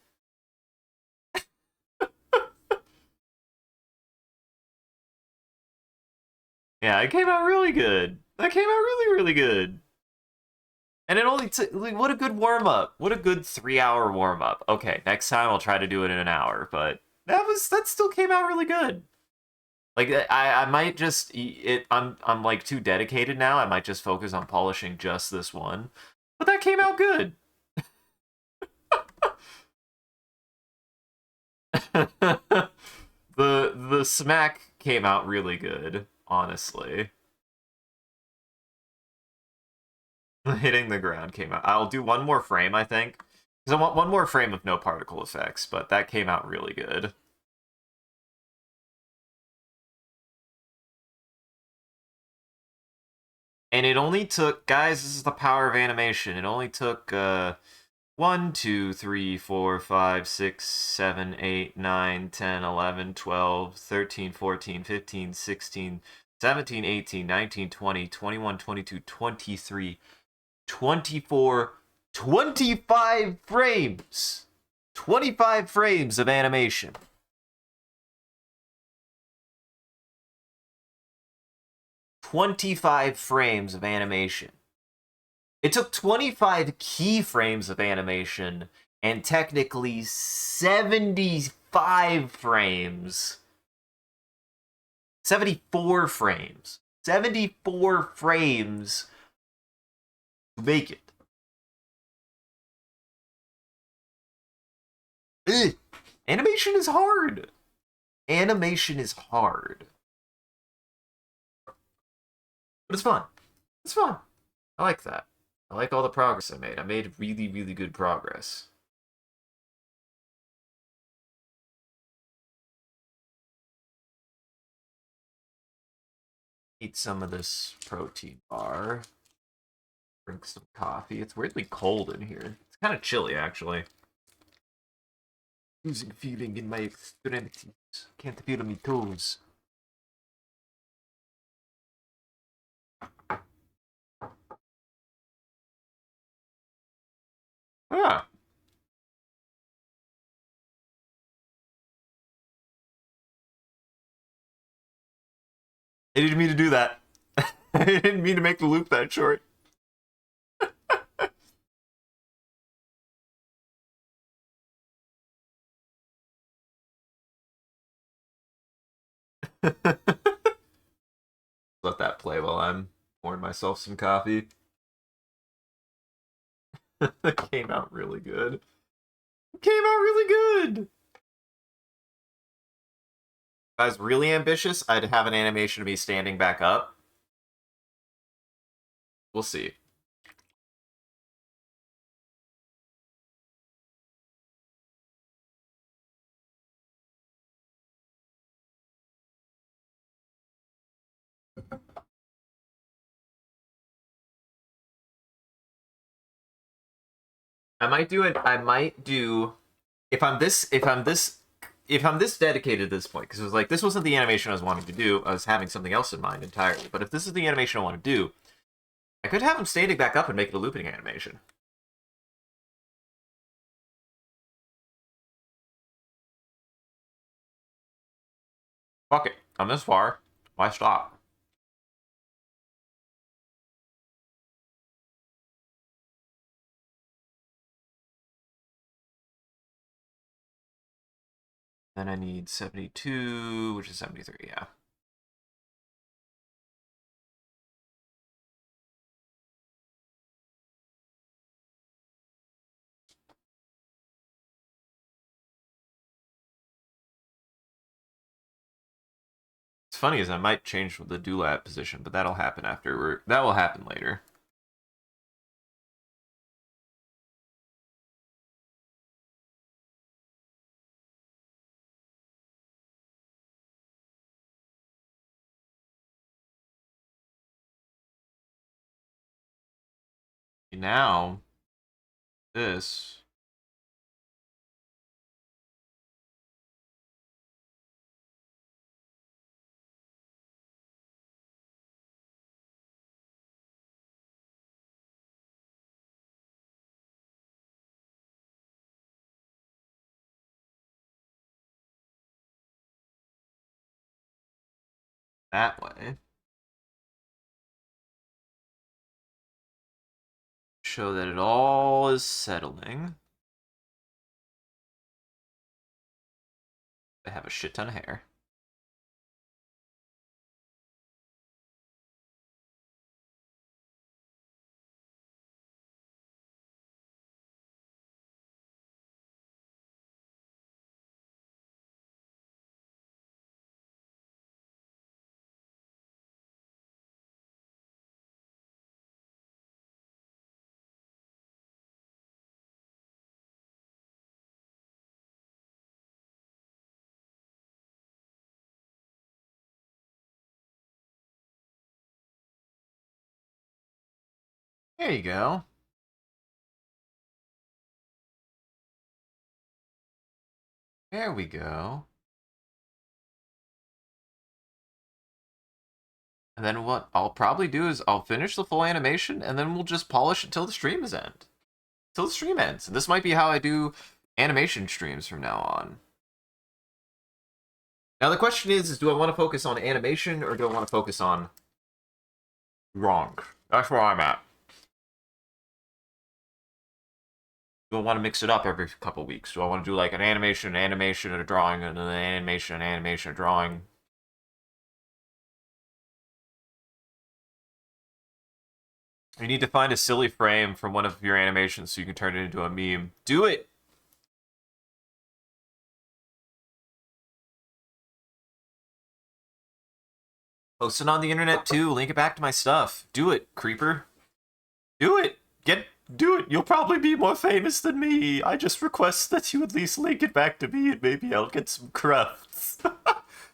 Yeah, it came out really good. That came out really, really good. And it only took, like, what a good warm up. What a good 3 hour warm up. Okay, next time I'll try to do it in an hour, but that still came out really good. Like I might just I'm like too dedicated now. I might just focus on polishing just this one. But that came out good. The smack came out really good, honestly. Hitting the ground came out. I'll do one more frame, I think. Because I want one more frame of no particle effects, but that came out really good. And it only took, guys, this is the power of animation. It only took 1, 2, 3, 4, 5, 6, 7, 8, 9, 10, 11, 12, 13, 14, 15, 16, 17, 18, 19, 20, 21, 22, 23, 24, 25 frames. 25 frames of animation. 25 frames of animation. It took 25 keyframes of animation and technically 75 frames. 74 frames. 74 frames to make it. Ugh. Animation is hard. Animation is hard. But it's fun. It's fun. I like that. I like all the progress I made. I made really, really good progress. Eat some of this protein bar. Drink some coffee. It's weirdly cold in here. It's kind of chilly, actually. Losing feeling in my extremities. Can't feel my toes. Ah. I didn't mean to do that. I didn't mean to make the loop that short. Let that play while I'm pouring myself some coffee. That came out really good. It came out really good. If I was really ambitious, I'd have an animation of me standing back up. We'll see. I might do it. I might do if I'm this dedicated at this point, because it was like this wasn't the animation I was wanting to do. I was having something else in mind entirely. But if this is the animation I want to do, I could have him standing back up and make it a looping animation. Fuck it. I'm this far. Why stop? Then I need 72, which is 73, yeah. It's funny as I might change the dewlap position, but that'll happen after that will happen later. Now, this that way. Show that it all is settling. I have a shit ton of hair. There you go. There we go. And then what I'll probably do is I'll finish the full animation and then we'll just polish it till the stream is end. Till the stream ends. And this might be how I do animation streams from now on. Now the question is do I want to focus on animation or do I want to focus on wrong? That's where I'm at. Do I want to mix it up every couple weeks? Do I want to do like an animation, and a drawing, and then an animation, a drawing? You need to find a silly frame from one of your animations so you can turn it into a meme. Do it! Post it on the internet too. Link it back to my stuff. Do it, creeper. Do it! do it. You'll probably be more famous than me. I just request that you at least link it back to me, and maybe I'll get some crafts.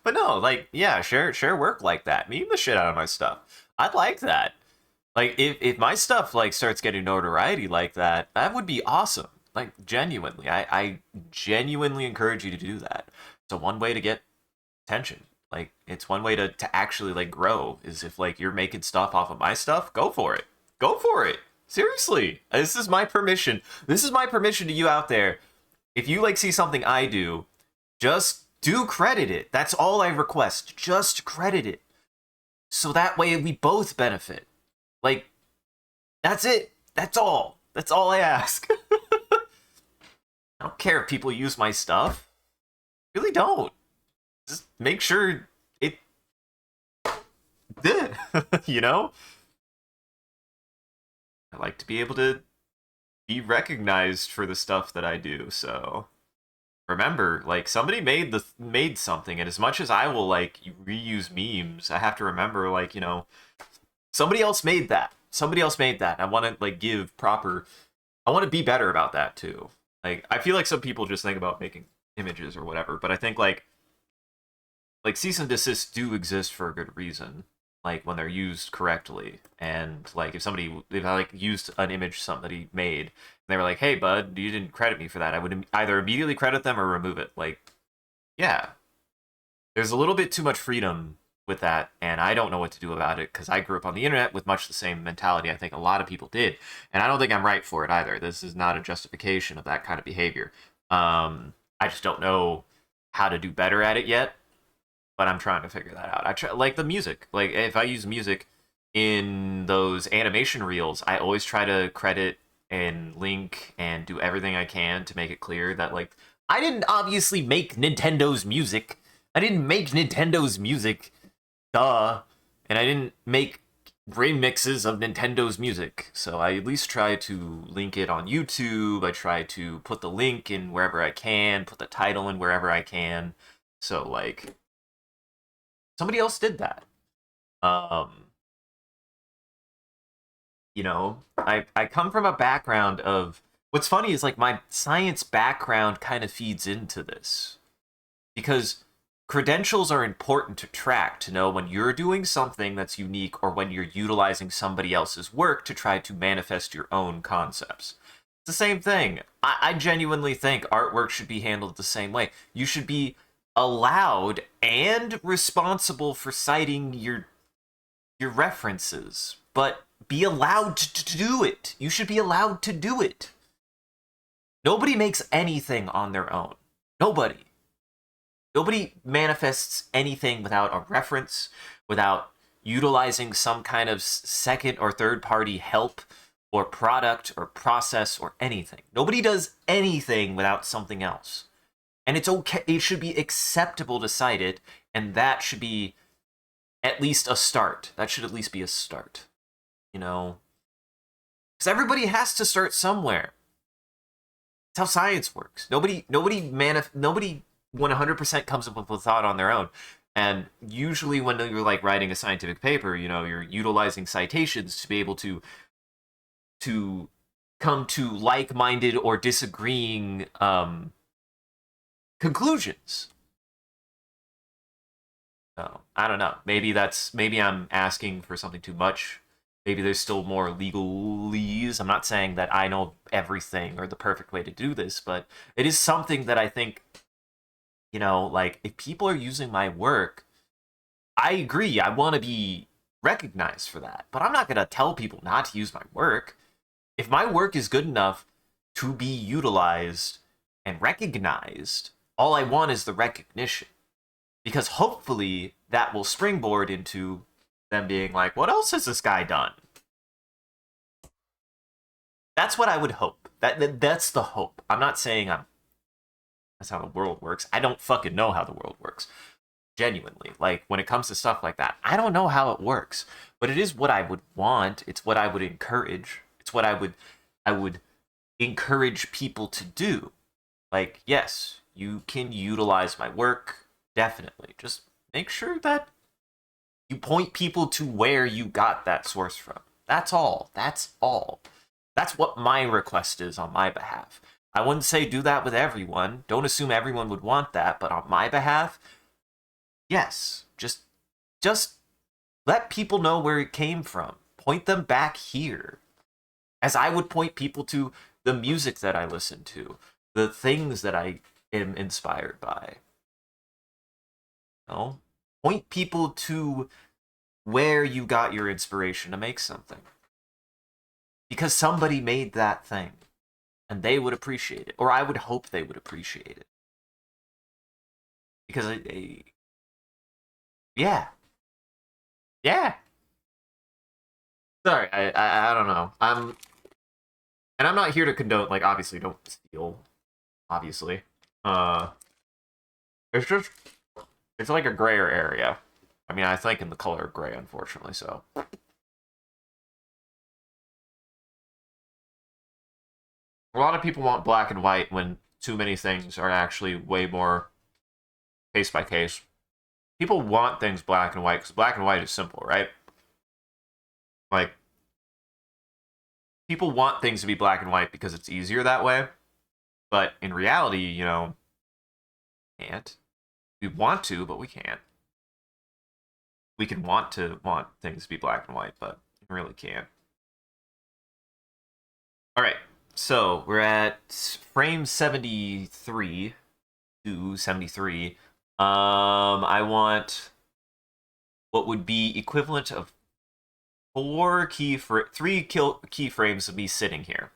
But no, like, yeah, share work like that. Meme the shit out of my stuff. I'd like that. Like, if my stuff like starts getting notoriety like that, that would be awesome. Like, genuinely, I genuinely encourage you to do that. So one way to get attention. Like, it's one way to actually like grow is if like you're making stuff off of my stuff, go for it. Go for it. Seriously. This is my permission. This is my permission to you out there. If you like see something I do, just do credit it. That's all I request. Just credit it. So that way we both benefit. Like, that's it. That's all. That's all I ask. I don't care if people use my stuff. Really don't. Just make sure it did. You know? I like to be able to be recognized for the stuff that I do, so remember, like, somebody made something, and as much as I will like reuse memes, I have to remember, like, you know, somebody else made that. Somebody else made that. I want to like give proper. I want to be better about that too. Like, I feel like some people just think about making images or whatever, but I think like cease and desists do exist for a good reason. Like when they're used correctly, and like if I like used an image somebody made, and they were like, "Hey, bud, you didn't credit me for that," I would either immediately credit them or remove it. Like, yeah, there's a little bit too much freedom with that, and I don't know what to do about it because I grew up on the internet with much the same mentality I think a lot of people did, and I don't think I'm right for it either. This is not a justification of that kind of behavior. I just don't know how to do better at it yet, but I'm trying to figure that out. I try like the music. Like if I use music in those animation reels, I always try to credit and link and do everything I can to make it clear that like I didn't obviously make Nintendo's music. I didn't make Nintendo's music. Duh. And I didn't make remixes of Nintendo's music. So I at least try to link it on YouTube. I try to put the link in wherever I can, put the title in wherever I can. So like somebody else did that. You know, I come from a background of what's funny is like my science background kind of feeds into this because credentials are important to track to know when you're doing something that's unique or when you're utilizing somebody else's work to try to manifest your own concepts. It's the same thing. I genuinely think artwork should be handled the same way. You should be allowed and responsible for citing your references, but be allowed to do it. You should be allowed to do it. Nobody makes anything on their own. Nobody. Nobody manifests anything without a reference, without utilizing some kind of second or third party help or product or process or anything. Nobody does anything without something else. And it's okay. It should be acceptable to cite it, and that should be at least a start. That should at least be a start. You know? Because everybody has to start somewhere. That's how science works. Nobody 100% comes up with a thought on their own. And usually when you're like writing a scientific paper, you know, you're utilizing citations to be able to come to like-minded or disagreeing conclusions. So, I don't know. Maybe I'm asking for something too much. Maybe there's still more legalese. I'm not saying that I know everything or the perfect way to do this, but it is something that I think, you know, like, if people are using my work, I agree, I want to be recognized for that. But I'm not going to tell people not to use my work. If my work is good enough to be utilized and recognized, all I want is the recognition. Because hopefully that will springboard into them being like, what else has this guy done? That's what I would hope. That's the hope. I'm not saying that's how the world works. I don't fucking know how the world works. Genuinely. Like, when it comes to stuff like that, I don't know how it works. But it is what I would want. It's what I would encourage. It's what I would encourage people to do. Like, yes, you can utilize my work. Definitely. Just make sure that you point people to where you got that source from. That's all. That's all. That's what my request is on my behalf. I wouldn't say do that with everyone. Don't assume everyone would want that, but on my behalf, yes. Just let people know where it came from. Point them back here. As I would point people to the music that I listen to, the things that I am inspired by. You know? Point people to where you got your inspiration to make something. Because somebody made that thing. And they would appreciate it. Or I would hope they would appreciate it. Because, yeah. Yeah. Sorry, I don't know. And I'm not here to condone, like, obviously, don't steal. Obviously. Uh, it's just, it's like a grayer area. I mean, I think in the color of gray, unfortunately, so. A lot of people want black and white when too many things are actually way more case by case. People want things black and white because black and white is simple, right? Like, people want things to be black and white because it's easier that way. But in reality, you know, can't. We want to, but we can't. We can want things to be black and white, but we really can't. All right, so we're at frame 73 to 73. I want what would be equivalent of three keyframes of me sitting here.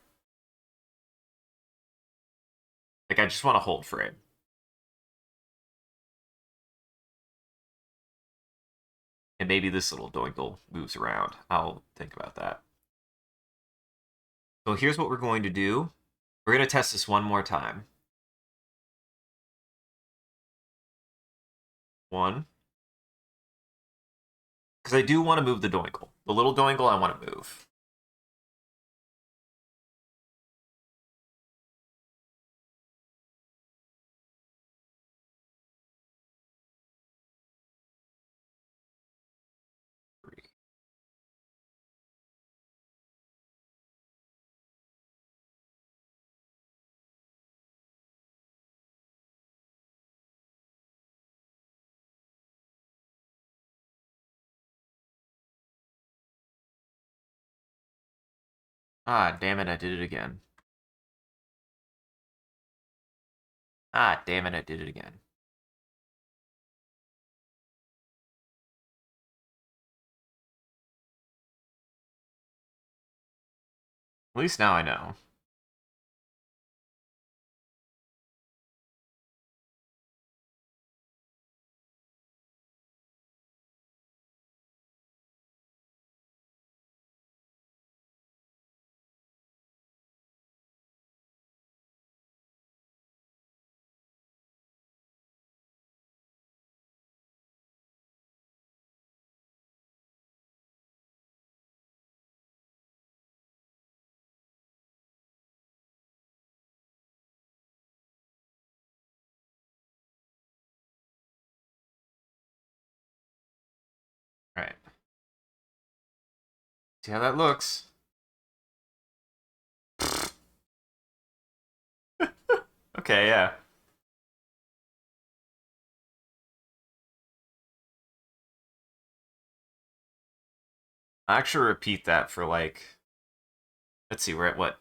Like, I just want to hold frame. And maybe this little doinkle moves around. I'll think about that. So here's what we're going to do. We're going to test this one more time. One. Because I do want to move the doinkle. The little doinkle I want to move. Three. Ah, damn it, I did it again. Ah, damn it, I did it again. At least now I know. All right. See how that looks. Okay, yeah. I actually repeat that for like, let's see, we're at what?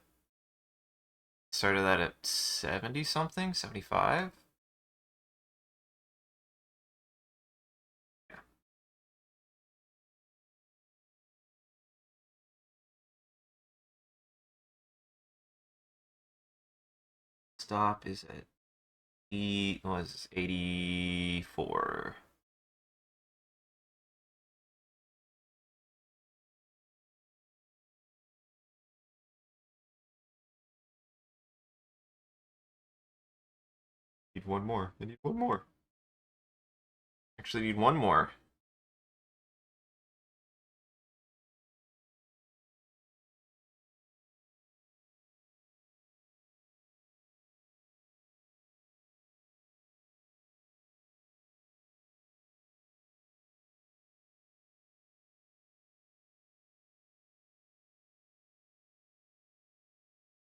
Started that at 70 something? 75? Yeah. Stop is at was 84. Need one more. I need one more. Actually need one more.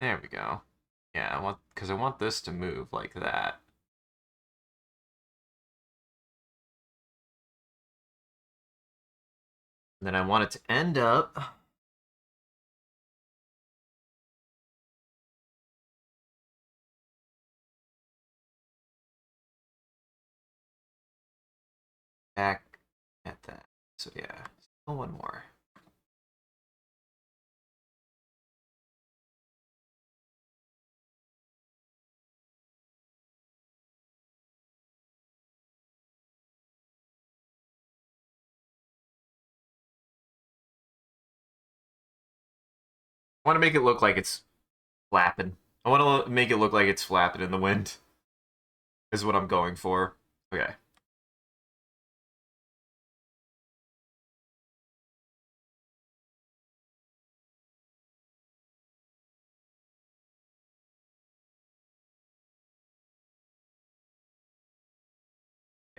There we go. Yeah, because I want this to move like that. And then I want it to end up back at that. So yeah, still one more. I want to make it look like it's flapping. I want to make it look like it's flapping in the wind. Is what I'm going for. Okay.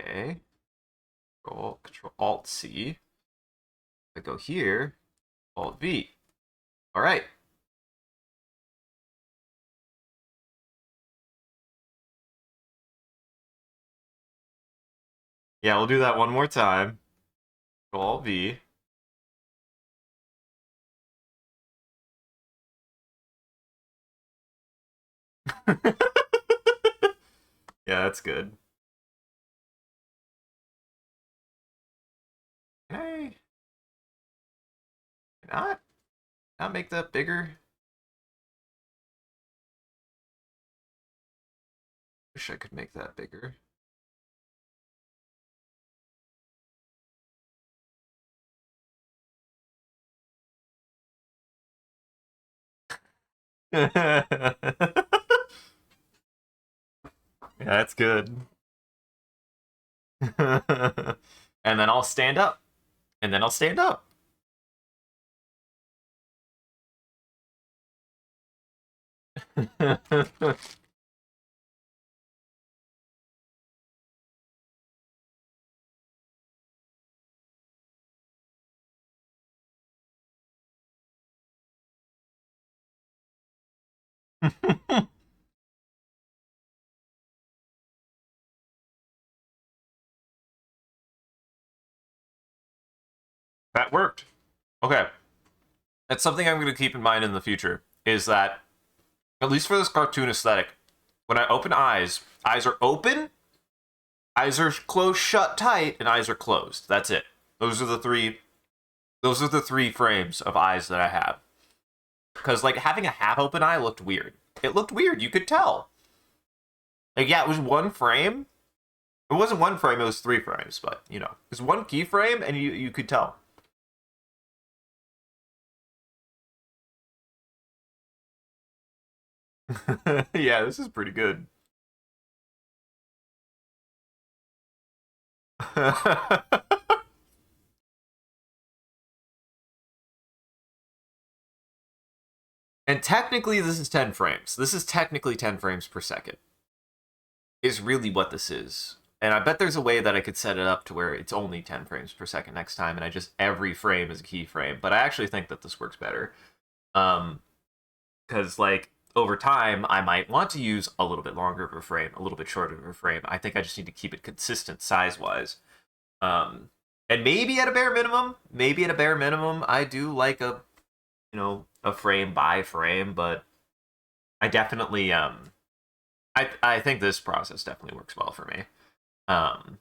Okay. Control Alt C. I go here. Alt V. All right. Yeah, we'll do that one more time. Control Alt V. Yeah, that's good. Can I not make that bigger? Wish I could make that bigger. Yeah, that's good. And then I'll stand up. And then I'll stand up. That worked. Okay. That's something I'm going to keep in mind in the future. Is that, at least for this cartoon aesthetic, when I open eyes are open, eyes are closed, shut tight, and eyes are closed. That's it. Those are the three. Those are the three frames of eyes that I have. Because like having a half open eye looked weird. It looked weird. You could tell. Like yeah, it was one frame. It wasn't one frame. It was three frames. But you know, it was one keyframe, and you could tell. Yeah, this is pretty good. And technically, this is 10 frames. This is technically 10 frames per second, is really what this is. And I bet there's a way that I could set it up to where it's only 10 frames per second next time, and I just every frame is a keyframe. But I actually think that this works better. Because, like, over time, I might want to use a little bit longer of a frame, a little bit shorter of a frame. I think I just need to keep it consistent size wise. Um, and maybe at a bare minimum, I do like a frame by frame, but I definitely I think this process definitely works well for me. Um,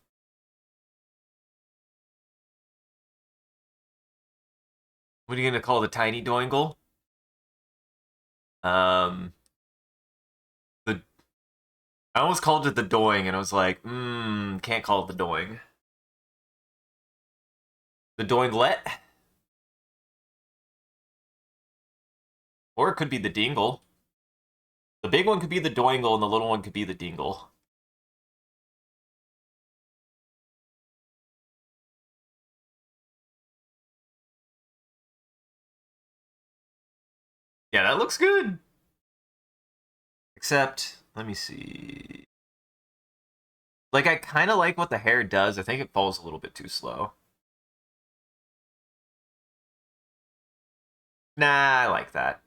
what are you gonna call the tiny doingle? Um, the I almost called it the doing, and I was like, can't call it the doing. The doinglet, or it could be the dingle. The big one could be the doingle, and the little one could be the dingle. Yeah, that looks good. Except, let me see. Like, I kind of like what the hair does. I think it falls a little bit too slow. Nah, I like that.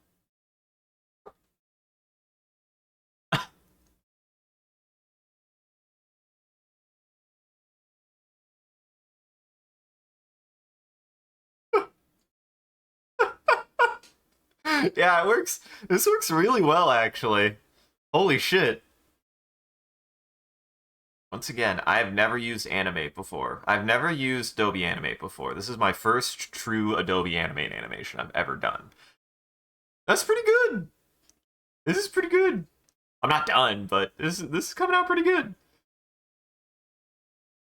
Yeah, it works. This works really well, actually. Holy shit. Once again, I've never used Animate before. I've never used Adobe Animate before. This is my first true Adobe Animate animation I've ever done. That's pretty good. This is pretty good. I'm not done, but this is coming out pretty good.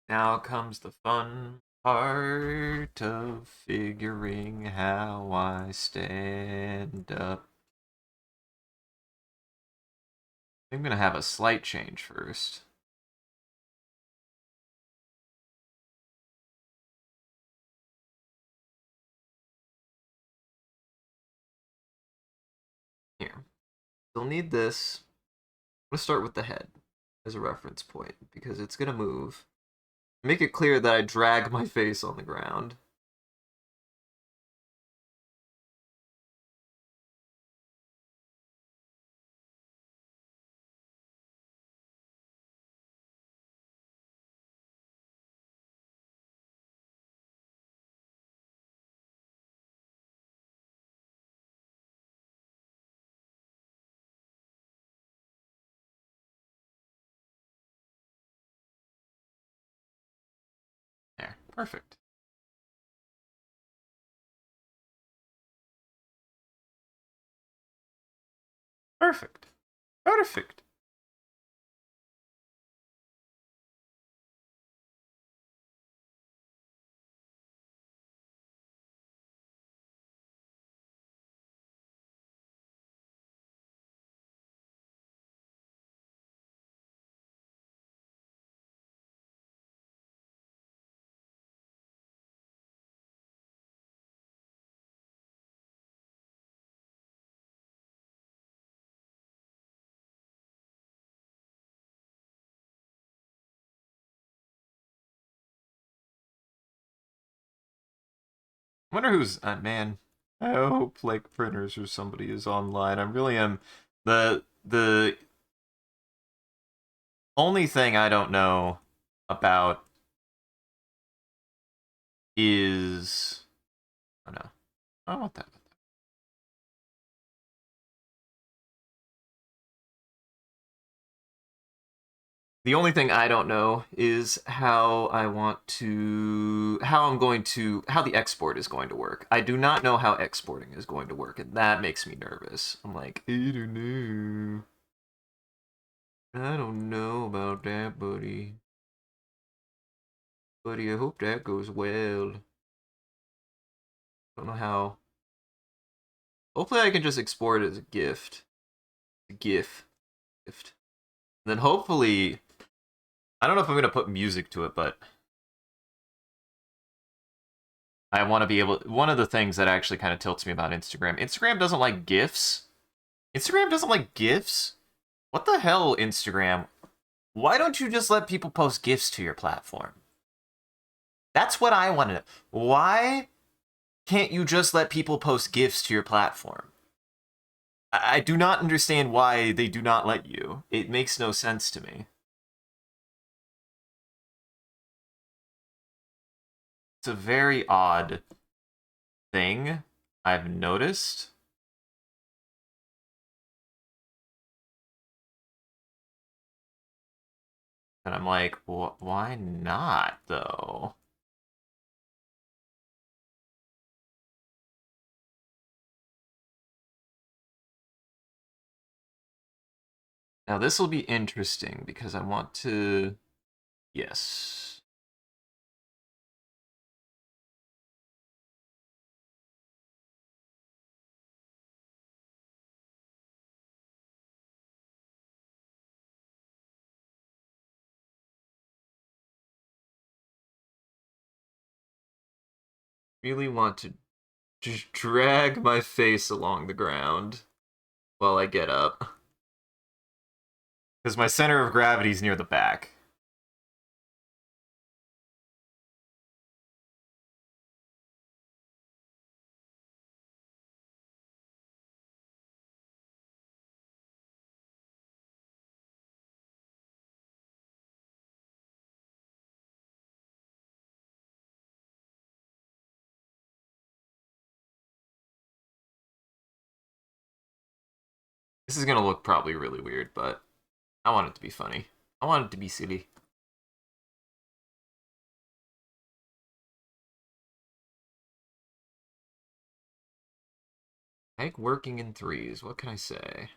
Now comes the fun part of figuring how I stand up. I'm gonna have a slight change first. Here. You'll need this. I'm gonna start with the head as a reference point because it's gonna move. Make it clear that I drag my face on the ground. There. Perfect. Perfect. Perfect. I wonder who's man. I hope like printers or somebody is online. I really am. The only thing I don't know about is oh no. I don't want that. The only thing I don't know is how the export is going to work. I do not know how exporting is going to work, and that makes me nervous. I'm like, I don't know. I don't know about that, buddy. Buddy, I hope that goes well. Don't know how. Hopefully I can just export it as a gift. A GIF. Gift. And then hopefully I don't know if I'm gonna put music to it, but I want to be able. One of the things that actually kind of tilts me about Instagram doesn't like GIFs. Instagram doesn't like GIFs? What the hell, Instagram? Why don't you just let people post GIFs to your platform? That's what I want to know. Why can't you just let people post GIFs to your platform? I do not understand why they do not let you. It makes no sense to me. It's a very odd thing I've noticed. And I'm like, why not, though? Now, this will be interesting because I want to. Yes. Really want to just drag my face along the ground while I get up. Because my center of gravity is near the back. This is gonna look probably really weird, but I want it to be funny. I want it to be silly. Egg working in threes. What can I say?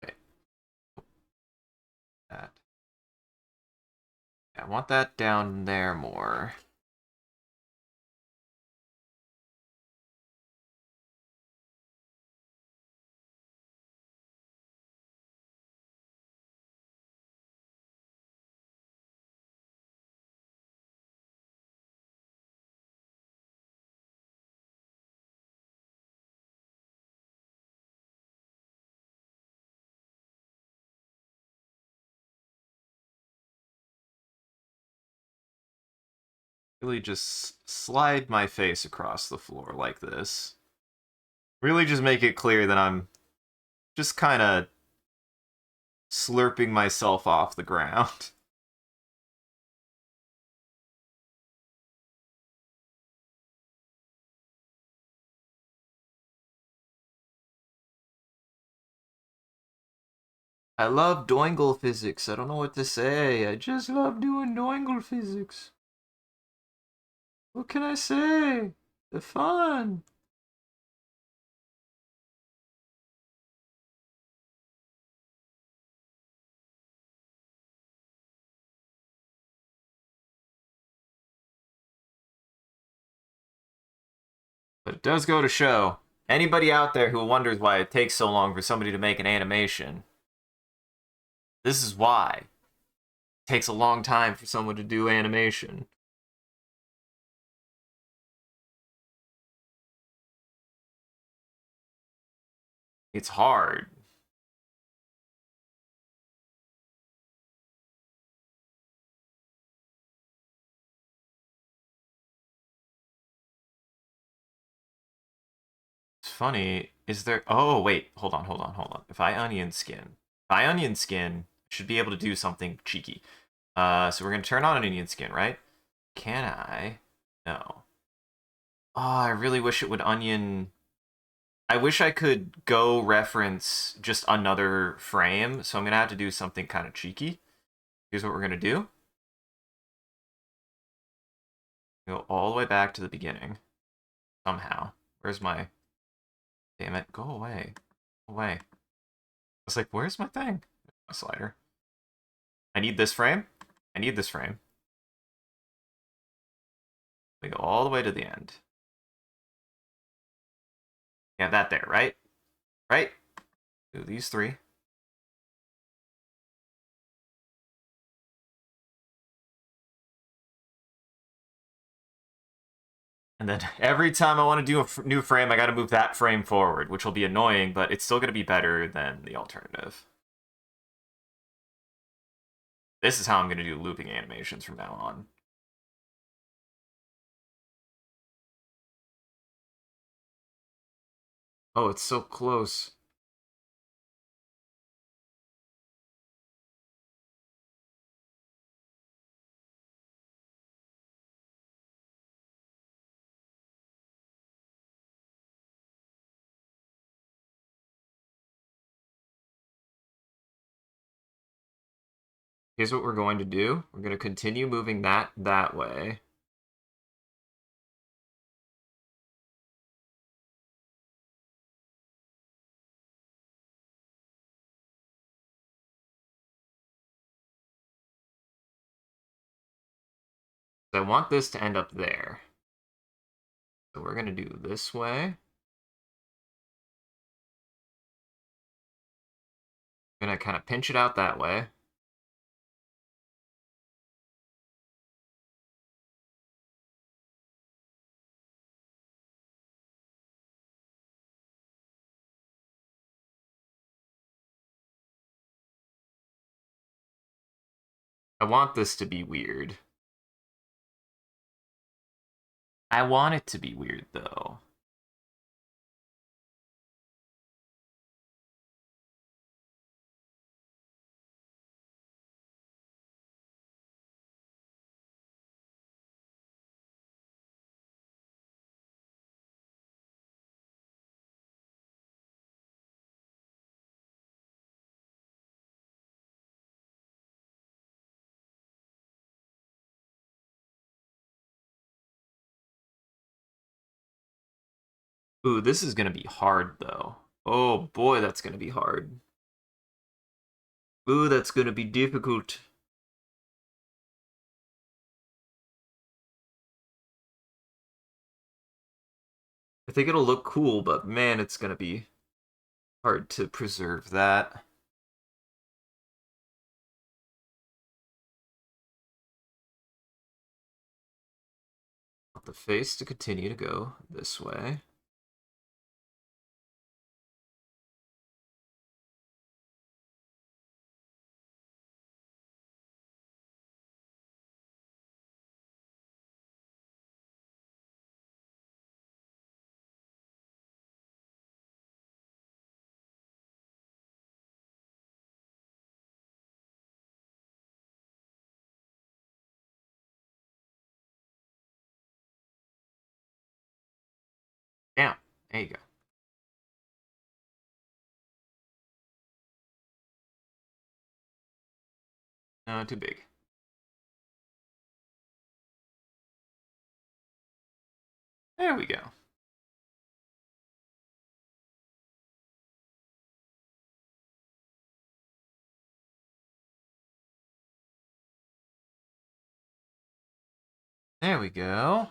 Okay, that. Yeah, I want that down there more. Really just slide my face across the floor like this. Really just make it clear that I'm just kind of slurping myself off the ground. I love doingle physics. I don't know what to say. I just love doing doingle physics. What can I say? The fun. But it does go to show anybody out there who wonders why it takes so long for somebody to make an animation, this is why. It takes a long time for someone to do animation. It's hard. It's funny. Is there. Oh, wait. Hold on. If I onion skin, I should be able to do something cheeky. So we're going to turn on an onion skin, right? Can I? No. Oh, I really wish it would onion. I wish I could go reference just another frame, so I'm gonna have to do something kind of cheeky. Here's what we're gonna do. Go all the way back to the beginning. Somehow. Where's my... Damn it, go away. Go away. I was like, where's my thing? My slider. I need this frame. I need this frame. We go all the way to the end. Yeah, that there, right? Right? Do these three. And then every time I want to do a new frame, I got to move that frame forward, which will be annoying, but it's still going to be better than the alternative. This is how I'm going to do looping animations from now on. Oh, it's so close. Here's what we're going to do. We're going to continue moving that way. I want this to end up there. So we're going to do this way. I'm going to kind of pinch it out that way. I want this to be weird. I want it to be weird, though. Ooh, this is gonna be hard though. Oh boy, that's gonna be hard. Ooh, that's gonna be difficult. I think it'll look cool, but man, it's gonna be hard to preserve that. Want the face to continue to go this way. Damn, there you go. No, too big. There we go. There we go.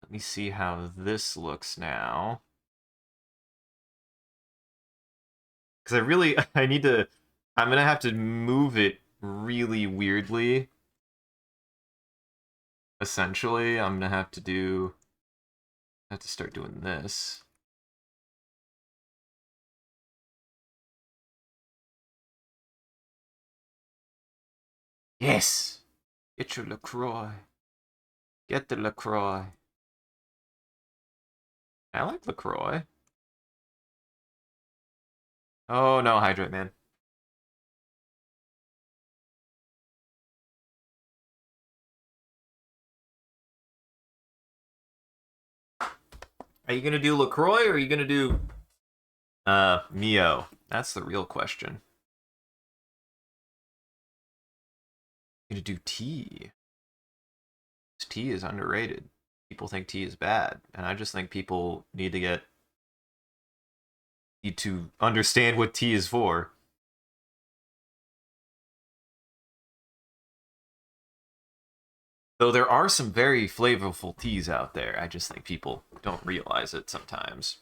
Let me see how this looks now. Because I really, I need to, I'm gonna have to move it really weirdly. Essentially, I'm gonna have to do, I have to start doing this. Yes! Get your LaCroix. Get the LaCroix. I like LaCroix. Oh no, Hydrate Man. Are you gonna do LaCroix or are you gonna do Mio? That's the real question. I'm gonna do tea. Tea is underrated. People think tea is bad, and I just think people need to understand what tea is for. Though there are some very flavorful teas out there, I just think people don't realize it sometimes.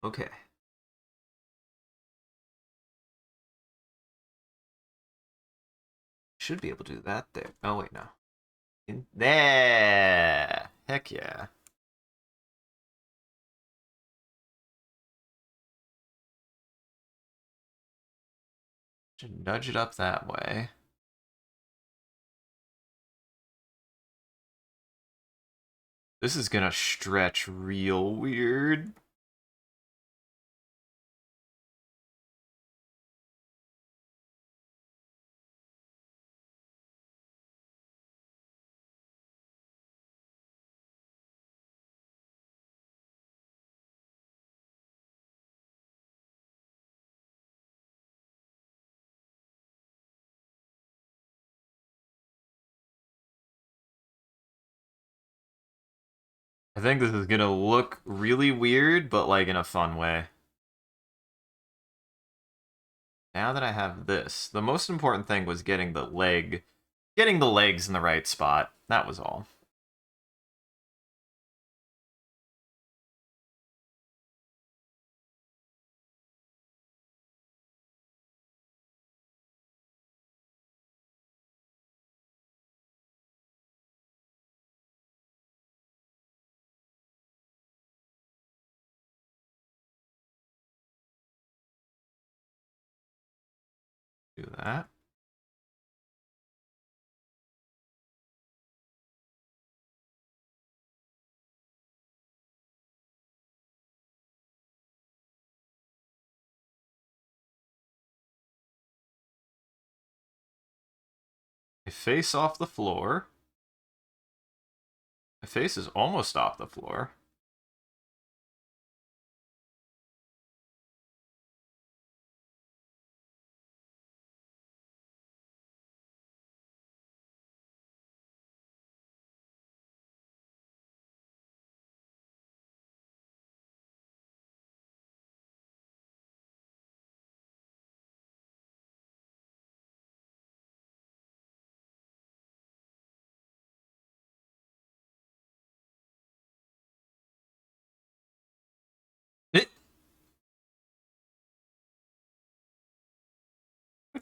Okay, should be able to do that there. Oh wait, no. In there. Heck yeah. Should nudge it up that way. This is gonna stretch real weird. I think this is gonna look really weird, but like in a fun way. Now that I have this, the most important thing was getting the legs in the right spot. That was all. Do that. I face off the floor. My face is almost off the floor.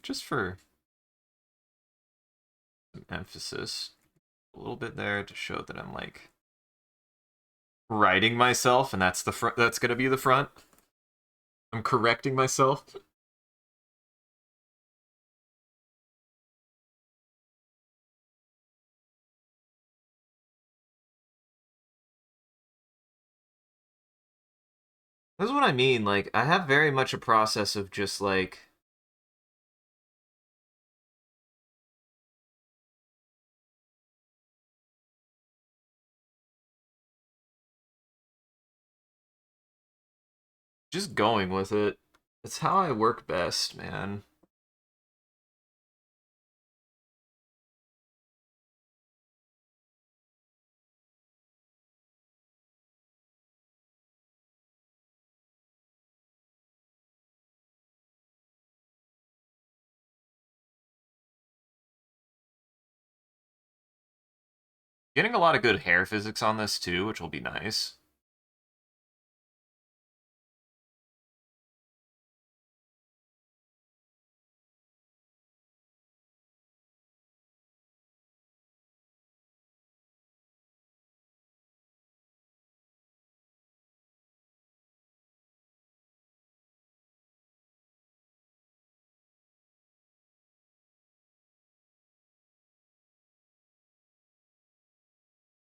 just for some emphasis, a little bit there to show that I'm like righting myself, and that's the front. That's gonna be the front. I'm correcting myself. That's what I mean. Like, I have very much a process of just like just going with it. It's how I work best, man. Getting a lot of good hair physics on this too, which will be nice.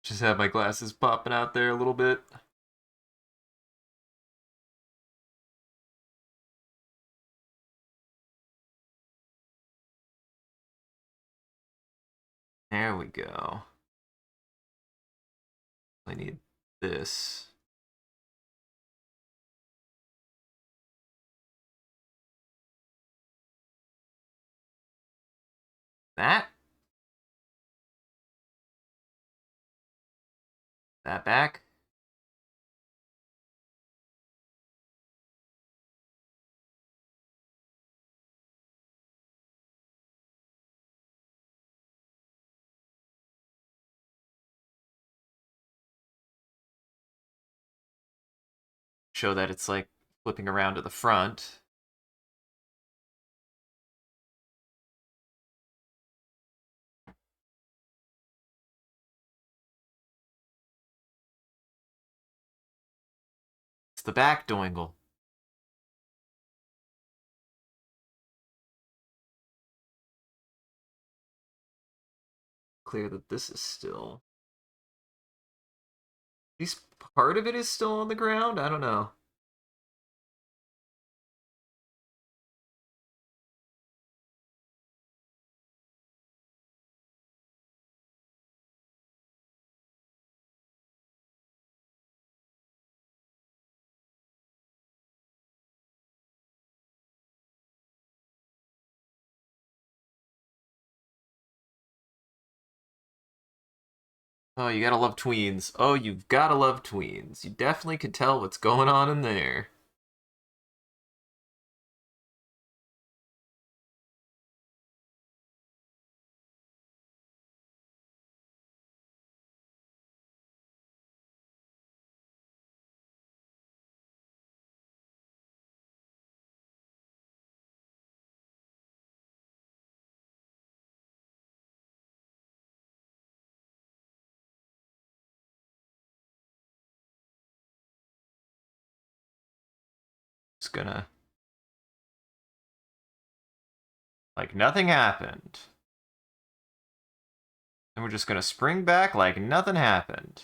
Just have my glasses popping out there a little bit. There we go. I need this. That? That back? Show that it's like flipping around to the front. It's the back doingle. Clear that this is still. At least part of it is still on the ground? I don't know. Oh, you gotta love tweens. Oh, you've gotta love tweens. You definitely could tell what's going on in there. It's gonna. Like nothing happened. And we're just gonna spring back like nothing happened.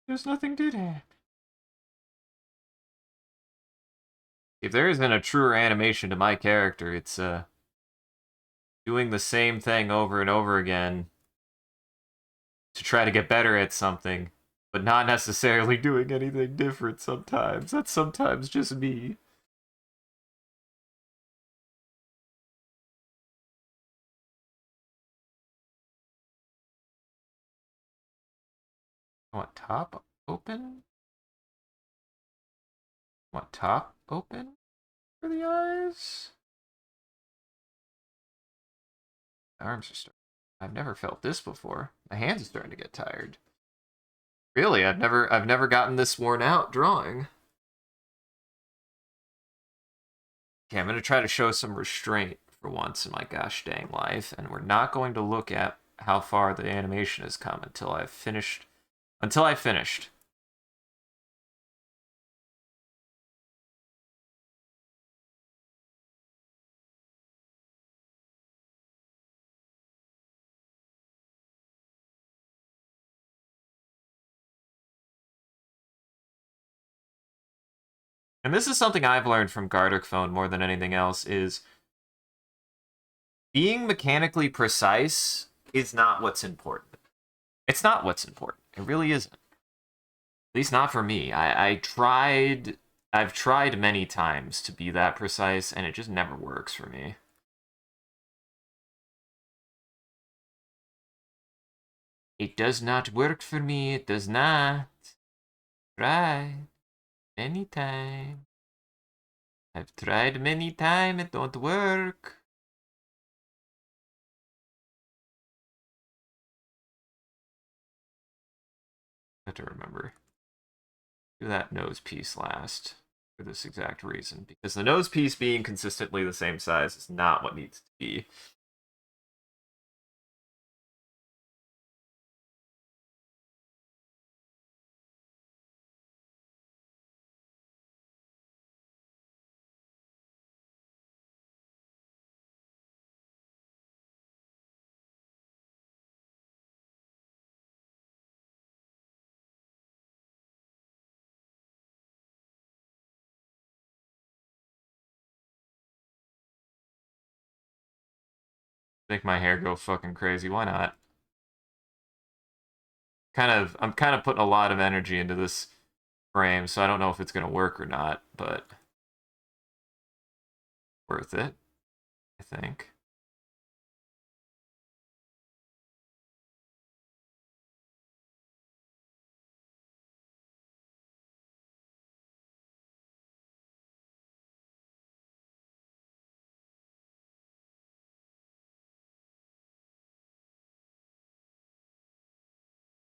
There's nothing did happen. If there isn't a truer animation to my character, it's doing the same thing over and over again to try to get better at something, but not necessarily doing anything different sometimes. That's sometimes just me. I want top open? Want top open for the eyes? Arms are starting. I've never felt this before. My hands are starting to get tired. Really, I've never gotten this worn out drawing. Okay, I'm gonna try to show some restraint for once in my gosh dang life, and we're not going to look at how far the animation has come until I've finished. Until I finished. And this is something I've learned from Gartic Phone more than anything else is being mechanically precise is not what's important. It's not what's important. It really isn't. At least not for me. I've tried many times to be that precise, and it just never works for me. It does not work for me. It does not. Try many times. I've tried many times. It don't work. I have to remember. Do that nose piece last for this exact reason. Because the nose piece being consistently the same size is not what needs to be. Make my hair go fucking crazy. Why not? I'm kind of putting a lot of energy into this frame, so I don't know if it's gonna work or not, but worth it, I think.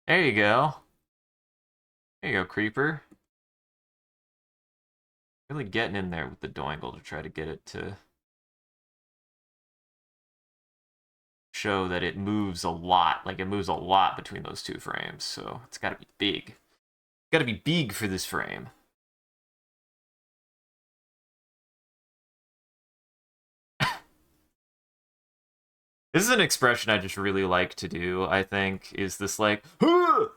There you go. There you go, Creeper. Really getting in there with the doingle to try to get it to show that it moves a lot. Like, it moves a lot between those two frames, so it's gotta be big. It's gotta be big for this frame. This is an expression I just really like to do, I think, is this like, "Huh!"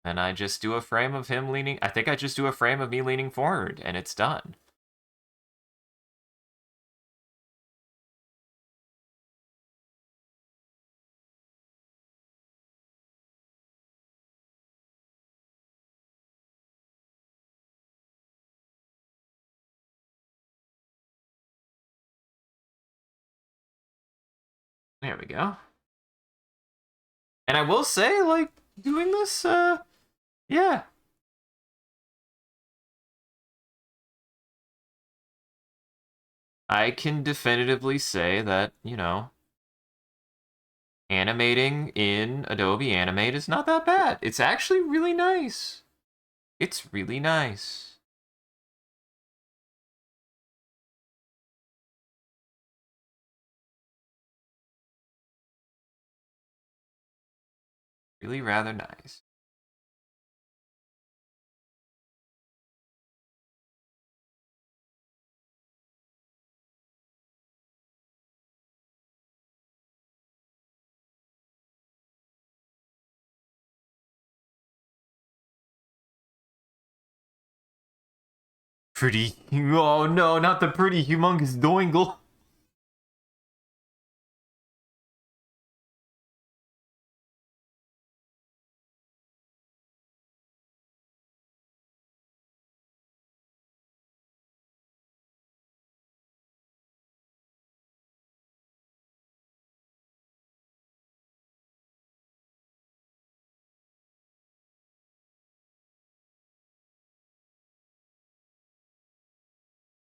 And I just do a frame of him leaning. I think I just do a frame of me leaning forward, and it's done. There we go. And I will say, like, doing this, yeah. I can definitively say that, you know, animating in Adobe Animate is not that bad. It's actually really nice. It's really nice. Really rather nice. Pretty. Oh no, not the pretty humongous doingle.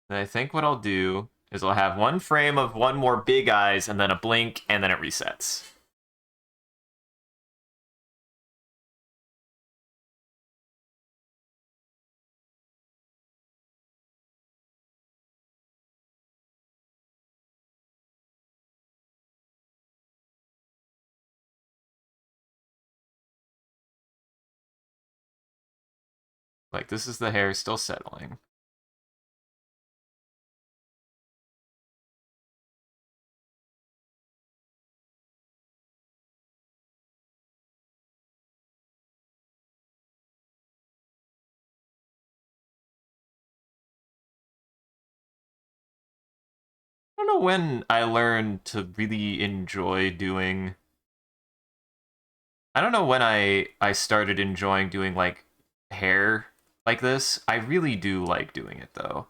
And I think what I'll do is I'll have one frame of one more big eyes and then a blink and then it resets. Like, this is the hair still settling. I don't know when I learned to really enjoy doing... I don't know when I started enjoying doing, like, hair like this. I really do like doing it, though.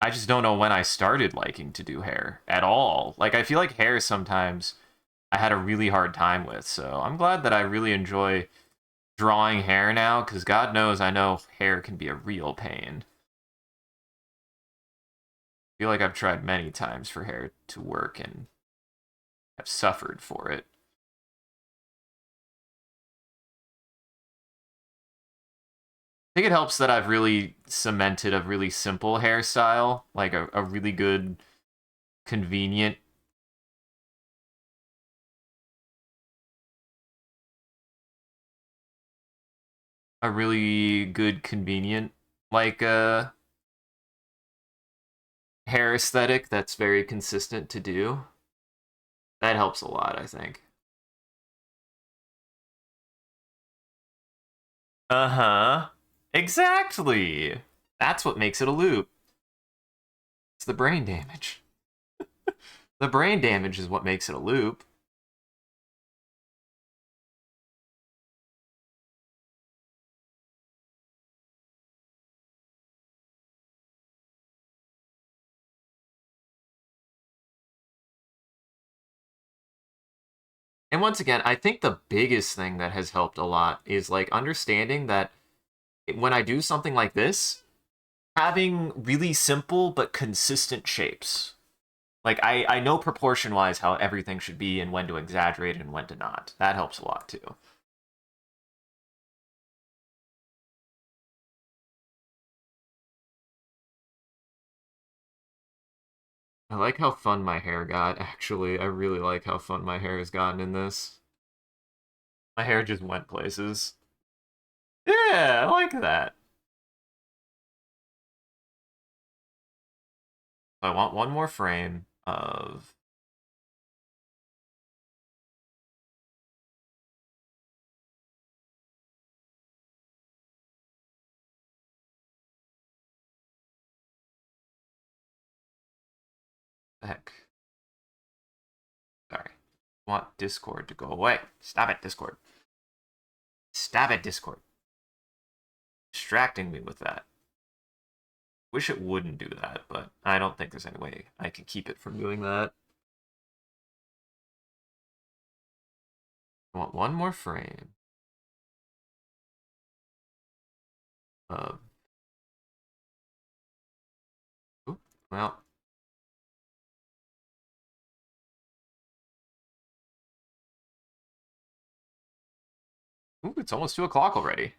I just don't know when I started liking to do hair at all. Like, I feel like hair sometimes I had a really hard time with, so I'm glad that I really enjoy drawing hair now, because God knows I know hair can be a real pain. I feel like I've tried many times for hair to work and have suffered for it. I think it helps that I've really cemented a really simple hairstyle, like a really good, convenient. A really good, convenient, like, hair aesthetic that's very consistent to do. That helps a lot, I think. Uh-huh. Exactly. That's what makes it a loop. It's the brain damage. The brain damage is what makes it a loop. And once again, I think the biggest thing that has helped a lot is like understanding that when I do something like this, having really simple but consistent shapes. Like I know proportion wise how everything should be and when to exaggerate and when to not. That helps a lot too. I like how fun my hair got, actually. I really like how fun my hair has gotten in this. My hair just went places. Yeah, I like that. I want one more frame of... The heck? Sorry. I want Discord to go away. Stop it, Discord. Stop it, Discord. Distracting me with that. Wish it wouldn't do that, but I don't think there's any way I can keep it from doing that. I want one more frame of... Oop, well, ooh, it's almost 2 o'clock already.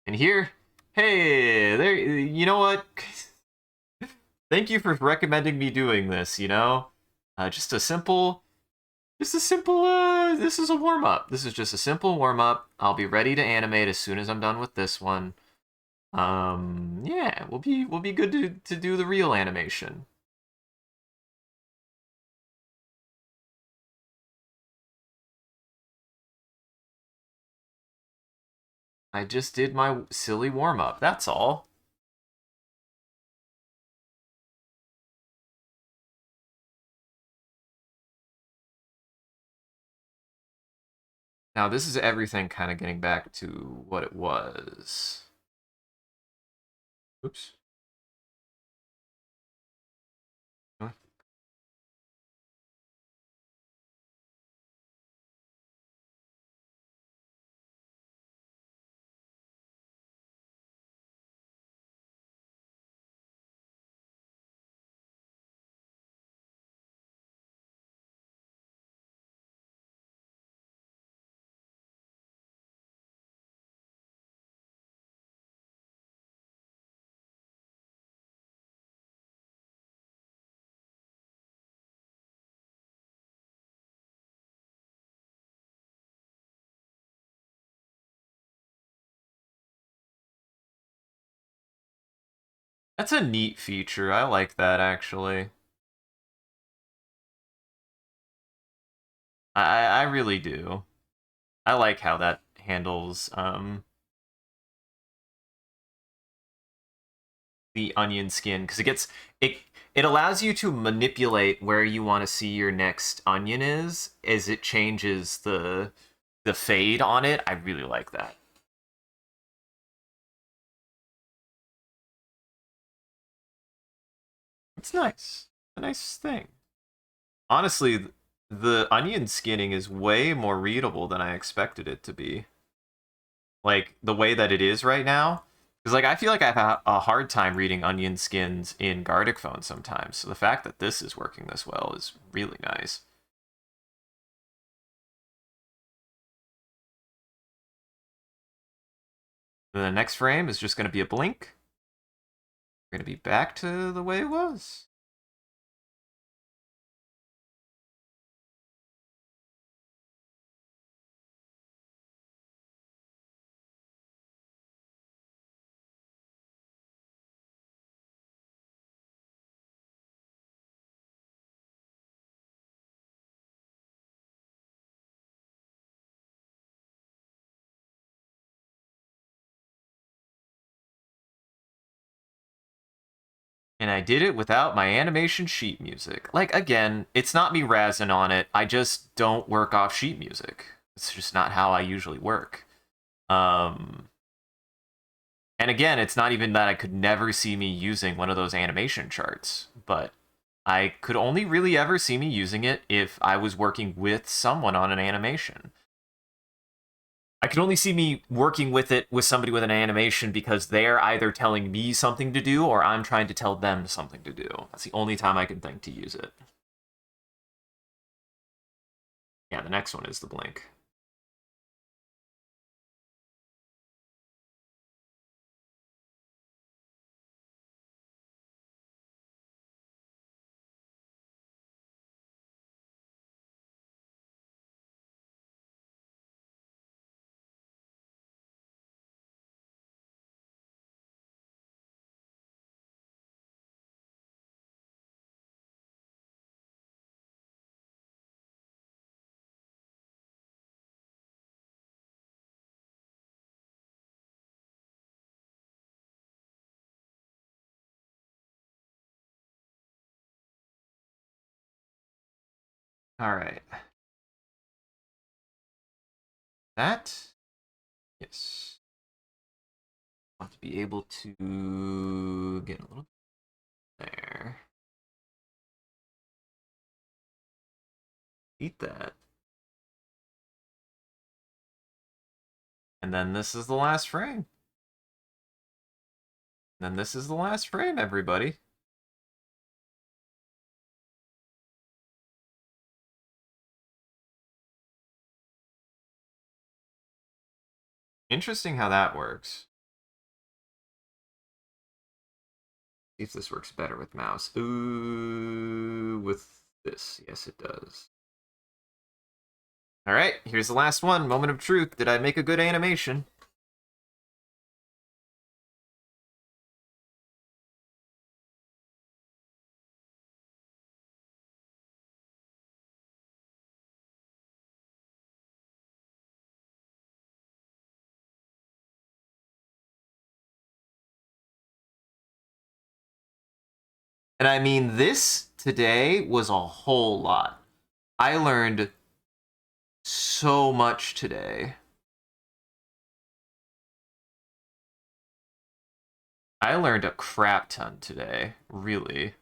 And here, hey, there, you know what? Thank you for recommending me doing this, you know? Just a simple, this is a warm-up. This is just a simple warm-up. I'll be ready to animate as soon as I'm done with this one. Yeah, we'll be good to do the real animation. I just did my silly warm-up, that's all. Now, this is everything kind of getting back to what it was. Oops. That's a neat feature. I like that actually. I really do. I like how that handles the onion skin because it it allows you to manipulate where you want to see your next onion is as it changes the fade on it. I really like that. It's nice. A nice thing. Honestly, the onion skinning is way more readable than I expected it to be. Like the way that it is right now. Because like I feel like I have a hard time reading onion skins in Gardic phone sometimes. So the fact that this is working this well is really nice. The next frame is just going to be a blink. We're going to be back to the way it was. And I did it without my animation sheet music. Like, again, it's not me razzing on it. I just don't work off sheet music. It's just not how I usually work. Um, and again, it's not even that I could never see me using one of those animation charts, but I could only really ever see me using it if I was working with someone on an animation. I could only see me working with it with somebody with an animation because they're either telling me something to do or I'm trying to tell them something to do. That's the only time I can think to use it. Yeah, the next one is the blink. All right. That, yes. I want to be able to get a little there. Eat that. And then this is the last frame. And then this is the last frame, everybody. Interesting how that works. See if this works better with mouse. Ooh, with this. Yes, it does. All right, here's the last one. Moment of truth. Did I make a good animation? And I mean, this today was a whole lot. I learned so much today. I learned a crap ton today, really.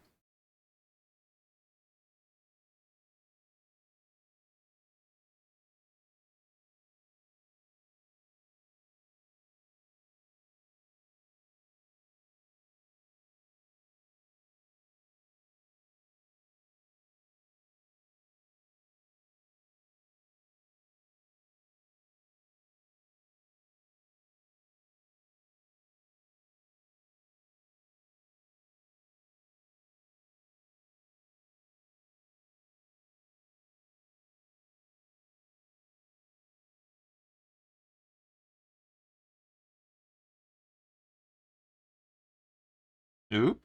Oop.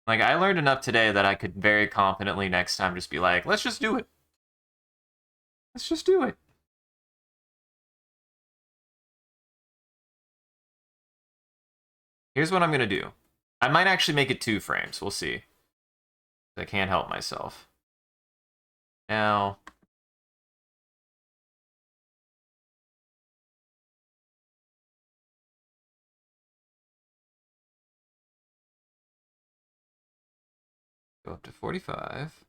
Like, I learned enough today that I could very confidently next time just be like, let's just do it. Let's just do it. Here's what I'm going to do. I might actually make it 2 frames. We'll see. I can't help myself. Now... Go up to 45.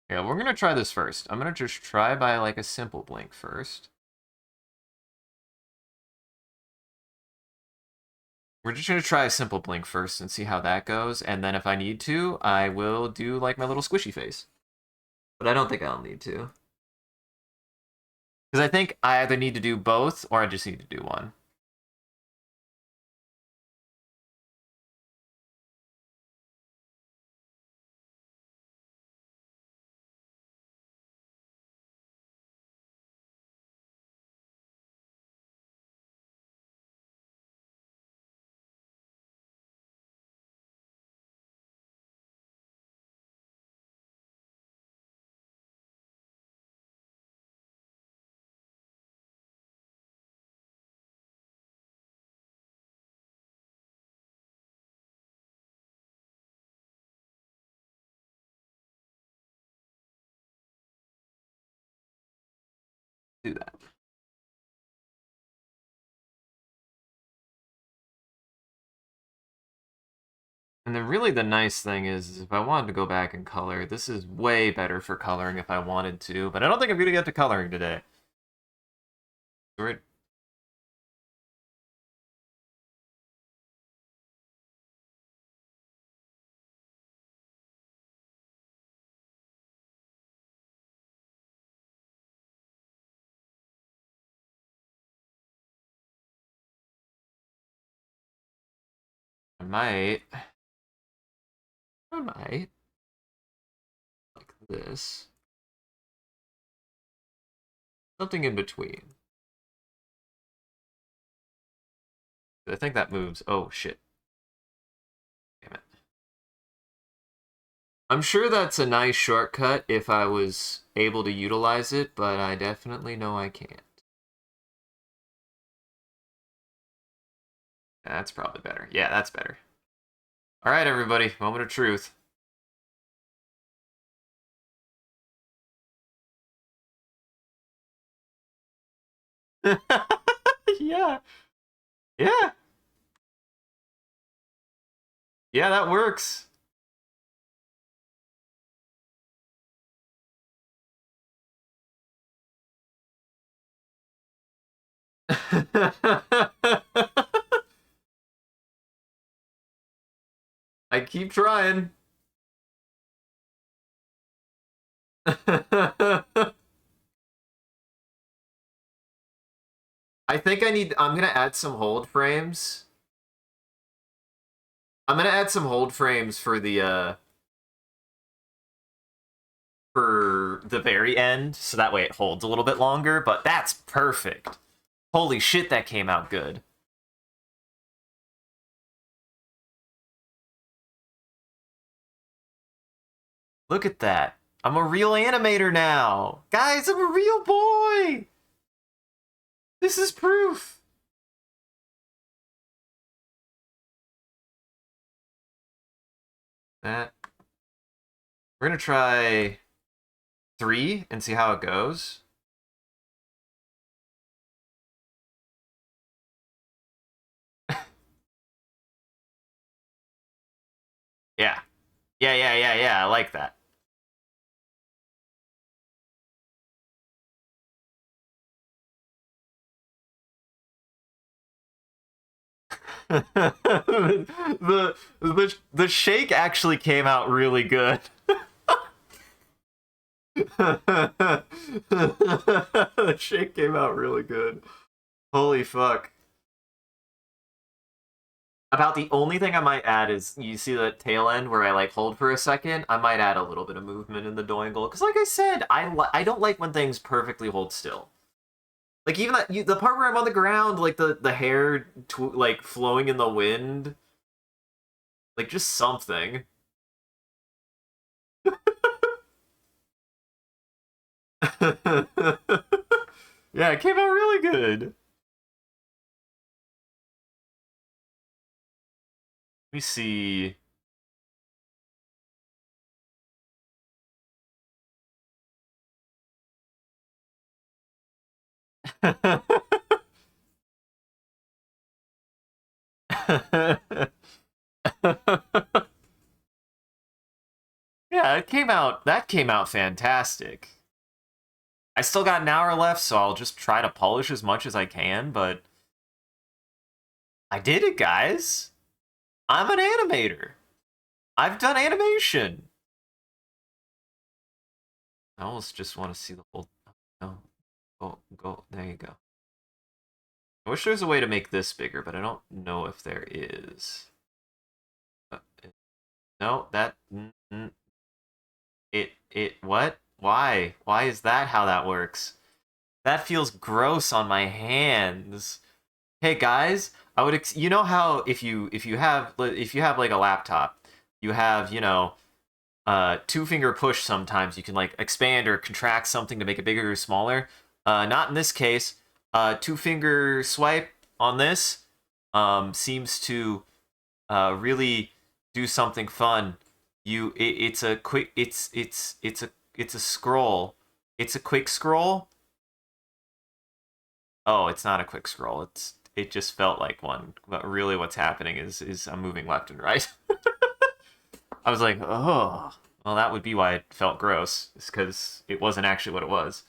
Yeah, we're going to try this first. I'm going to just try by, like, a simple blink first. We're just going to try a simple blink first and see how that goes. And then if I need to, I will do, like, my little squishy face. But I don't think I'll need to. Because I think I either need to do both, or I just need to do one. Do that. And then really the nice thing is if I wanted to go back and color, this is way better for coloring if I wanted to, but I don't think I'm going to get to coloring today. Right. I might like this. Something in between. I think that moves. Oh, shit. Damn it. I'm sure that's a nice shortcut if I was able to utilize it, but I definitely know I can't. That's probably better. Yeah, that's better. All right, everybody. Moment of truth. Yeah. Yeah. Yeah, that works. I keep trying. I think I'm gonna add some hold frames. I'm gonna add some hold frames for the very end, so that way it holds a little bit longer, but that's perfect. Holy shit, that came out good. Look at that. I'm a real animator now. Guys, I'm a real boy. This is proof. That. We're gonna try 3 and see how it goes. Yeah. Yeah. I like that. The shake actually came out really good. The shake came out really good. Holy fuck. About the only thing I might add is you see the tail end where I like hold for a second. I might add a little bit of movement in the doingle because, like I said, I don't like when things perfectly hold still. Like even the part where I'm on the ground, like the hair like flowing in the wind, like just something. Yeah, it came out really good. Let me see. Yeah, it came out. That came out fantastic. I still got an hour left, so I'll just try to polish as much as I can, but I did it, guys. I'm an animator. I've done animation. I almost just want to see the whole. No, go. There you go. I wish there was a way to make this bigger, but I don't know if there is. Uh, no, that. It. What? Why? Why is that how that works? That feels gross on my hands. Hey guys, I would you know how if you have like a laptop, you have, two finger push sometimes you can like expand or contract something to make it bigger or smaller. Not in this case. Two finger swipe on this seems to really do something fun. It's a quick it's a scroll. It's a quick scroll. Oh, it's not a quick scroll. It just felt like one. But really what's happening is I'm moving left and right. I was like, oh, well, that would be why it felt gross. It's because it wasn't actually what it was.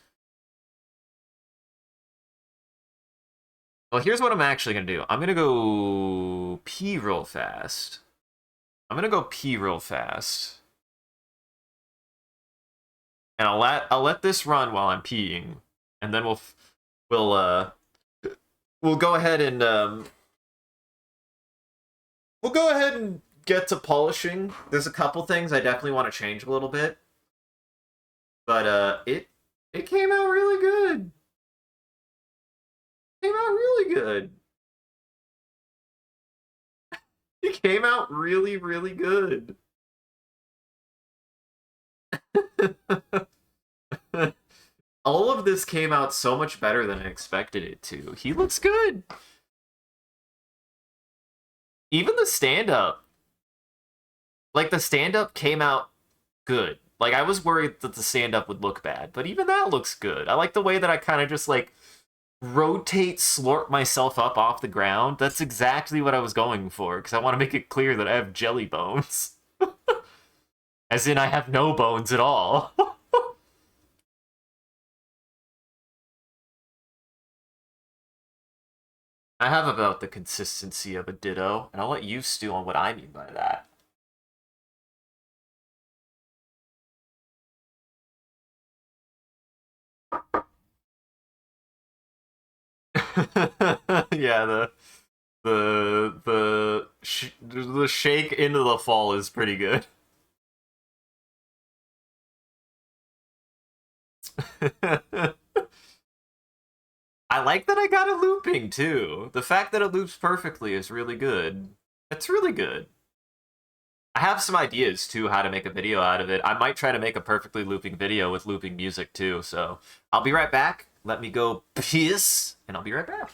Well, here's what I'm actually gonna do. I'm gonna go pee real fast. I'm gonna go pee real fast, and I'll let this run while I'm peeing, and then we'll we'll go ahead and we'll go ahead and get to polishing. There's a couple things I definitely want to change a little bit, but it came out really good. It came out really good. It came out really, really good. All of this came out so much better than I expected it to. He looks good. Even the stand up, like the stand up came out good. Like I was worried that the stand up would look bad, but even that looks good. I like the way that I kind of just like rotate, slurp myself up off the ground. That's exactly what I was going for because I want to make it clear that I have jelly bones. As in, I have no bones at all. I have about the consistency of a ditto, and I'll let you stew on what I mean by that. Yeah, the shake into the fall is pretty good. I like that I got it looping too. The fact that it loops perfectly is really good. It's really good. I have some ideas too how to make a video out of it. I might try to make a perfectly looping video with looping music too. So I'll be right back. Let me go piss, and I'll be right back.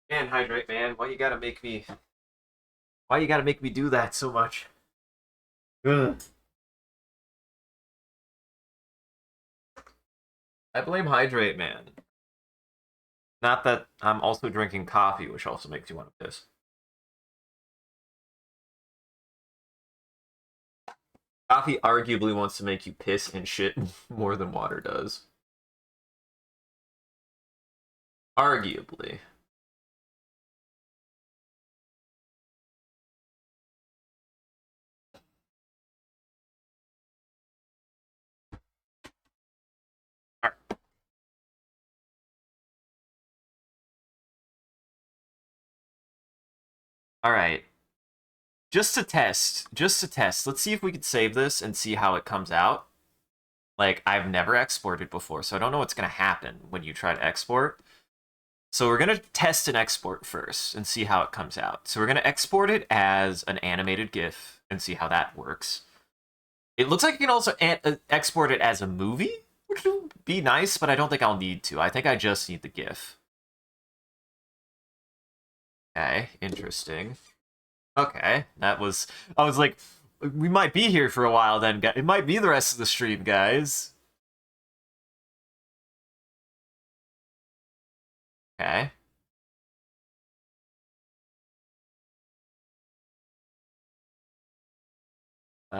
Man, hydrate, man. Why you gotta make me do that so much? Ugh. I blame hydrate, man. Not that I'm also drinking coffee, which also makes you want to piss. Coffee arguably wants to make you piss and shit more than water does. Arguably. All right. Just to test. Let's see if we can save this and see how it comes out. Like, I've never exported before, so I don't know what's going to happen when you try to export. So we're going to test an export first and see how it comes out. So we're going to export it as an animated GIF and see how that works. It looks like you can also export it as a movie, which would be nice, but I don't think I'll need to. I think I just need the GIF. Okay, interesting. Okay, that was... I was like, we might be here for a while then. It might be the rest of the stream, guys. Okay. Um...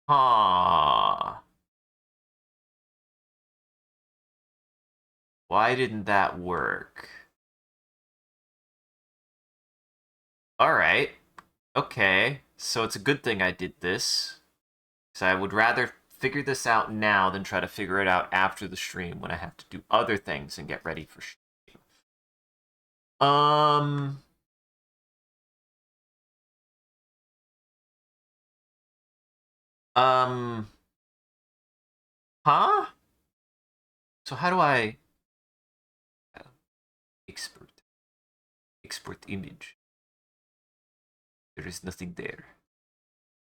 Huh. Why didn't that work? Alright. Okay. So it's a good thing I did this. Because I would rather figure this out now than try to figure it out after the stream when I have to do other things and get ready for stream. Um... Um... Huh? So how do I... Export. Export image. There is nothing there.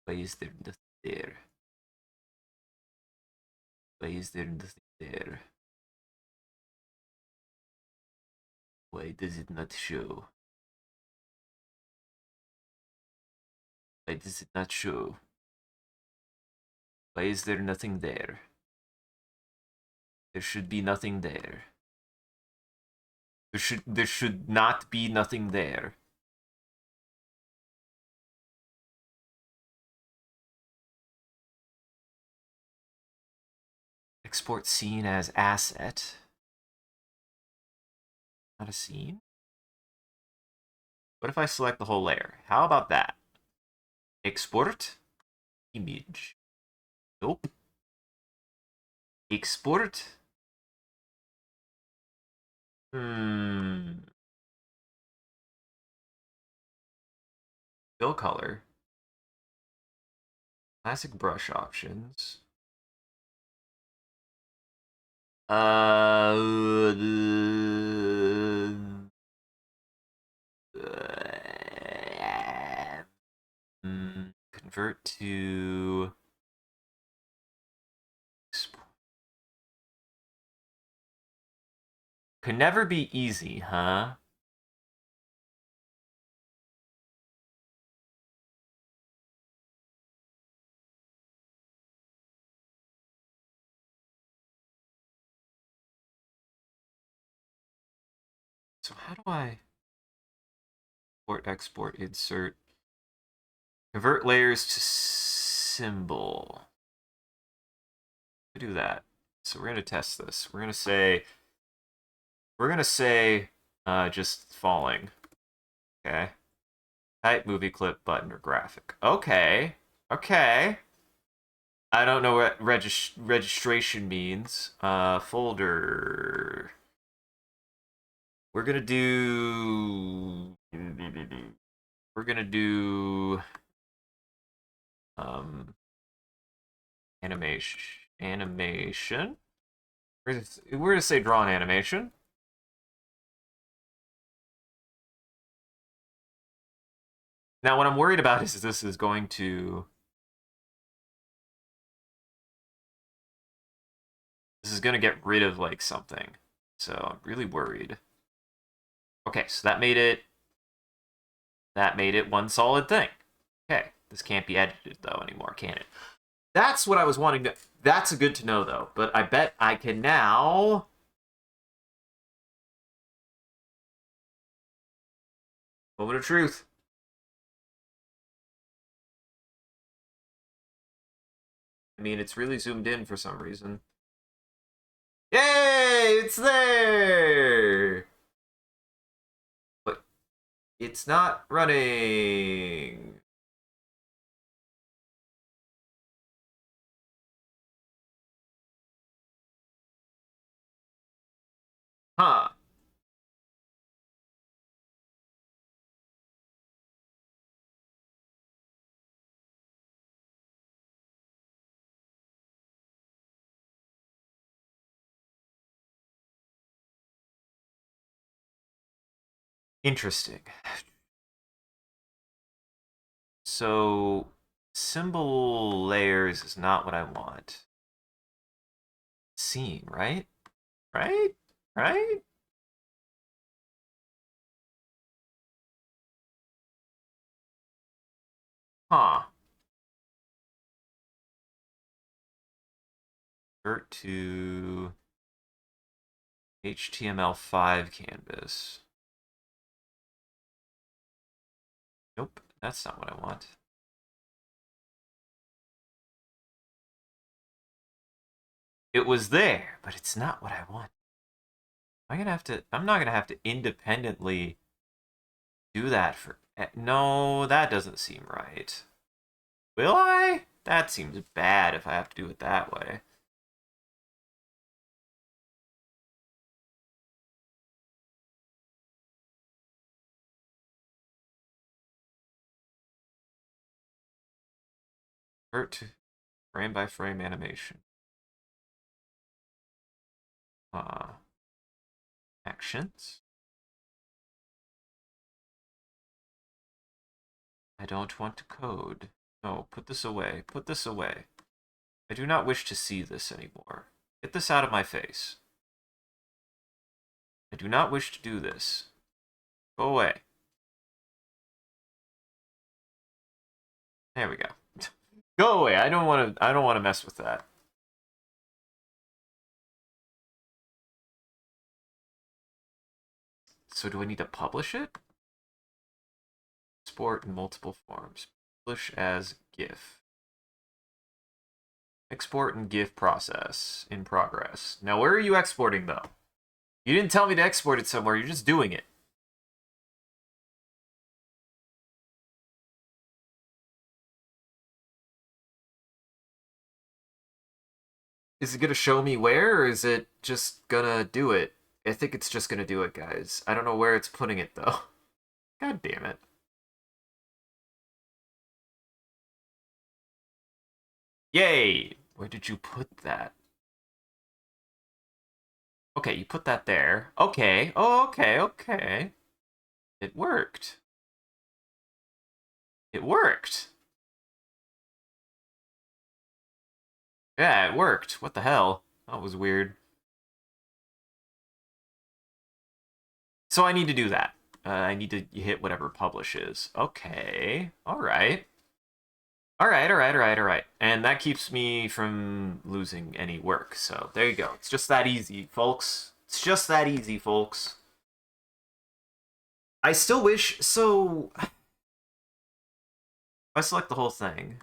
Why is there nothing there? Why is there nothing there? Why does it not show? Why does it not show? Why is there nothing there? There should be nothing there. There should not be nothing there. Export scene as asset. Not a scene? What if I select the whole layer? How about that? Export image. Nope. Export. Fill color. Classic brush options. Uh, convert to could never be easy, huh? So how do I export, insert, convert layers to symbol? Do that. So we're gonna test this. We're gonna say just falling. Okay. Type movie clip button or graphic. Okay. Okay. I don't know what registration means. Folder. We're gonna do. We're gonna do. Um. Animation. Animation. We're gonna say drawn animation. Now, what I'm worried about is this is going to This is going to get rid of, like, something. So I'm really worried. Okay, so that made it one solid thing. Okay, this can't be edited, though, anymore, can it? That's what I was wanting to... That's good to know, though. But I bet I can now... Moment of truth. I mean, it's really zoomed in for some reason. Yay! It's there! But it's not running. Huh. Interesting. So, symbol layers is not what I want. Scene, right? Right? Right? Huh. Convert to HTML5 canvas. Nope, that's not what I want. It was there, but it's not what I want. I'm not gonna have to independently do that for... No, that doesn't seem right. Will I? That seems bad if I have to do it that way. Convert to frame by frame animation. Actions. I don't want to code. No, put this away. Put this away. I do not wish to see this anymore. Get this out of my face. I do not wish to do this. Go away. There we go. Go away. I don't want to mess with that. So do I need to publish it? Export in multiple forms. Publish as GIF. Export and GIF process in progress. Now, where are you exporting, though? You didn't tell me to export it somewhere. You're just doing it. Is it going to show me where, or is it just going to do it? I think it's just going to do it, guys. I don't know where it's putting it, though. God damn it. Yay! Where did you put that? Okay, you put that there. Okay. Oh, okay, okay. It worked. It worked. Yeah, it worked. What the hell? That was weird. So I need to do that. I need to hit whatever publish is. Okay. All right. All right, all right, all right, all right. And that keeps me from losing any work. So there you go. It's just that easy, folks. It's just that easy, folks. I still wish... So... If I select the whole thing...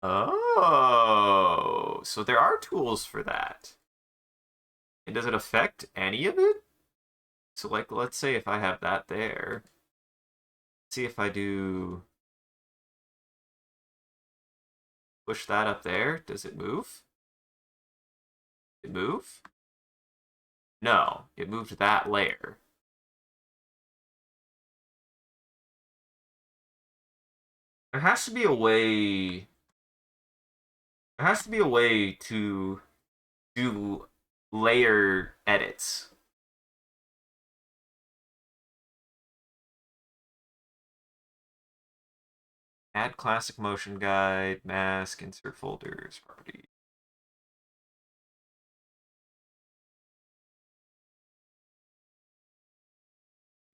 Oh, so there are tools for that. And does it affect any of it? So, like, let's say if I have that there. See if I do... Push that up there. Does it move? It move? No, it moved that layer. There has to be a way... There has to be a way to do layer edits. Add classic motion guide, mask, insert folders, property.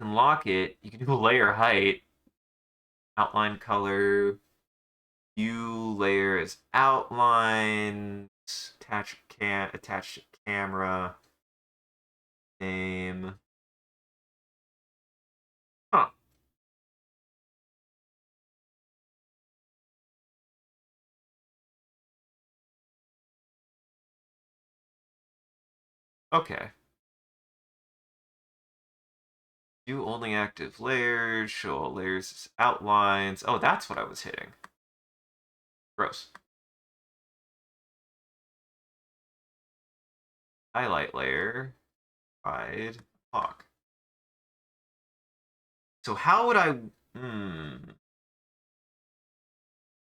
Unlock it. You can do a layer height, outline color, view layer as outlines, attach to camera, name. Huh. Okay. View only active layers, show all layers as outlines. Oh, that's what I was hitting. Gross. Highlight layer, hide, lock. So how would I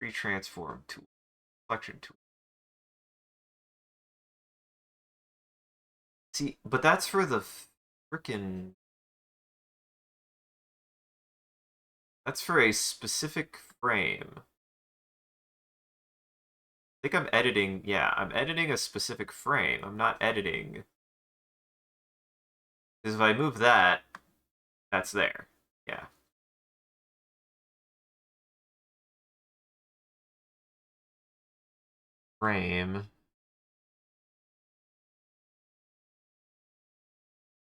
retransform tool, selection tool. See, but that's for the freaking that's for a specific frame. I think I'm editing, yeah, I'm editing a specific frame. I'm not editing. Because if I move that, that's there. Yeah. Frame.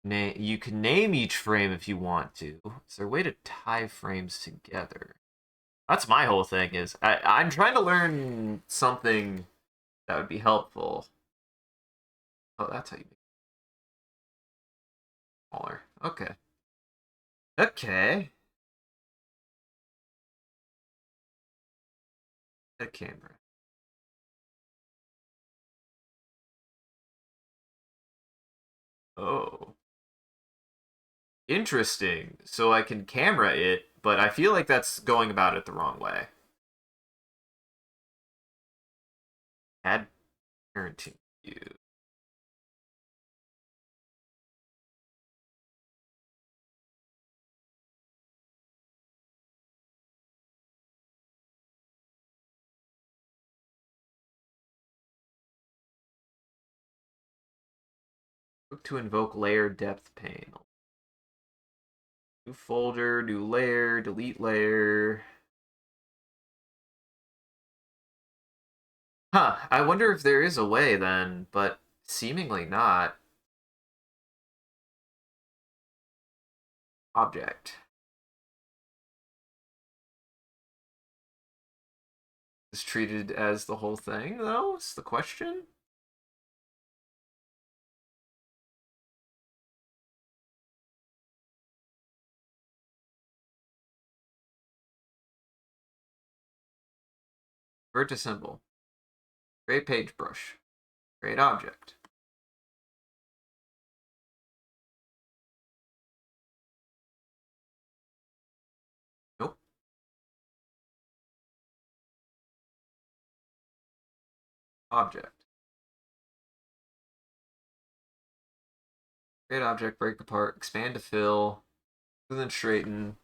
You can name each frame if you want to. Is there a way to tie frames together? That's my whole thing is I'm trying to learn something that would be helpful. Oh, that's how you make it smaller. Okay. Okay. A camera. Oh. Interesting. So I can camera it, but I feel like that's going about it the wrong way. Add parenting view. Look to invoke layer depth panel. New folder, new layer, delete layer. Huh, I wonder if there is a way then, but seemingly not. Object. Is treated as the whole thing, though? Is the question? Convert to symbol. Create page brush. Create object. Nope. Object. Create object, break apart, expand to fill, and then straighten.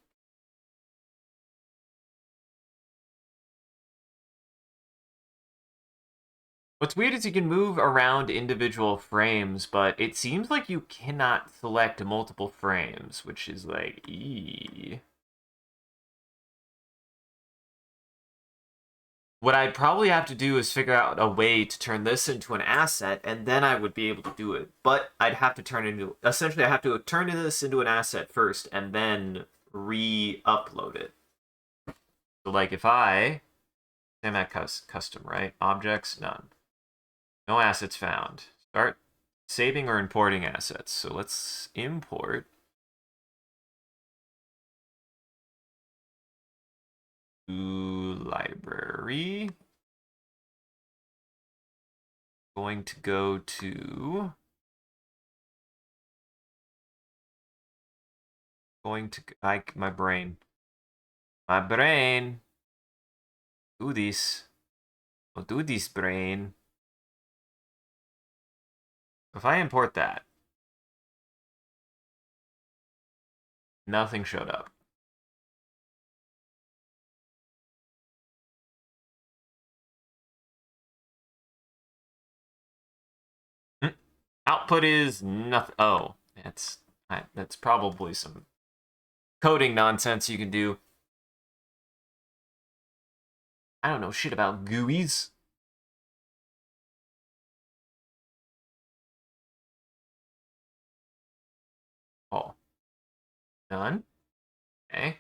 What's weird is you can move around individual frames, but it seems like you cannot select multiple frames, which is like, eee. What I'd probably have to do is figure out a way to turn this into an asset, and then I would be able to do it. But I'd have to turn it into, essentially, I have to turn this into an asset first, and then re-upload it. So, like, if I, am at custom, right? Objects, none. No assets found. Start saving or importing assets. So let's import. To library. Going to go to. Going to like my brain. My brain. Do this. I'll do this brain. If I import that, nothing showed up. Output is nothing. Oh, that's probably some coding nonsense you can do. I don't know shit about GUIs. Oh, done. Okay.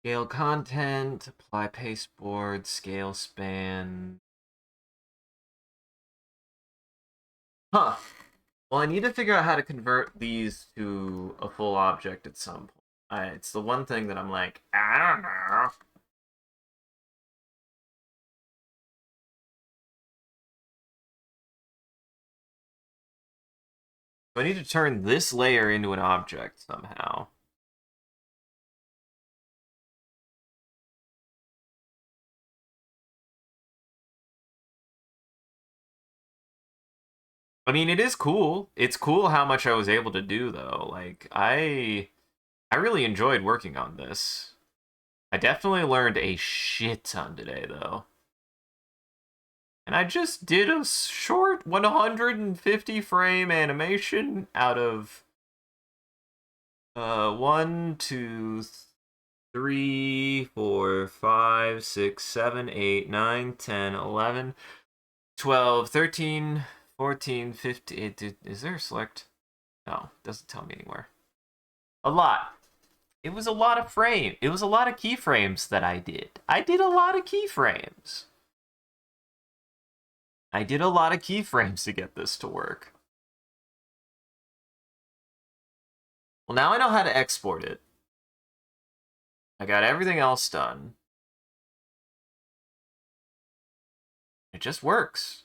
Scale content, apply pasteboard, scale span. Huh. Well, I need to figure out how to convert these to a full object at some point. It's the one thing that I'm like, I don't know. I need to turn this layer into an object somehow. I mean, it is cool. It's cool how much I was able to do, though. Like, I really enjoyed working on this. I definitely learned a shit ton today, though. And I just did a short 150 frame animation out of 1, 2, 3, 4, 5, 6, 7, 8, 9, 10, 11, 12, 13, 14, 15. Is there a select? No, it doesn't tell me anywhere. A lot. It was a lot of frame. It was a lot of keyframes that I did. I did a lot of keyframes. I did a lot of keyframes to get this to work. Well, now I know how to export it. I got everything else done. It just works.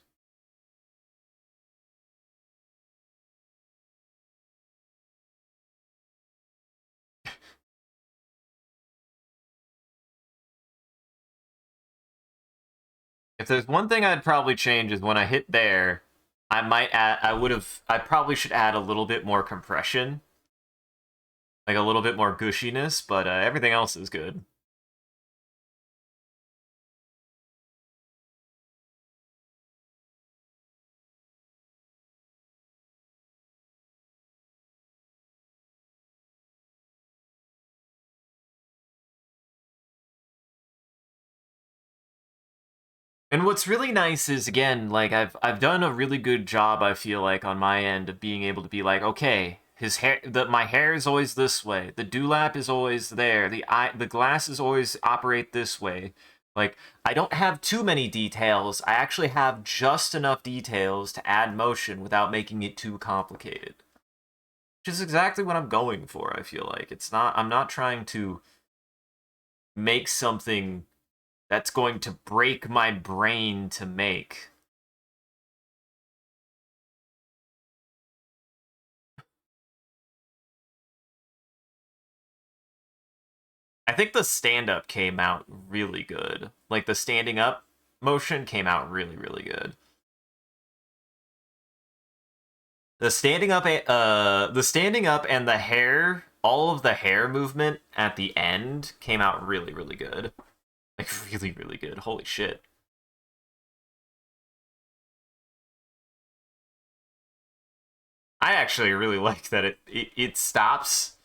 If there's one thing I'd probably change is when I hit there, I probably should add a little bit more compression. Like a little bit more gushiness, but everything else is good. And what's really nice is again, like I've done a really good job, I feel like, on my end of being able to be like, okay, my hair is always this way, the dewlap is always there, the glasses always operate this way. Like I don't have too many details. I actually have just enough details to add motion without making it too complicated. Which is exactly what I'm going for, I feel like. I'm not trying to make something that's going to break my brain to make. I think the stand up came out really good. Like the standing up motion came out really, really good. The standing up and the hair, all of the hair movement at the end came out really, really good. Like really, really good. Holy shit. I actually really like that it stops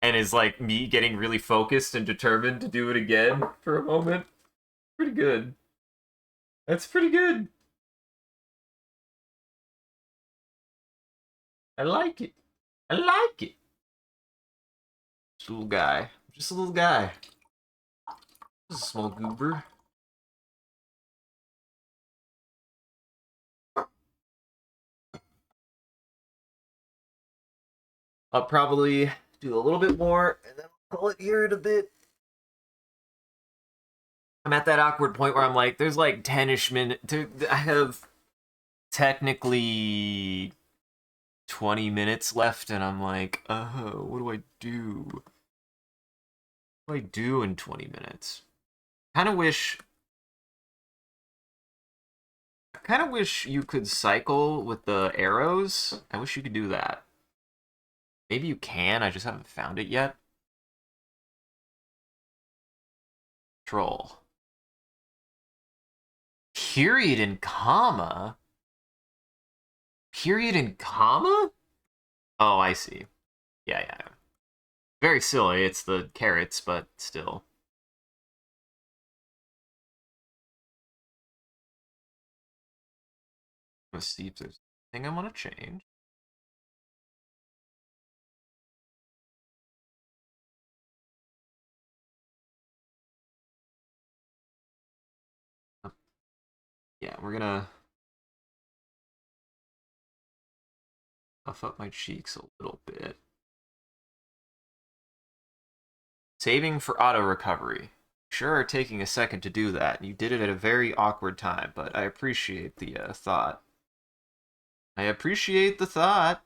and is like me getting really focused and determined to do it again for a moment. Pretty good. That's pretty good. I like it. I like it. Just a little guy. Just a little guy. Just a small goober. I'll probably do a little bit more and then I'll call it here in a bit. I'm at that awkward point where I'm like, there's like 10-ish minutes. I have technically 20 minutes left, and I'm like, what do I do? What do I do in 20 minutes? Kind of wish... I kind of wish you could cycle with the arrows. I wish you could do that. Maybe you can, I just haven't found it yet. Troll. Period and comma? Period and comma? Oh, I see. Yeah, yeah. Very silly. It's the carrots, but still. Let's see if there's anything I want to change. Yeah, we're gonna puff up my cheeks a little bit. Saving for auto recovery. Sure, taking a second to do that. You did it at a very awkward time, but I appreciate the thought. I appreciate the thought.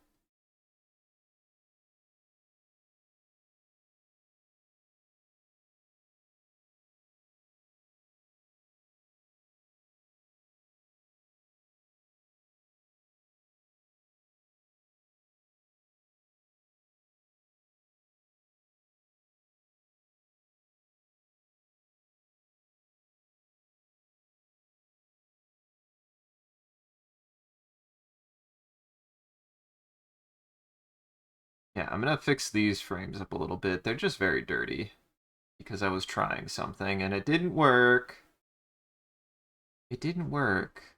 Yeah, I'm gonna fix these frames up a little bit. They're just very dirty because I was trying something and it didn't work. It didn't work.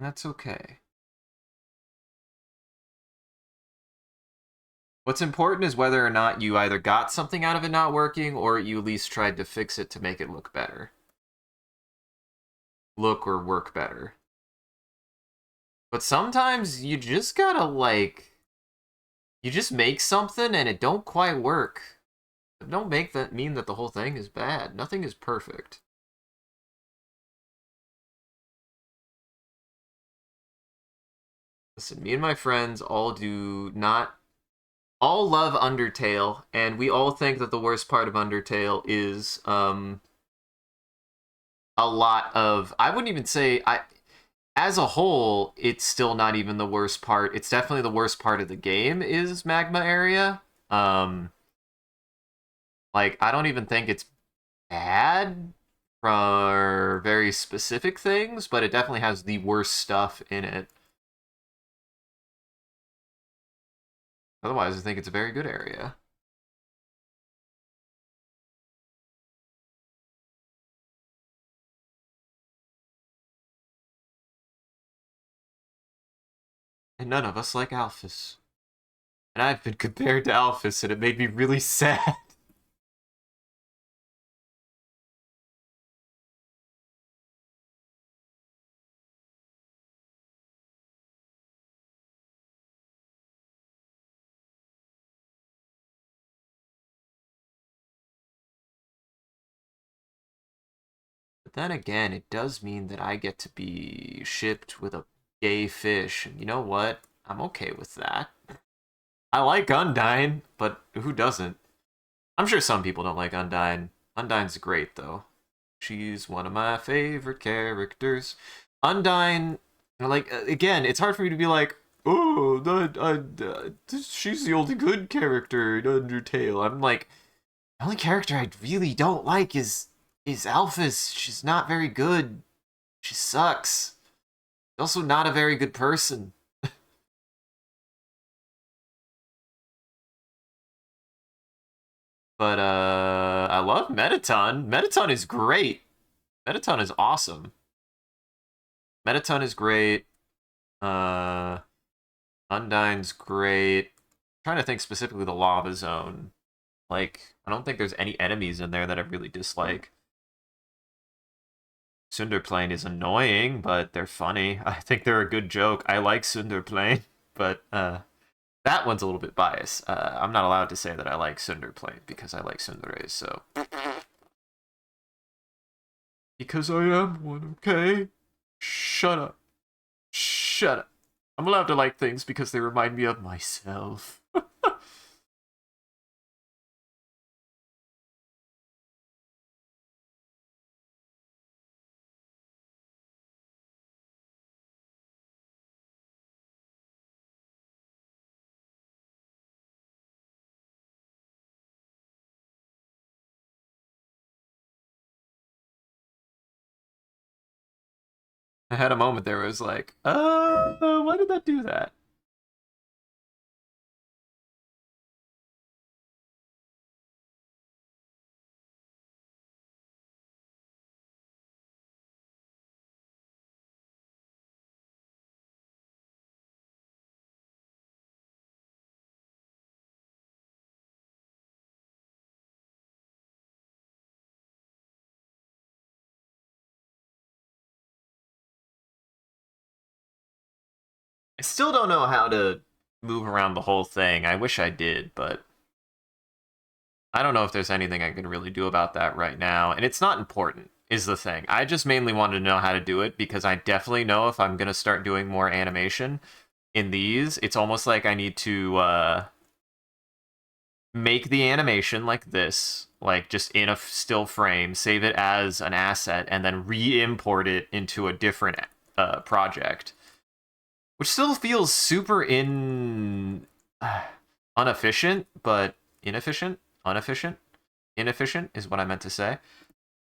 That's okay. What's important is whether or not you either got something out of it not working or you at least tried to fix it to make it look better. Look or work better. But sometimes you just gotta, like... You just make something and it don't quite work. But don't make that mean that the whole thing is bad. Nothing is perfect. Listen, me and my friends all do not... all love Undertale, and we all think that the worst part of Undertale is, a lot of... I wouldn't even say... As a whole, it's still not even the worst part. It's definitely the worst part of the game is Magma area. Like, I don't even think it's bad for very specific things, but it definitely has the worst stuff in it. Otherwise, I think it's a very good area. And none of us like Alphys. And I've been compared to Alphys, and it made me really sad. But then again, it does mean that I get to be shipped with a gay fish, and you know what? I'm okay with that. I like Undyne, but who doesn't? I'm sure some people don't like Undyne. Undyne's great, though. She's one of my favorite characters. Undyne, like, again, it's hard for me to be like, oh, she's the only good character in Undertale. I'm like, the only character I really don't like is Alphys. She's not very good. She sucks. She's also not a very good person. But I love Metaton. Metaton is great. Metaton is awesome. Metaton is great. Uh Undyne's great. I'm trying to think specifically the Lava Zone. Like, I don't think there's any enemies in there that I really dislike. Sunderplane is annoying, but they're funny. I think they're a good joke. I like Sunderplane, but that one's a little bit biased. I'm not allowed to say that I like Sunderplane because I like Tsundere, so... Because I am one, okay? Shut up. Shut up. I'm allowed to like things because they remind me of myself. I had a moment there where it was like, why did that do that? I still don't know how to move around the whole thing. I wish I did, but I don't know if there's anything I can really do about that right now. And it's not important, is the thing. I just mainly wanted to know how to do it because I definitely know if I'm going to start doing more animation in these, it's almost like I need to make the animation like this, like just in a still frame, save it as an asset, and then re-import it into a different project, which still feels super inefficient, but inefficient, inefficient, inefficient is what I meant to say.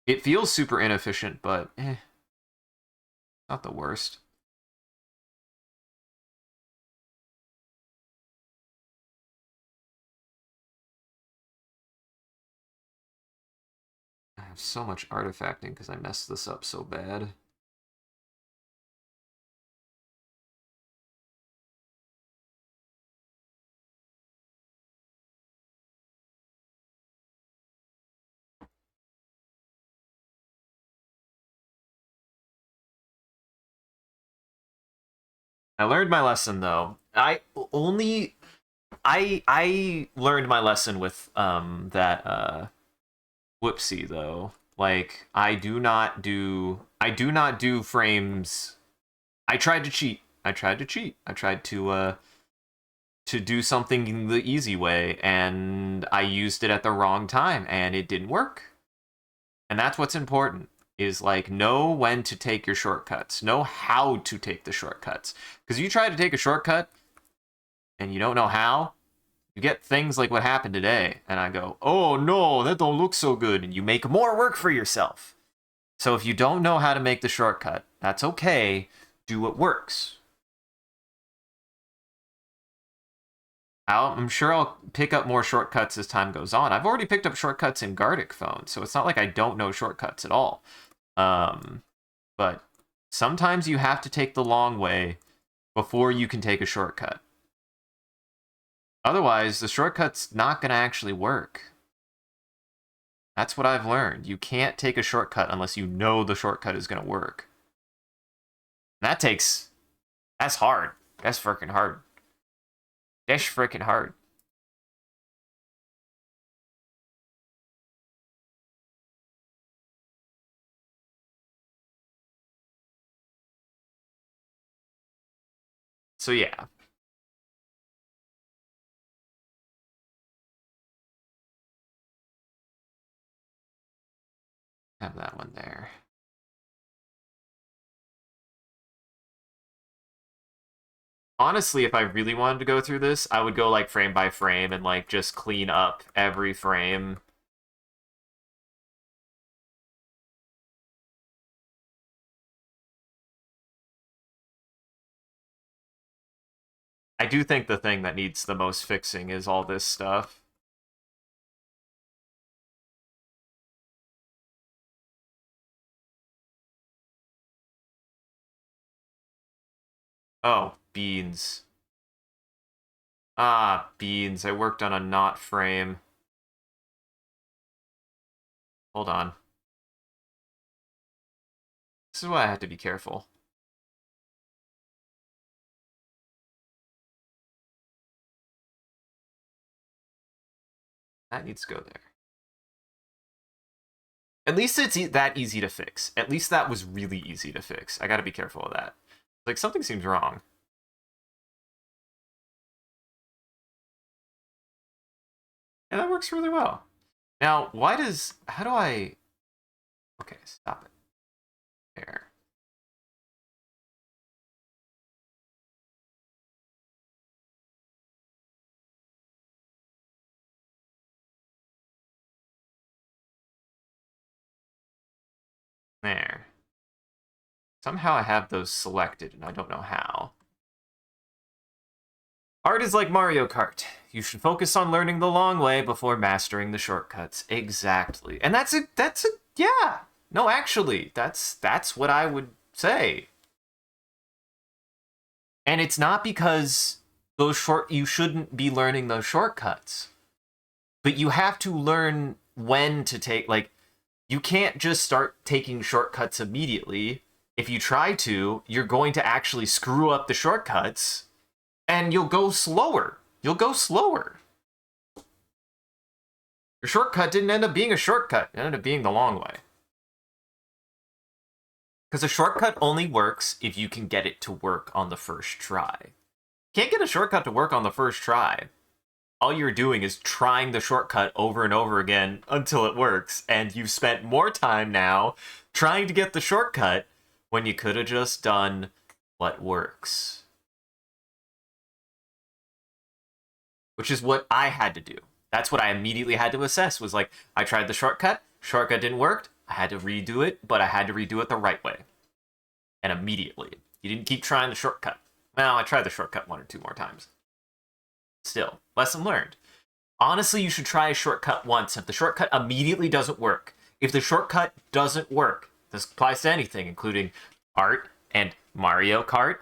It feels super inefficient, but not the worst. I have so much artifacting because I messed this up so bad. I learned my lesson though. I learned my lesson with that whoopsie though. Like I do not do frames. I tried to cheat. I tried to cheat. I tried to do something the easy way and I used it at the wrong time and it didn't work. And that's what's important is like know when to take your shortcuts. Know how to take the shortcuts. Because you try to take a shortcut and you don't know how, you get things like what happened today, and I go, oh no, that don't look so good, and you make more work for yourself. So if you don't know how to make the shortcut, that's okay. Do what works. I'm sure I'll pick up more shortcuts as time goes on. I've already picked up shortcuts in Gardic phone, so it's not like I don't know shortcuts at all. Um, but sometimes you have to take the long way before you can take a shortcut. Otherwise, the shortcut's not going to actually work. That's what I've learned. You can't take a shortcut unless you know the shortcut is going to work. And that's hard. That's freaking hard. That's freaking hard. So yeah, have that one there. Honestly, if I really wanted to go through this, I would go like frame by frame and like just clean up every frame. I do think the thing that needs the most fixing is all this stuff. Oh, beans. Ah, beans. I worked on a not frame. Hold on. This is why I had to be careful. That needs to go there. At least it's that easy to fix. At least that was really easy to fix. I gotta be careful of that. Like, something seems wrong. And that works really well. Now, how do I, okay, stop it. There. There. Somehow I have those selected, and I don't know how. Art is like Mario Kart. You should focus on learning the long way before mastering the shortcuts. Exactly. And yeah. No, actually, that's what I would say. And it's not because you shouldn't be learning those shortcuts. But you have to learn when to take, like, you can't just start taking shortcuts immediately. If you try to, you're going to actually screw up the shortcuts and you'll go slower. You'll go slower. Your shortcut didn't end up being a shortcut. It ended up being the long way. Because a shortcut only works if you can get it to work on the first try. Can't get a shortcut to work on the first try. All you're doing is trying the shortcut over and over again until it works, and you've spent more time now trying to get the shortcut when you could have just done what works. Which is what I had to do. That's what I immediately had to assess, was like, I tried the shortcut didn't work, I had to redo it, but I had to redo it the right way. And immediately. You didn't keep trying the shortcut. Well, I tried the shortcut 1 or 2 more times. Still, lesson learned. Honestly, you should try a shortcut once. If the shortcut immediately doesn't work, this applies to anything, including art and Mario Kart.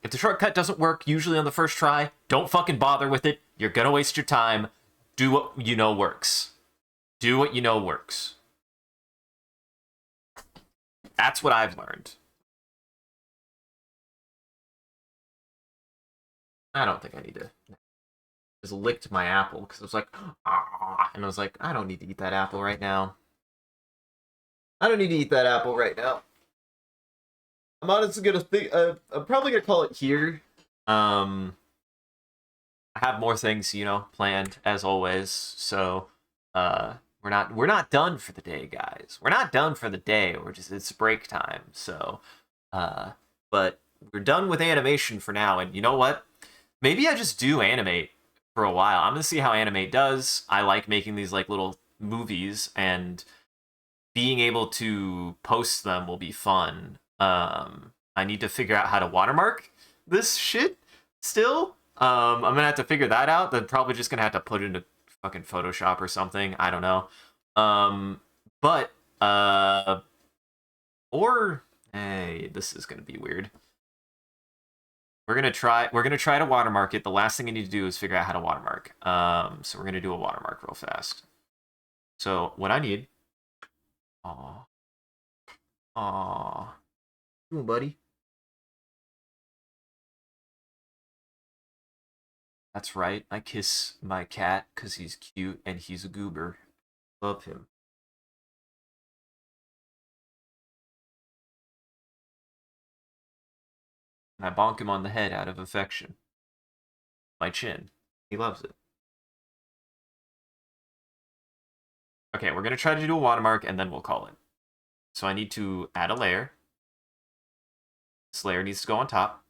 If the shortcut doesn't work, usually on the first try, don't fucking bother with it. You're gonna waste your time. Do what you know works. Do what you know works. That's what I've learned. I don't think I need to. Just licked my apple because I was like, ah, and I was like, I don't need to eat that apple right now. I don't need to eat that apple right now. I'm honestly gonna think. I'm probably gonna call it here. I have more things, planned as always. So, we're not done for the day, guys. We're not done for the day. It's break time. So, but we're done with animation for now. And you know what? Maybe I just do animate for a while. I'm gonna see how animate does. I like making these like little movies, and being able to post them will be fun. I need to figure out how to watermark this shit still. I'm gonna have to figure that out. Then probably just gonna have to put it into fucking Photoshop or something. I don't know. But or hey, this is gonna be weird. We're gonna try to watermark it. The last thing I need to do is figure out how to watermark. So we're gonna do a watermark real fast. So what I need. Aw. Aw. Come on, buddy. That's right. I kiss my cat because he's cute and he's a goober. Love him. And I bonk him on the head out of affection. My chin. He loves it. Okay, we're going to try to do a watermark and then we'll call it. So I need to add a layer. This layer needs to go on top.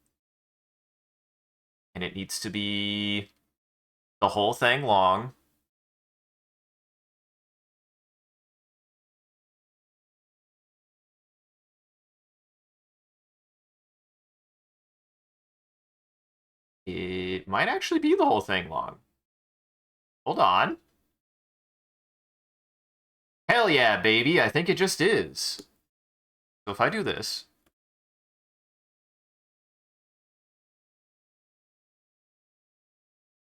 And it needs to be the whole thing long. It might actually be the whole thing long. Hold on. Hell yeah, baby. I think it just is. So if I do this.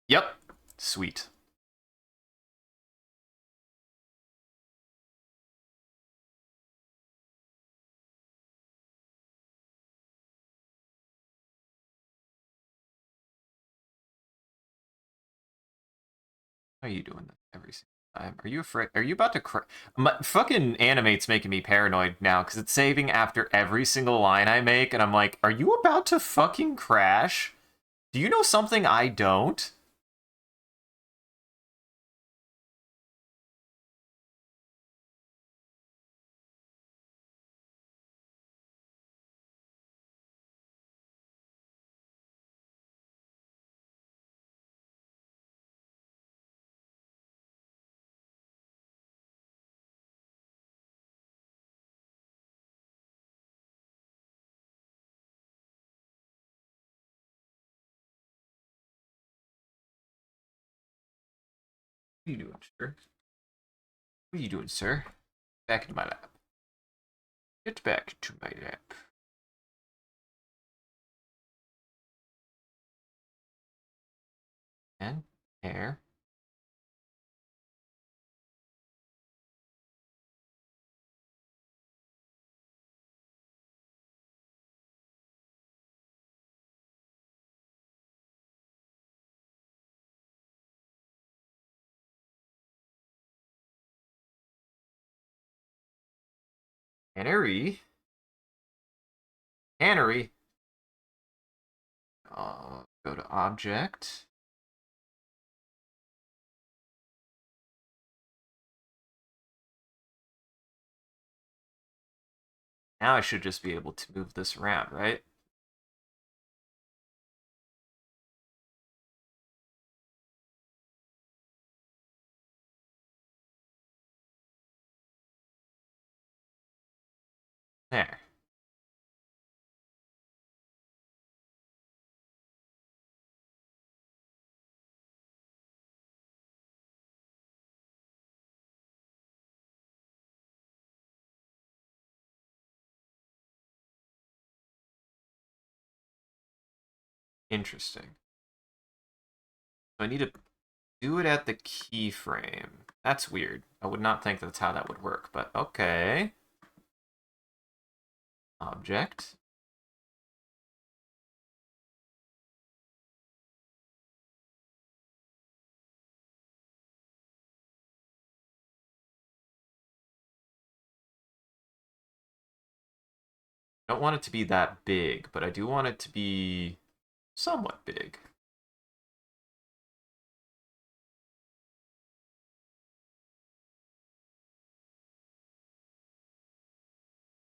Yep. Sweet. How are you doing that every single time? Are you afraid? Are you about to cry? Fucking Animate's making me paranoid now because it's saving after every single line I make, and I'm like, are you about to fucking crash? Do you know something I don't? What are you doing, sir? What are you doing, sir? Back into my lab. Get back to my lab. And hair. Canary. Canary. Go to object. Now I should just be able to move this around, right? There. Interesting. So I need to do it at the keyframe. That's weird. I would not think that's how that would work, but okay. Object. I don't want it to be that big, but I do want it to be somewhat big.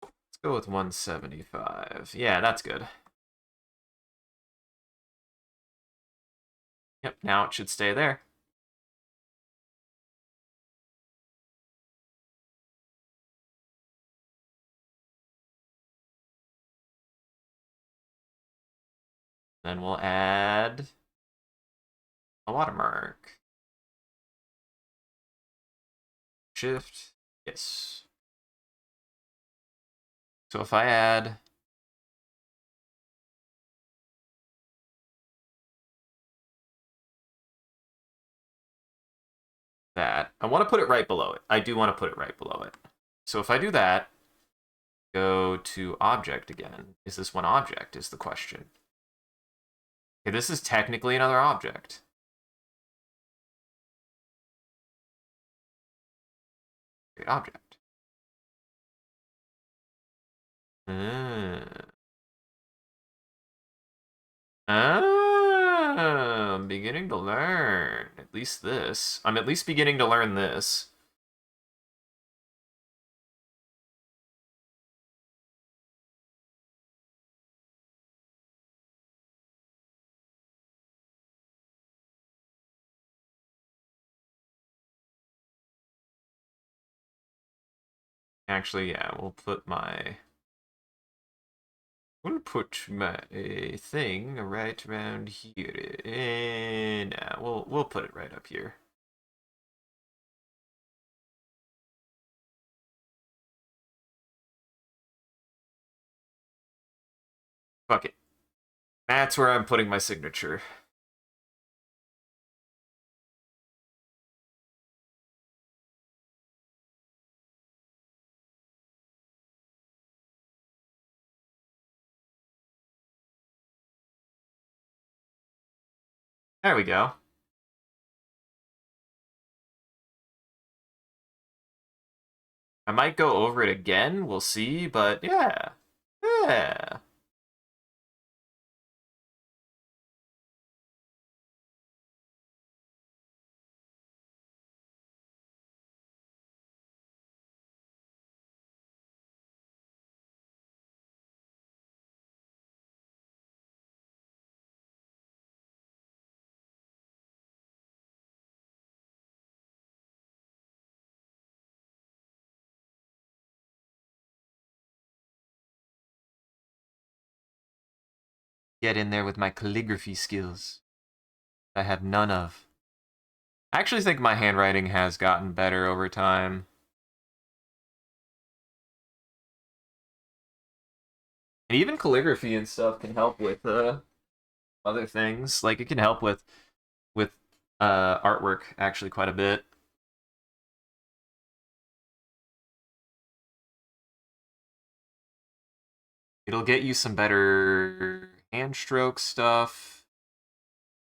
Let's go with 175. Yeah, that's good. Yep, now it should stay there. Then we'll add a watermark. Shift, yes. So if I add that, I want to put it right below it. I do want to put it right below it. So if I do that, go to object again. Is this one object is the question. Okay, this is technically another object. Great object. I'm beginning to learn. At least this. I'm at least beginning to learn this. Actually, yeah, we'll put my... I'm gonna put my thing right around here. And we'll put it right up here. Fuck it. That's where I'm putting my signature. There we go. I might go over it again, we'll see, but yeah. Yeah. Get in there with my calligraphy skills. I have none of. I actually think my handwriting has gotten better over time. And even calligraphy and stuff can help with other things. Like it can help with artwork actually quite a bit. It'll get you some better hand stroke stuff.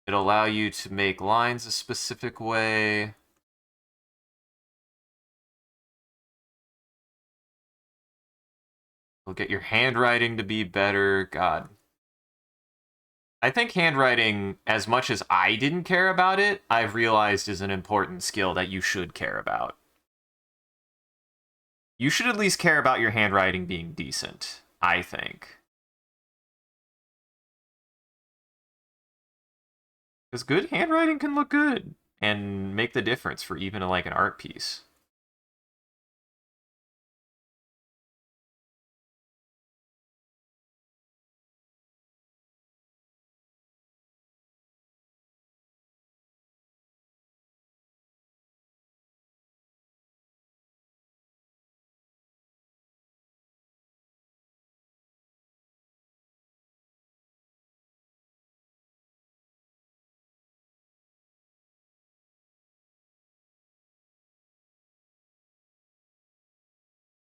It'll allow you to make lines a specific way. It'll get your handwriting to be better. God. I think handwriting, as much as I didn't care about it, I've realized is an important skill that you should care about. You should at least care about your handwriting being decent, I think. Because good handwriting can look good and make the difference for even like an art piece.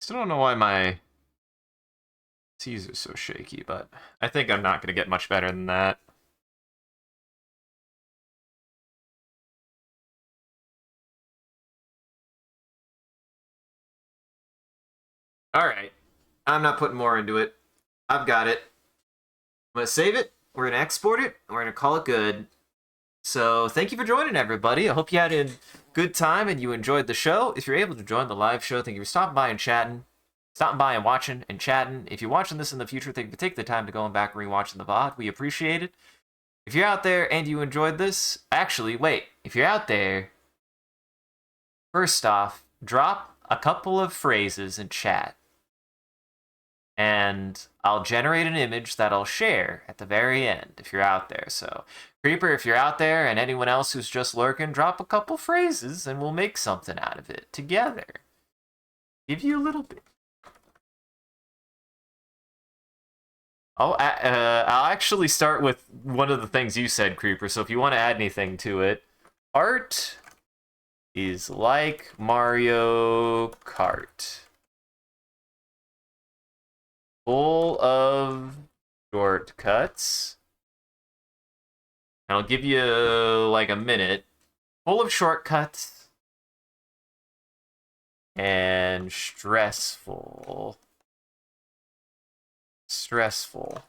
Still don't know why my C's are so shaky, but I think I'm not going to get much better than that. Alright, I'm not putting more into it. I've got it. I'm going to save it, we're going to export it, and we're going to call it good. So thank you for joining, everybody. I hope you had a good time and you enjoyed the show. If you're able to join the live show, thank you for stopping by and chatting. Stopping by and watching and chatting. If you're watching this in the future, thank you for taking the time to go back and rewatching the VOD. We appreciate it. If you're out there and you enjoyed this, actually, wait. If you're out there, first off, drop a couple of phrases in chat. And I'll generate an image that I'll share at the very end if you're out there. So, Creeper, if you're out there, and anyone else who's just lurking, drop a couple phrases and we'll make something out of it together. Give you a little bit. I'll actually start with one of the things you said, Creeper, so if you want to add anything to it. Art is like Mario Kart. Full of shortcuts. And I'll give you like a minute. Full of shortcuts. And stressful. Stressful.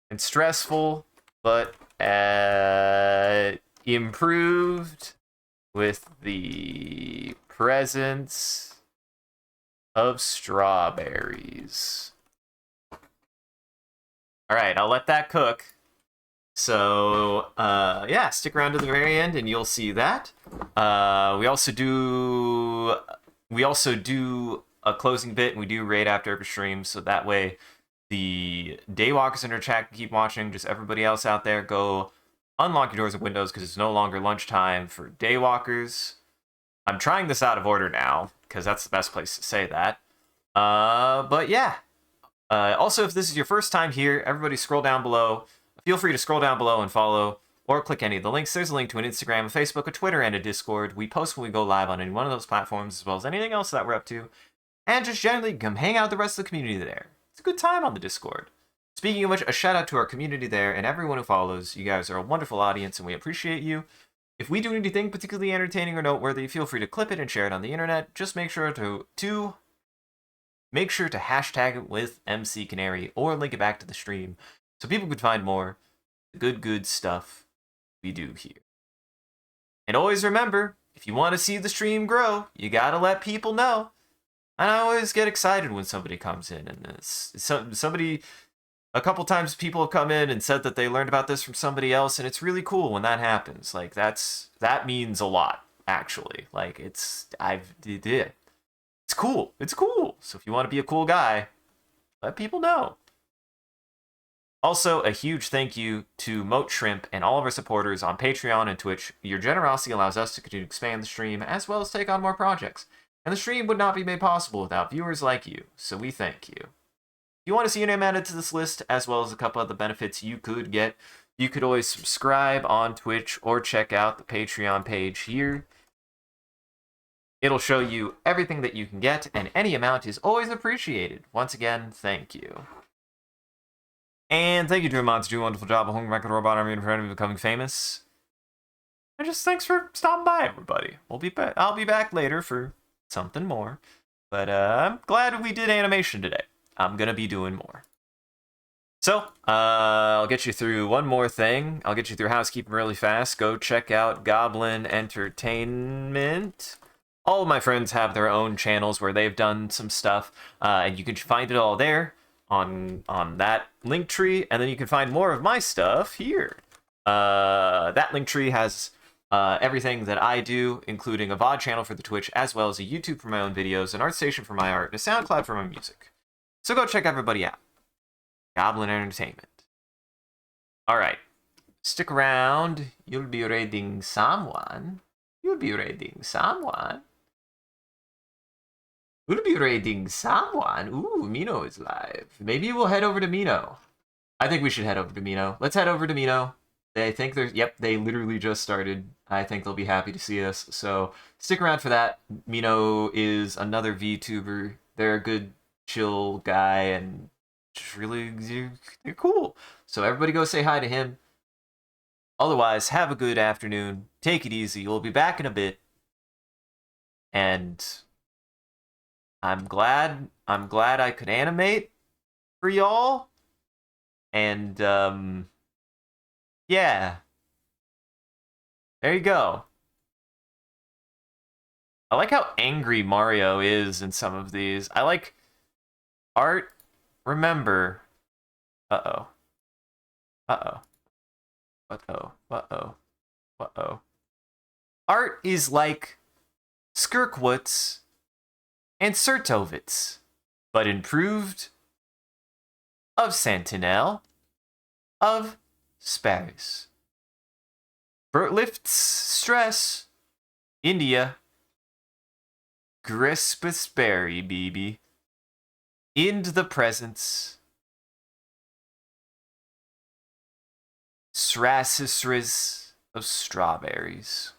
And stressful, but improved with the presence of strawberries. All right, I'll let that cook. So, yeah, stick around to the very end and you'll see that. We also do a closing bit, and we do raid after every stream, so that way the daywalkers in our chat can keep watching. Just everybody else out there, go unlock your doors and windows because it's no longer lunchtime for daywalkers. I'm trying this out of order now because that's the best place to say that. But yeah. Also, if this is your first time here, everybody scroll down below. Feel free to scroll down below and follow or click any of the links. There's a link to an Instagram, a Facebook, a Twitter, and a Discord. We post when we go live on any one of those platforms, as well as anything else that we're up to. And just generally come hang out with the rest of the community there. It's a good time on the Discord. Speaking of which, a shout out to our community there and everyone who follows. You guys are a wonderful audience and we appreciate you. If we do anything particularly entertaining or noteworthy, feel free to clip it and share it on the internet. Just make sure to hashtag it with MCCanary or link it back to the stream so people can find more good stuff we do here. And always remember, if you want to see the stream grow, you gotta let people know. And I always get excited when somebody comes in and somebody, a couple times people have come in and said that they learned about this from somebody else, and it's really cool when that happens. Like that means a lot, actually. Like it's cool. It's cool. So if you want to be a cool guy, let people know. Also, a huge thank you to Moat Shrimp and all of our supporters on Patreon and Twitch. Your generosity allows us to continue to expand the stream as well as take on more projects. And the stream would not be made possible without viewers like you, so we thank you. If you want to see your name added to this list, as well as a couple other benefits you could get, you could always subscribe on Twitch or check out the Patreon page here. It'll show you everything that you can get, and any amount is always appreciated. Once again, thank you. And thank you, Drew Mods. Do a wonderful job of holding back the robot army in front of becoming famous. And just thanks for stopping by, everybody. I'll be back later for something more. But I'm glad we did animation today. I'm gonna be doing more. So, I'll get you through one more thing. I'll get you through housekeeping really fast. Go check out Goblin Entertainment. All of my friends have their own channels where they've done some stuff, and you can find it all there on that link tree, and then you can find more of my stuff here. That link tree has everything that I do, including a VOD channel for the Twitch, as well as a YouTube for my own videos, an ArtStation for my art, and a SoundCloud for my music. So go check everybody out. Goblin Entertainment. Alright. Stick around. You'll be raiding someone. You'll be raiding someone. We'll be raiding someone. Ooh, Mino is live. Maybe we'll head over to Mino. I think we should head over to Mino. Let's head over to Mino. I think there's... Yep, they literally just started. I think they'll be happy to see us. So stick around for that. Mino is another VTuber. They're a good, chill guy, and just really... They're cool. So everybody go say hi to him. Otherwise, have a good afternoon. Take it easy. We'll be back in a bit. And... I'm glad I could animate for y'all. And, yeah. There you go. I like how angry Mario is in some of these. I like art. Remember. Uh-oh. Uh-oh. Uh-oh. Uh-oh. Uh-oh. Art is like Skirkwoods and Sertovitz, but improved, of Sentinel, of Sparis. Bert lifts stress, India, Grispasberry, baby, into the presence, Srassisris of strawberries.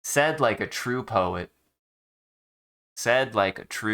Said like a true poet. Said like a true